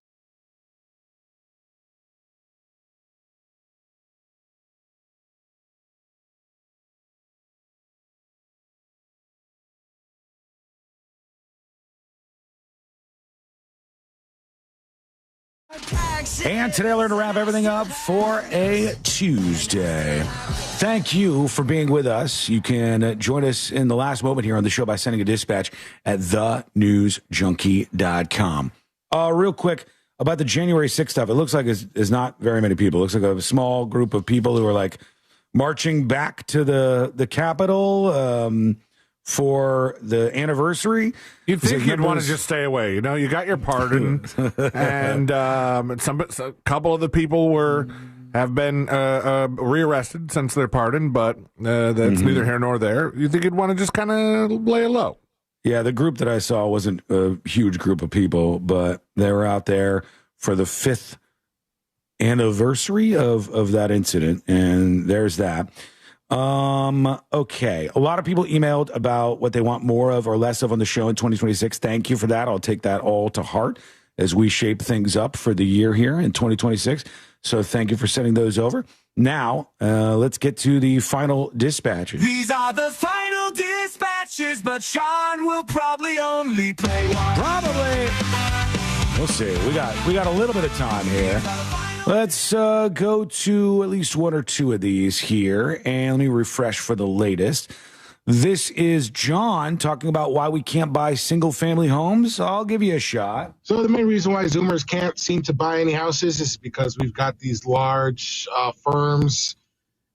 And today I learned to wrap everything up for a Tuesday. Thank you for being with us. You can join us in the last moment here on the show by sending a dispatch at thenewsjunkie.com. Real quick about the January 6th stuff. It looks like it's not very many people. It looks like a small group of people who are like marching back to the Capitol for the anniversary. You'd think you'd want to just stay away. You know, you got your pardon, and a couple of the people have been rearrested since their pardon, but that's neither here nor there. You think you'd want to just kind of lay low. Yeah, the group that I saw wasn't a huge group of people, but they were out there for the 5th anniversary of that incident, and there's that. Okay. A lot of people emailed about what they want more of or less of on the show in 2026. Thank you for that. I'll take that all to heart as we shape things up for the year here in 2026. So thank you for sending those over. Now, let's get to the final dispatches. These are the final dispatches, but Sean will probably only play one. Probably. We'll see. We got a little bit of time here. Let's go to at least one or two of these here, and let me refresh for the latest. This is John talking about why we can't buy single-family homes. I'll give you a shot. So the main reason why Zoomers can't seem to buy any houses is because we've got these large firms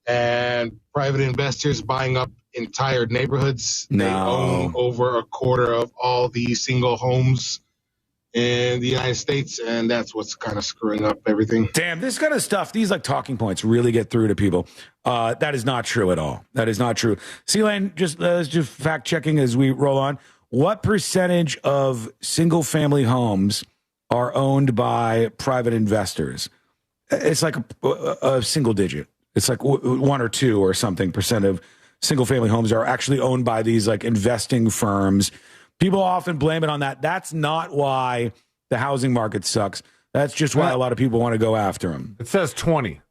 and private investors buying up entire neighborhoods. No. They own over a quarter of all the single homes in the United States, and that's what's kind of screwing up everything. Damn, this kind of stuff, these like talking points really get through to people. That is not true at all. That is not true. C-Lane, just fact checking as we roll on. What percentage of single family homes are owned by private investors? It's like a single digit. It's like 1 or 2 or something percent of single family homes are actually owned by these like investing firms. People often blame it on that. That's not why the housing market sucks. That's just why a lot of people want to go after them. It says 20.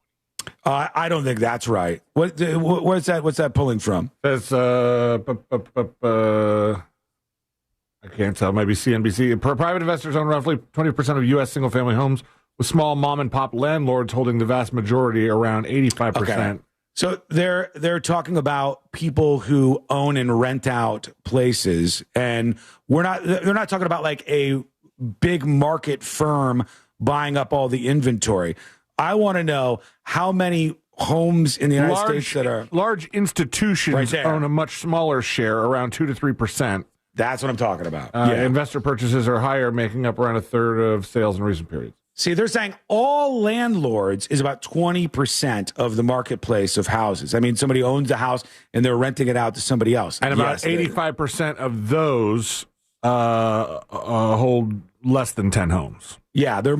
I don't think that's right. What's that? What's that pulling from? It says, I can't tell. Maybe CNBC. Private investors own roughly 20% of U.S. single-family homes, with small mom-and-pop landlords holding the vast majority, around 85%. Okay. So they're talking about people who own and rent out places, and they're not talking about like a big market firm buying up all the inventory. I want to know how many homes in the United States that are large institutions own a much smaller share, around 2 to 3%. That's what I'm talking about. Investor purchases are higher, making up around a third of sales in recent periods. See, they're saying all landlords is about 20% of the marketplace of houses. I mean, somebody owns a house and they're renting it out to somebody else. And about 85% of those hold less than 10 homes. Yeah, they're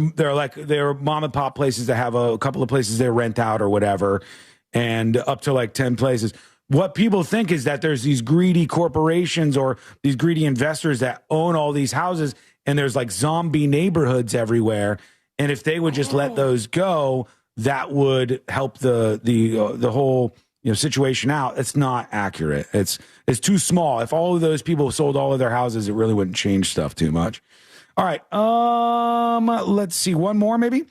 mom and pop places that have a couple of places they rent out or whatever, and up to like 10 places. What people think is that there's these greedy corporations or these greedy investors that own all these houses, and there's like zombie neighborhoods everywhere. And if they would just let those go, that would help the whole situation out, it's not accurate. It's too small. If all of those people sold all of their houses, it really wouldn't change stuff too much. All right. Let's see. One more, maybe.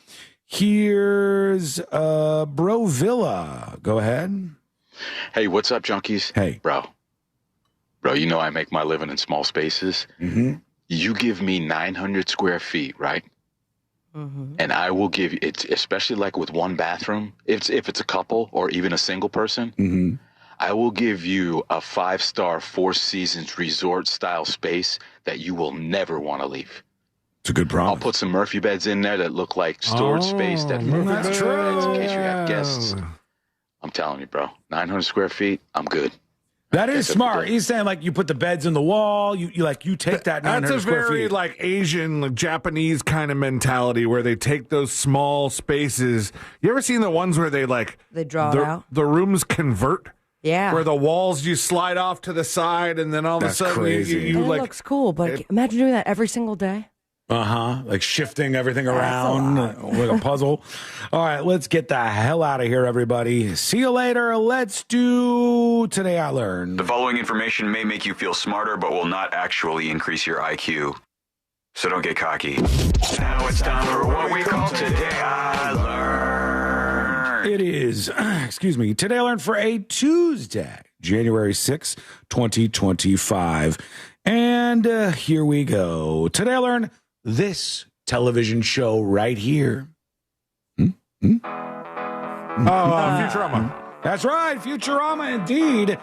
Here's Bro Villa. Go ahead. Hey, what's up, junkies? Hey. Bro, you know I make my living in small spaces. Mm-hmm. You give me 900 square feet, right? Mm-hmm. And I will give you, it's especially like with one bathroom, if it's a couple or even a single person, mm-hmm. I will give you a 5-star, 4 Seasons resort style space that you will never want to leave. It's a good promise. I'll put some Murphy beds in there that look like storage space. That's true. In case you have guests. I'm telling you, bro, 900 square feet, I'm good. That is smart. He's saying like you put the beds in the wall. You take that 900 square feet. That's a very like Asian, like Japanese kind of mentality where they take those small spaces. You ever seen the ones where they draw it out? The rooms convert. Yeah. Where the walls you slide off to the side and then all of a sudden crazy. It looks cool, but imagine doing that every single day. Like shifting everything around like a puzzle. All right, let's get the hell out of here, everybody. See you later. Let's do Today I Learned. The following information may make you feel smarter, but will not actually increase your IQ. So don't get cocky. Now it's time for what we call Today I Learned. It is, Today I Learned for a Tuesday, January 6, 2025. And here we go. Today I Learned this television show right here. Futurama. That's right, Futurama indeed.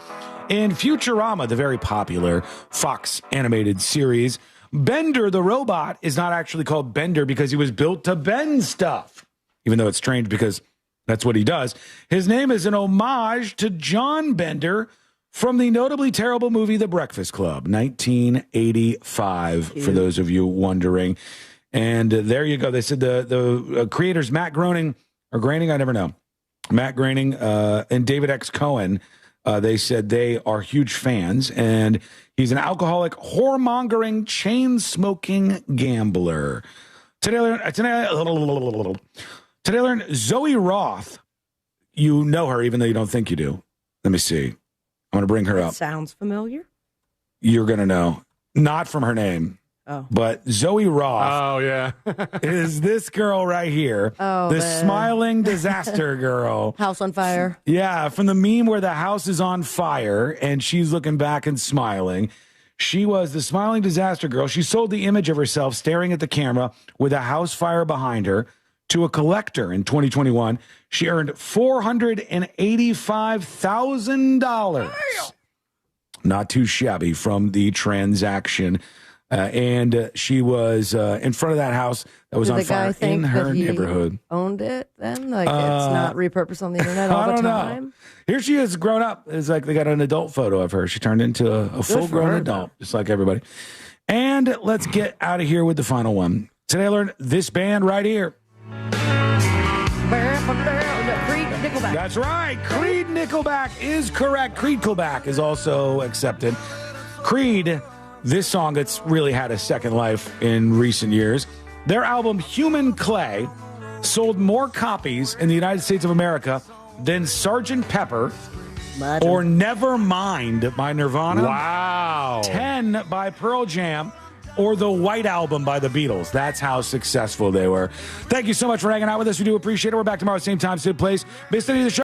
In Futurama, the very popular Fox animated series, Bender the robot is not actually called Bender because he was built to bend stuff, even though it's strange because that's what he does. His name is an homage to John Bender from the notably terrible movie The Breakfast Club, 1985, for those of you wondering. And there you go. They said the creators, Matt Groening, or Groening, I never know. Matt Groening and David X. Cohen, they said they are huge fans. And he's an alcoholic, whoremongering, chain-smoking gambler. Today I learned Zoe Roth. You know her, even though you don't think you do. Let me see. I'm going to bring her up. Sounds familiar. You're going to know. Not from her name. Oh. But Zoe Roth. Oh, yeah. is this girl right here. Oh, the smiling disaster girl. House on fire. Yeah, from the meme where the house is on fire and she's looking back and smiling. She was the smiling disaster girl. She sold the image of herself staring at the camera with a house fire behind her to a collector in 2021. She earned $485,000. Not too shabby from the transaction. And she was in front of that house that was on fire in her neighborhood. Owned it then? Like it's not repurposed on the internet all the time? Know. Here she is grown up. It's like they got an adult photo of her. She turned into a full-grown adult, just like everybody. And let's get out of here with the final one. Today I learned this band right here. Creed Nickelback. That's right. Creed Nickelback is correct. Creed Nickelback is also accepted. Creed, this song that's really had a second life in recent years. Their album Human Clay sold more copies in the United States of America than Sgt. Pepper or Nevermind by Nirvana. Wow. 10 by Pearl Jam. Or the White Album by the Beatles. That's how successful they were. Thank you so much for hanging out with us. We do appreciate it. We're back tomorrow, same time, same place. Miss any of the show.